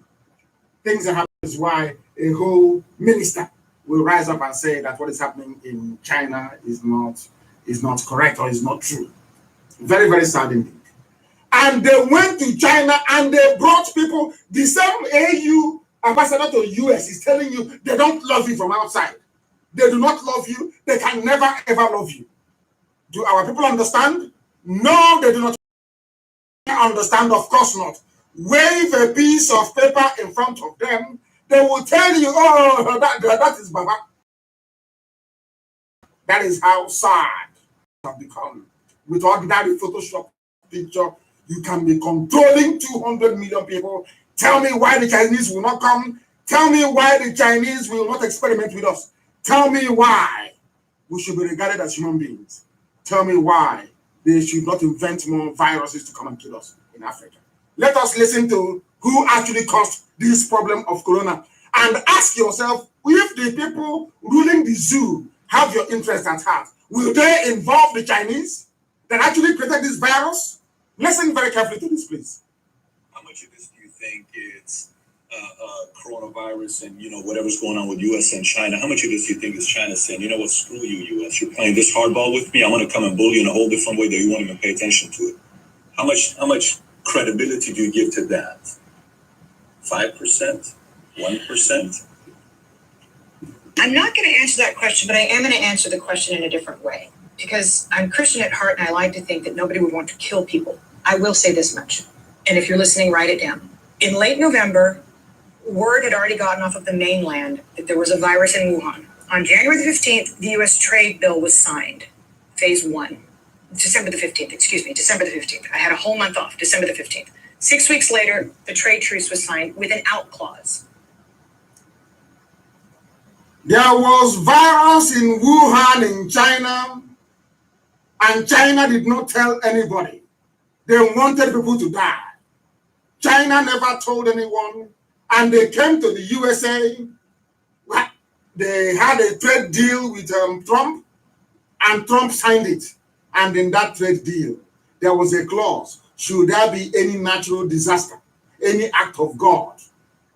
Things are happening is why a whole minister will rise up and say that what is happening in China is not correct or is not true. Very, very sad indeed. And they went to China and they brought people. The same AU ambassador to US is telling you they don't love you from outside. They do not love you. They can never ever love you. Do our people understand? No, they do not understand. Of course not. Wave a piece of paper in front of them. They will tell you, oh, that is Baba. That is how sad have become. With ordinary Photoshop picture, you can be controlling 200 million people. Tell me why the Chinese will not come. Tell me why the Chinese will not experiment with us. Tell me why we should be regarded as human beings. Tell me why they should not invent more viruses to come and kill us in Africa. Let us listen to who actually caused this problem of corona and ask yourself, if the people ruling the zoo have your interest at heart, will they involve the Chinese that actually created this virus? Listen very carefully to this, please. How much of this do you think is coronavirus and, whatever's going on with U.S. and China? How much of this do you think is China saying, you know what, screw you, U.S. You're playing this hardball with me. I'm going to come and bully you in a whole different way that you won't even pay attention to it. How much credibility do you give to that? 5%? 1%? I'm not going to answer that question, but I am going to answer the question in a different way. Because I'm Christian at heart and I like to think that nobody would want to kill people. I will say this much. And if you're listening, write it down. In late November, word had already gotten off of the mainland that there was a virus in Wuhan. On January the 15th, the U.S. trade bill was signed. Phase 1. December the 15th. I had a whole month off, December the 15th. 6 weeks later, the trade truce was signed with an out clause. There was virus in Wuhan in China, and China did not tell anybody. They wanted people to die. China never told anyone, and they came to the USA they had a trade deal with Trump, and Trump signed it. And in that trade deal, there was a clause: should there be any natural disaster, any act of God,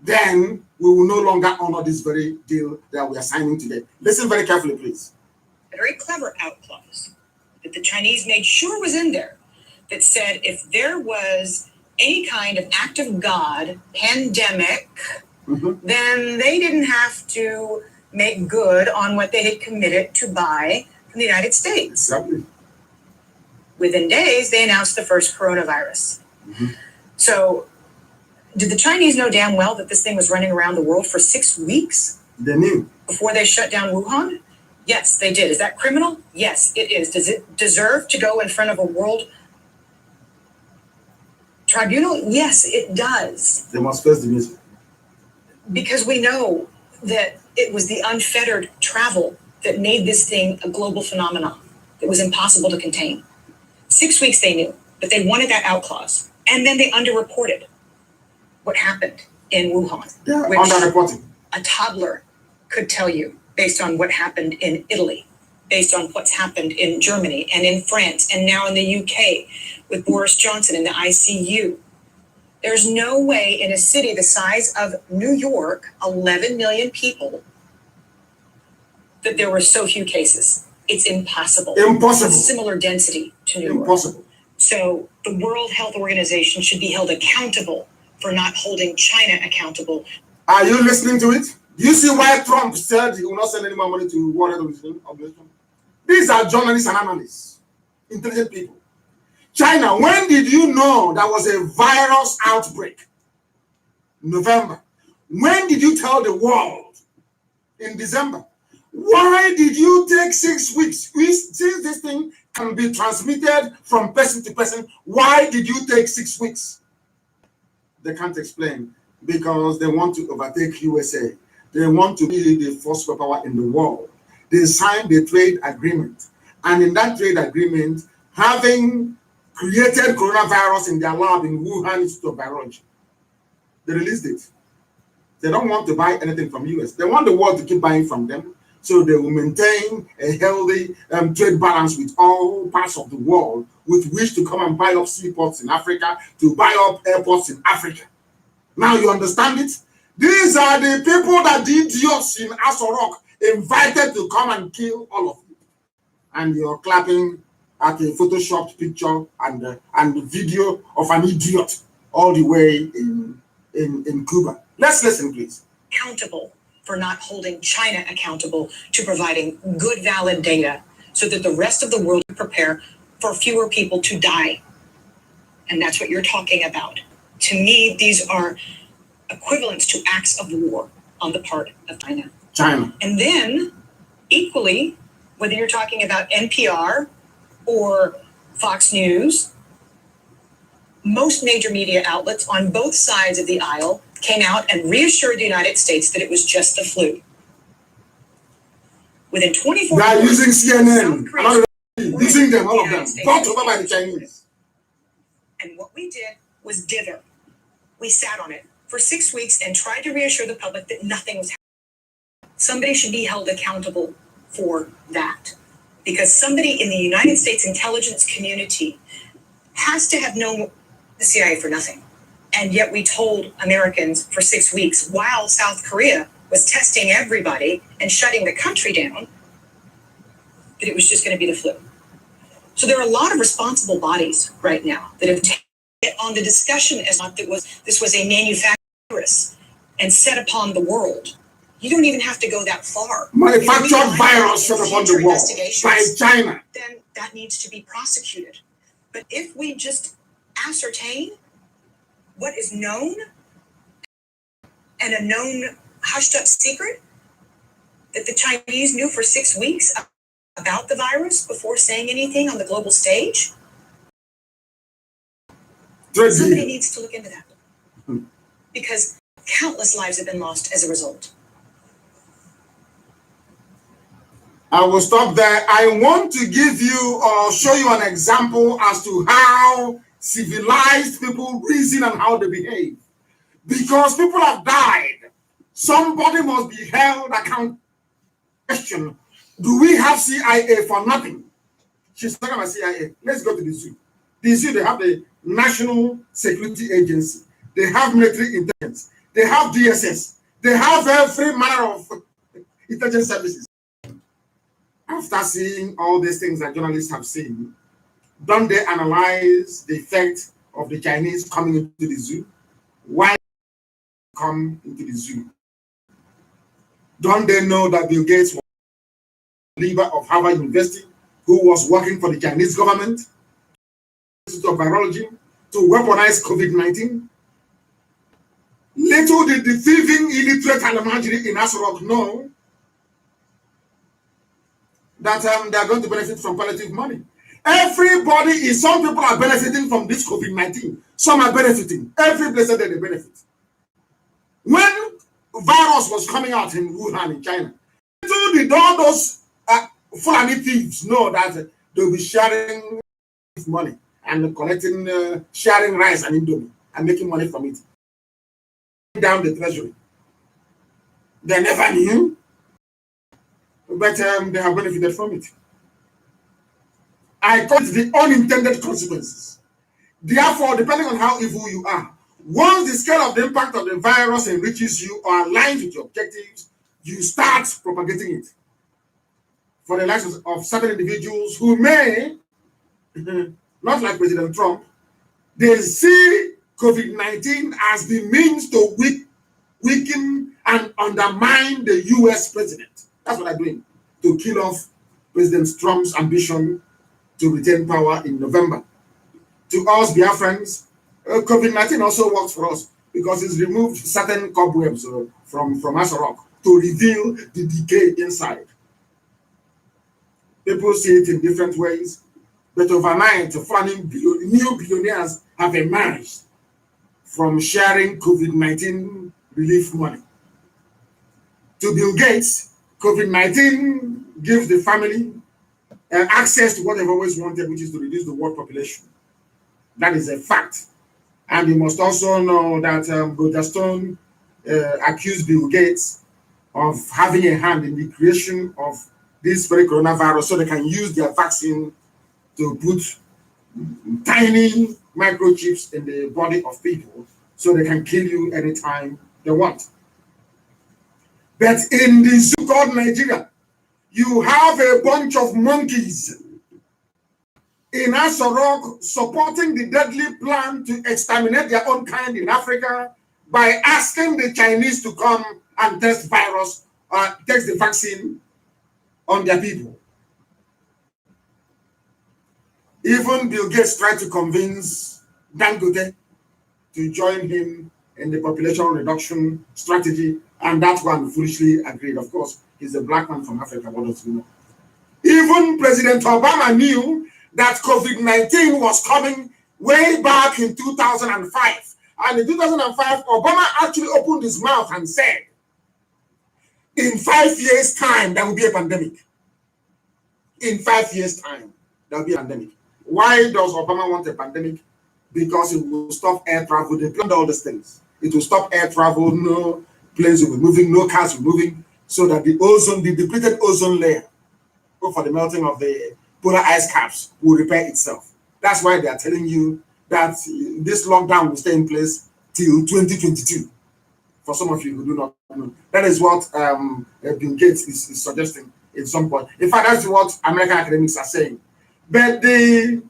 then we will no longer honor this very deal that we are signing today. Listen very carefully, please. A very clever out clause that the Chinese made sure was in there that said if there was any kind of act of God, pandemic, then they didn't have to make good on what they had committed to buy from the United States. Exactly. Within days, they announced the first coronavirus. So, did the Chinese know damn well that this thing was running around the world for 6 weeks? They knew. Before they shut down Wuhan? Yes, they did. Is that criminal? Yes, it is. Does it deserve to go in front of a world tribunal? Yes, it does. They must face the music. Because we know that it was the unfettered travel that made this thing a global phenomenon that was impossible to contain. 6 weeks they knew, but they wanted that out clause. And then they underreported what happened in Wuhan. Yeah, which underreporting. A toddler could tell you based on what happened in Italy, based on what's happened in Germany and in France, and now in the UK with Boris Johnson in the ICU. There's no way in a city the size of New York, 11 million people, that there were so few cases. It's impossible. Impossible. It's similar density to New York. Impossible. So the World Health Organization should be held accountable for not holding China accountable. Are you listening to it? Do you see why Trump said he will not send any more money to World Health Organization? These are journalists and analysts, intelligent people. China, when did you know there was a virus outbreak? November. When did you tell the world? In December. Why did you take 6 weeks? Since this thing can be transmitted from person to person, why did you take 6 weeks? They can't explain, because they want to overtake USA. They want to be the first superpower in the world. They signed the trade agreement. And in that trade agreement, having created coronavirus in their lab in Wuhan Institute of Virology, they released it. They don't want to buy anything from US. They want the world to keep buying from them, so they will maintain a healthy trade balance with all parts of the world, with which to come and buy up seaports in Africa, to buy up airports in Africa. Now you understand it? These are the people that the idiots in Aso Rock invited to come and kill all of you. And you're clapping at a photoshopped picture and video of an idiot all the way in Cuba. Let's listen, please. Accountable for not holding China accountable to providing good, valid data so that the rest of the world can prepare for fewer people to die. And that's what you're talking about. To me, these are equivalents to acts of war on the part of China. And then, equally, whether you're talking about NPR or Fox News, most major media outlets on both sides of the aisle came out and reassured the United States that it was just the flu. Within 24 hours, they are using CNN, Korea, using them, all of them, bought over by the Chinese. And what we did was dither. We sat on it for 6 weeks and tried to reassure the public that nothing was happening. Somebody should be held accountable for that, because somebody in the United States intelligence community has to have known the CIA for nothing. And yet we told Americans for 6 weeks, while South Korea was testing everybody and shutting the country down, that it was just going to be the flu. So there are a lot of responsible bodies right now that have taken it on the discussion as not that this was a manufactured virus and set upon the world. You don't even have to go that far. Manufactured virus set upon the world by China. Then that needs to be prosecuted. But if we just ascertain what is known and a known hushed up secret that the Chinese knew for 6 weeks about the virus before saying anything on the global stage, somebody needs to look into that, because countless lives have been lost as a result. I will stop there. I want to give you or show you an example as to how civilized people reason and how they behave. Because people have died, somebody must be held accountable Question: do we have CIA for nothing? She's talking about CIA. Let's go to the zoo. The zoo, they have the National Security Agency. They have military intelligence. They have DSS. They have every manner of intelligence services. After seeing all these things that journalists have seen, don't they analyze the effect of the Chinese coming into the zoo? Why come into the zoo? Don't they know that Bill Gates was the leader of Harvard University, who was working for the Chinese government, Institute of Virology, to weaponize COVID-19? Little did the thieving, illiterate Alamajiri in Asorok know that they are going to benefit from palliative money. Everybody some people are benefiting from this COVID-19. Some are benefiting. Every blessed day they benefit. When virus was coming out in Wuhan in China, little did all those Fulani thieves know that they'll be sharing money and collecting, sharing rice and indomie and making money from it. Down the treasury. They never knew, but they have benefited from it. I call it the unintended consequences. Therefore, depending on how evil you are, once the scale of the impact of the virus enriches you or aligns with your objectives, you start propagating it for the lives of certain individuals who may, not like President Trump, they see COVID-19 as the means to weaken and undermine the US president. That's what they're doing, to kill off President Trump's ambition to retain power in November. To us Biafrans, COVID-19 also works for us because it's removed certain cobwebs from Asorok to reveal the decay inside. People see it in different ways, but overnight, new billionaires have emerged from sharing COVID-19 relief money. To Bill Gates, COVID-19 gives the family access to what they've always wanted, which is to reduce the world population. That is a fact. And you must also know that Roger Stone accused Bill Gates of having a hand in the creation of this very coronavirus so they can use their vaccine to put tiny microchips in the body of people so they can kill you anytime they want. But in the zoo called Nigeria, you have a bunch of monkeys in Asorok supporting the deadly plan to exterminate their own kind in Africa by asking the Chinese to come and test the vaccine on their people. Even Bill Gates tried to convince Dangote to join him in the population reduction strategy, and that one foolishly agreed. Of course, he's a black man from Africa, what does he know? Even President Obama knew that COVID-19 was coming way back in 2005. And in 2005, Obama actually opened his mouth and said, in 5 years' time, there will be a pandemic. In 5 years' time, there will be a pandemic. Why does Obama want a pandemic? Because it will stop air travel. They planned all these things. It will stop air travel, no planes will be moving, no cars will be moving, so that the depleted ozone layer, for the melting of the polar ice caps, will repair itself. That's why they are telling you that this lockdown will stay in place till 2022. For some of you who do not know, that is what Bill Gates is suggesting at some point. In fact, that's what American academics are saying. But the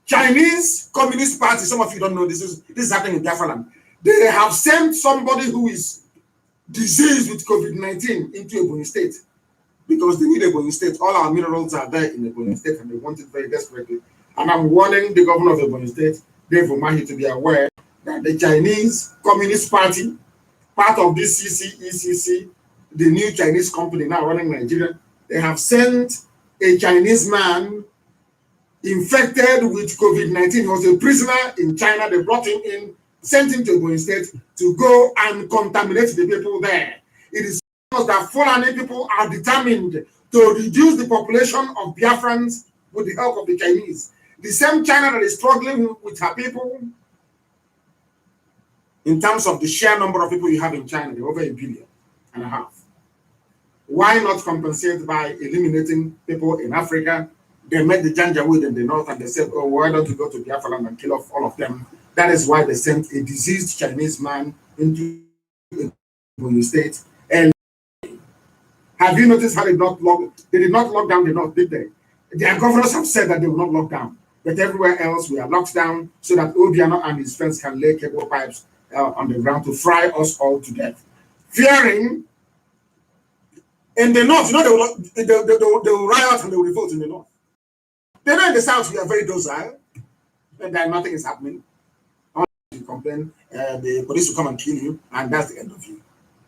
Chinese Communist Party, some of you don't know this is happening in Biafra land. They have sent somebody who is diseased with COVID-19 into Ebonyi State because they need Ebonyi State. All our minerals are there in Ebonyi State and they want it very desperately. And I'm warning the governor of Ebonyi State, Dave Umahi, to be aware that the Chinese Communist Party, part of this CCECC, the new Chinese company now running Nigeria, they have sent a Chinese man infected with COVID-19. He was a prisoner in China. They brought him in, sent him to Ebonyi State to go and contaminate the people there. It is because that Fulani people are determined to reduce the population of Biafrans with the help of the Chinese. The same China that is struggling with her people, in terms of the sheer number of people you have in China, they're over 1.5 billion. Why not compensate by eliminating people in Africa? They met the Janjaweed in the north and they said, oh, why don't you go to Biafra and kill off all of them? That is why they sent a diseased Chinese man into the state. And have you noticed how they did not lock down the north, did they? Their governors have said that they will not lock down. But everywhere else, we are locked down so that Obiano and his friends can lay cable pipes on the ground to fry us all to death. Fearing in the north, you know, they will riot and they will revolt in the north. They know in the south, we are very docile, and that nothing is happening. All you complain, the police will come and kill you, and that's the end of you.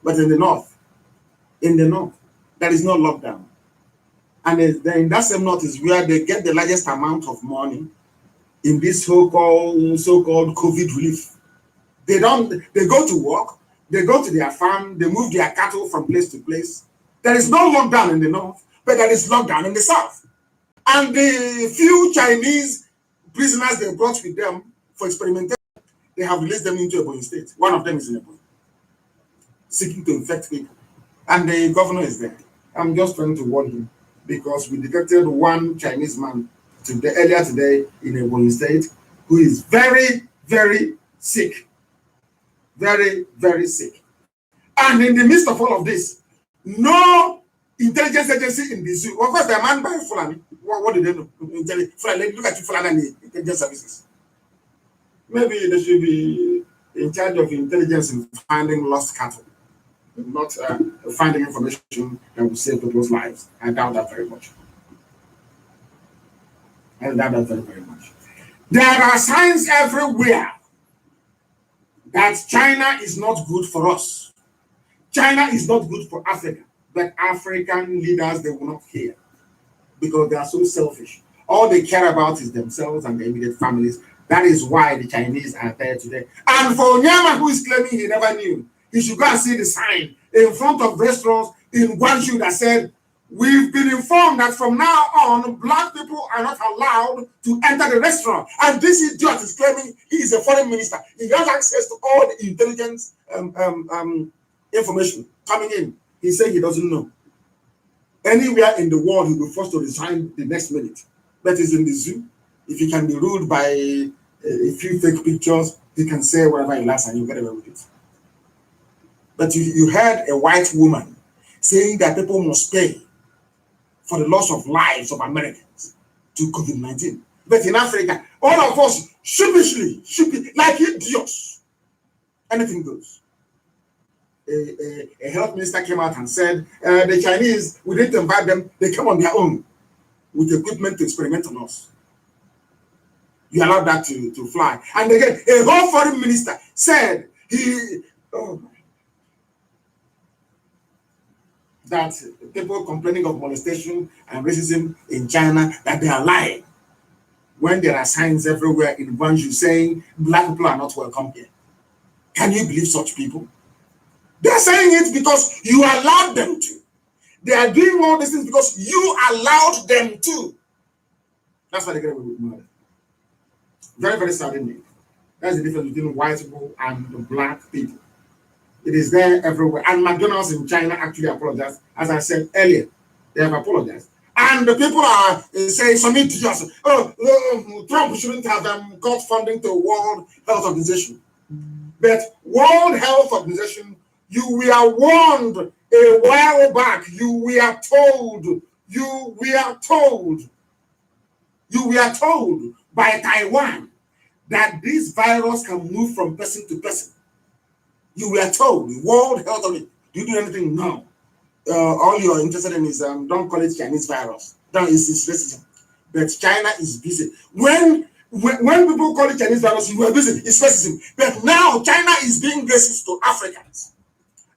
But in the north, there is no lockdown. And in that same north is where they get the largest amount of money in this so-called COVID relief. They go to work, they go to their farm, they move their cattle from place to place. There is no lockdown in the north, but there is lockdown in the south. And the few Chinese prisoners they brought with them for experimentation, they have released them into Ebonyi state. One of them is in Ebonyi, seeking to infect people. And the governor is there. I'm just trying to warn him because we detected one Chinese man earlier today in Ebonyi state who is very, very sick. Very, very sick. And in the midst of all of this, no intelligence agency in the zoo. Of course, they're manned by Fulani. What do they know? Fulani, look at you, Fulani and the intelligence services. Maybe they should be in charge of intelligence in finding lost cattle, not finding information that will save people's lives. I doubt that very much. I doubt that very, very much. There are signs everywhere that China is not good for us. China is not good for Africa. But African leaders, they will not care because they are so selfish. All they care about is themselves and their immediate families. That is why the Chinese are there today. And for Onyama, who is claiming he never knew, he should go and see the sign in front of restaurants in Guangzhou that said, we've been informed that from now on, black people are not allowed to enter the restaurant. And this idiot is claiming he is a foreign minister. He has access to all the intelligence information coming in. He said he doesn't know. Anywhere in the world, he will be forced to resign the next minute. But he's in the zoo. If he can be ruled by a few fake pictures, he can say whatever he likes and you get away with it. But you heard a white woman saying that people must pay for the loss of lives of Americans to COVID-19. But in Africa, all of us sheepishly, like idiots, anything goes. A health minister came out and said, the Chinese, we didn't invite them, they came on their own with equipment to experiment on us. You allowed that to fly. And again, a whole foreign minister said that people complaining of molestation and racism in China, that they are lying when there are signs everywhere in Guangzhou saying black people are not welcome here. Can you believe such people? They're saying it because you allowed them to. They are doing all these things because you allowed them to. That's why they get away with murder. Very, very sad indeed. That's the difference between white people and black people. It is there everywhere. And McDonald's in China actually apologized. As I said earlier, they have apologized. And the people are saying, some idiots, Trump shouldn't have got funding to World Health Organization. But World Health Organization, you were warned a while back. You were told by Taiwan that this virus can move from person to person. You were told, World Health Organization, do you do anything? No. All you're interested in is, don't call it Chinese virus. No, it's racism. But China is busy. When people call it Chinese virus, you were busy. It's racism. But now China is being racist to Africans.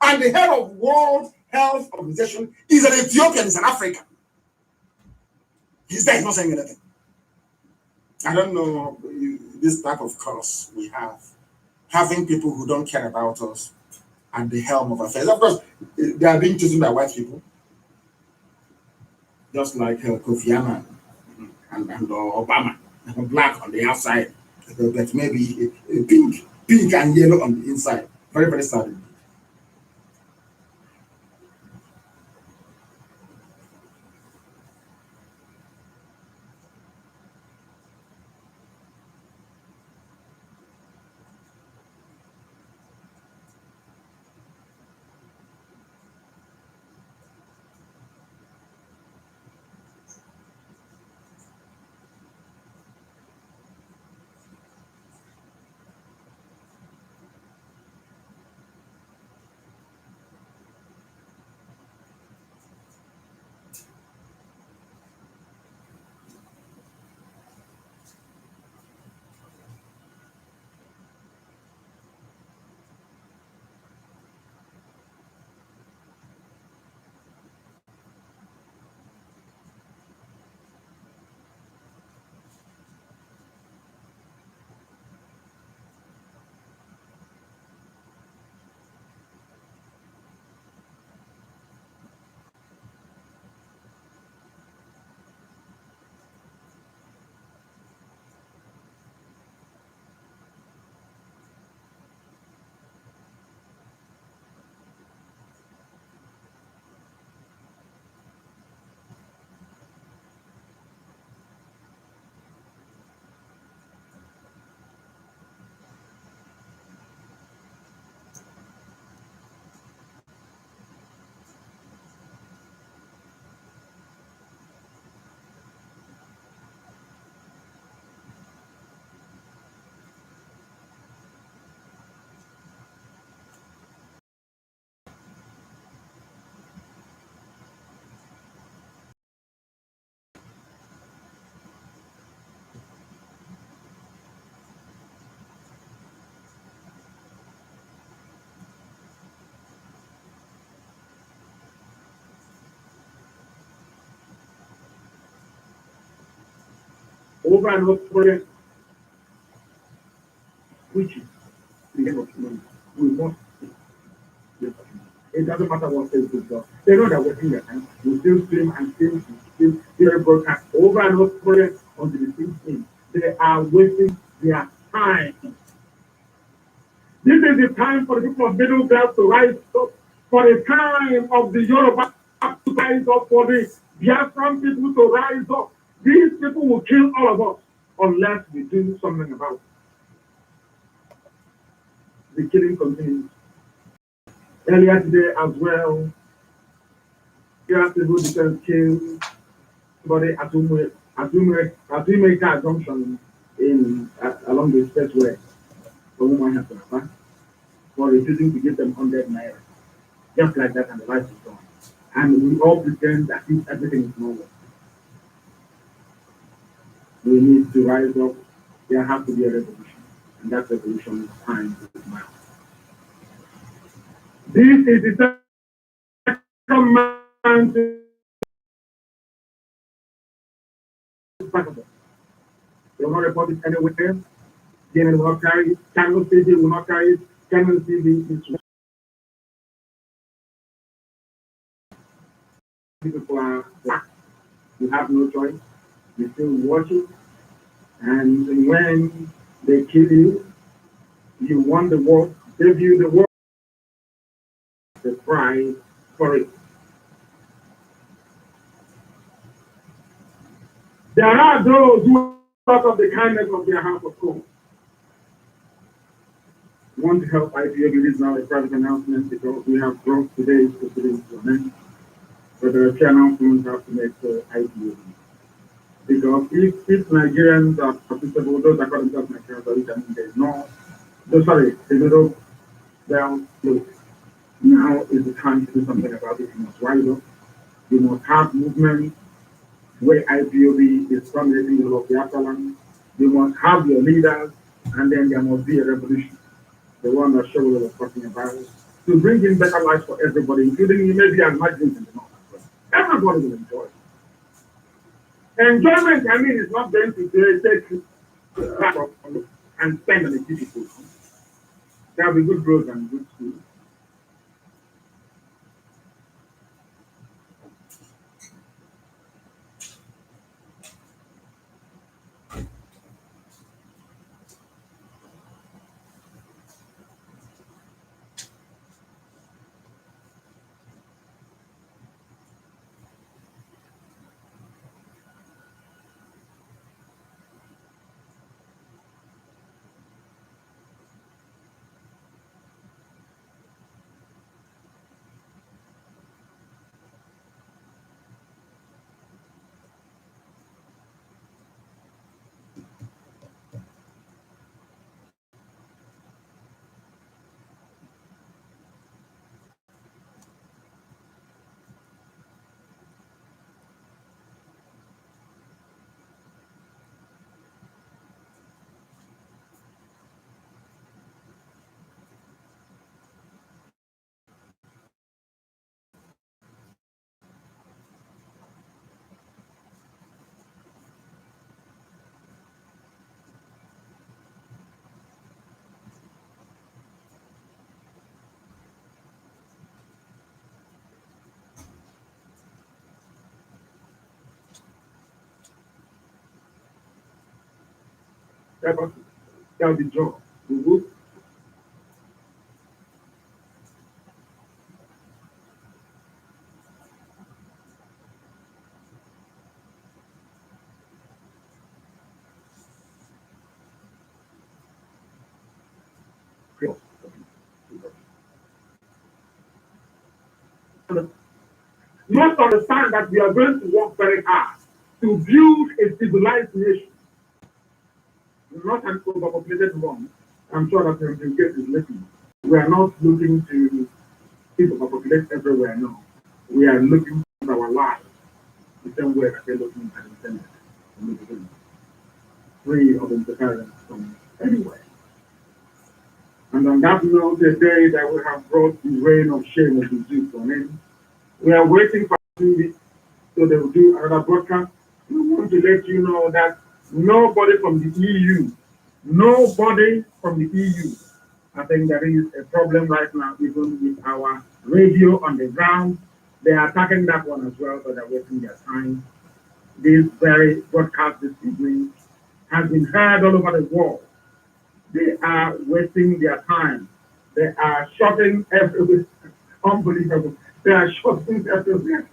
And the head of World Health Organization is an Ethiopian, is an African. He's there, he's not saying anything. I don't know this type of curse we have. Having people who don't care about us at the helm of affairs. Of course, they are being chosen by white people. Just like Kofi Annan and Obama. Black on the outside, but maybe pink and yellow on the inside. Very, very sad. over and over again, which is the end of humanity. We must be. It doesn't matter what Facebook does. They know they're wasting their time. We still stream and still broadcast over and over again onto the same thing. They are wasting their time. This is the time for the people of Middle Belt to rise up, for the time of the Yoruba to rise up, for the Biafran people to rise up. These people will kill all of us unless we do something about it. The killing continues. Earlier today as well, here people because killed somebody at Umeka Junction in along the expressway from Umahata for refusing to give them 100 naira. Just like that, and the life is gone. And we all pretend that if everything is normal. We need to rise up. There has to be a revolution. And that revolution is time is now. This is the second man to they will not report it anywhere. CNN will not carry it. Kanu City will not carry it. Kanu City is people are black. You have no choice. You still watch it. And when they kill you, you want the world, give you the world, the prize for it. There are those who, out of the kindness of their heart, of course, want to help IPOB. This is now a private announcement because we have brought today's proceedings to an end. But there are key announcements have to make for IPOB. Because if Nigerians are profitable, those are called themselves Nigerians, there's no, the middle down look. Now is the time to do something about it. You must rise up. You must have movement where IPOB is formulating the law of Biafra land. You must have your leaders, and then there must be a revolution. The one that Shovel was talking about, to bring in better life for everybody, including maybe as margins in the north as well. Everybody will enjoy it. Enjoyment, I mean, is not going to take and spend on the beautiful. There will be good roads and good schools. That'll be job. Must understand that we are going to work very hard to build a civilized nation, not an overpopulated one. I'm sure that the case is listening. We are not looking to overpopulate everywhere, no. We are looking for our lives the same way that they're looking at the Senate from the beginning. Free of interference from anywhere. And on that note, the day that we have brought the reign of shame of the Jews to an end, we are waiting for 2 weeks so they will do another broadcast. We want to let you know that Nobody from the EU. Nobody from the EU. I think there is a problem right now, even with our radio on the ground. They are attacking that one as well, but they're wasting their time. This very broadcast this evening has been heard all over the world. They are wasting their time. They are shutting everywhere. Unbelievable. They are shutting everywhere.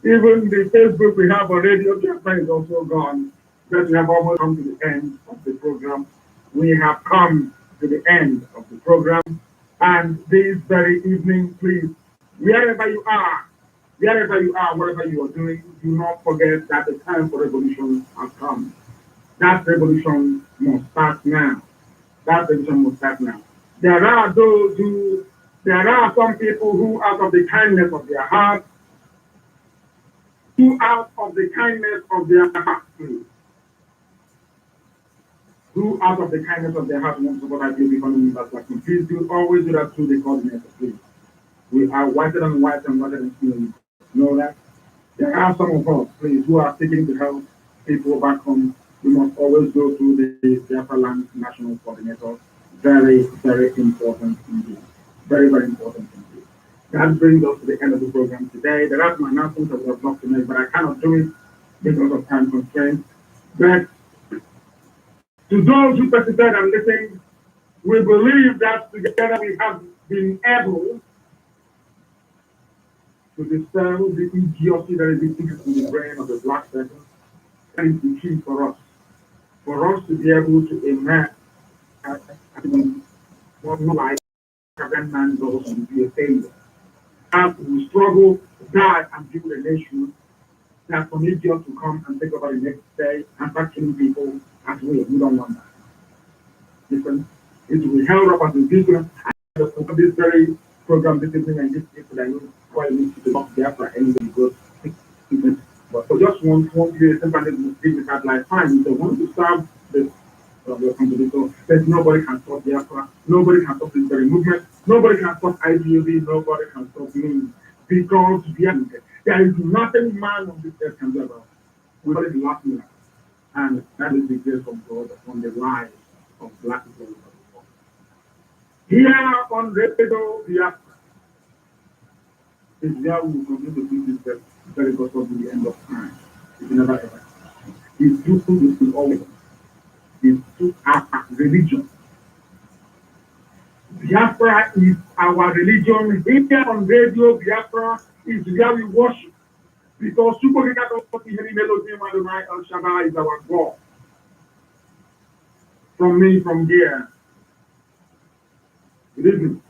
Even the Facebook we have already, Biafra is also gone. But we have almost come to the end of the program. We have come to the end of the program. And this very evening, please, wherever you are, wherever you are, whatever you are doing, do not forget that the time for revolution has come. That revolution must start now. That revolution must start now. There are some people who, out of the kindness of their heart, who out of the kindness of their heart, please, who out of the kindness of their heart want to support IPOB economy as like please do always do that through the coordinator, please. We are whiter than white and whiter than snow. Know that? There are some of us, please, who are seeking to help people back home. We must always go through the Biafra Land National Coordinator. Very, very important indeed. Very, very important indeed. That brings us to the end of the program today. There are some announcements that we have not to make, but I cannot do it because of time constraints. But to those who participated and listened, we believe that together we have been able to dispel the idiocy that is in the brain of the black person. That is the key for us to be able to emerge what no like a man goes and be a failure. As we struggle, die, and build a nation, that for idiots to come and take over the next day and start killing people as we don't want that. Listen, it will be held up as a business. And this very program this evening and this people that you quite need to talk Biafra anyway because but for just one year, somebody will give it like fine. If they want to serve this so there's nobody can stop Biafra, nobody can stop this very movement, nobody can stop IPOB, nobody can stop me. Because there is nothing man on this earth can do about it. We're already the last minute. And that is the grace of God upon the lives of black people all over the world. Here on Radio Biafra is where we will continue to do this very gospel to the end of time. It will never ever. His truth will always. His truth our religion. Biafra is our religion. Here on Radio Biafra is where we worship. Because Super El Shaddai is our God. From me, from here. Good evening.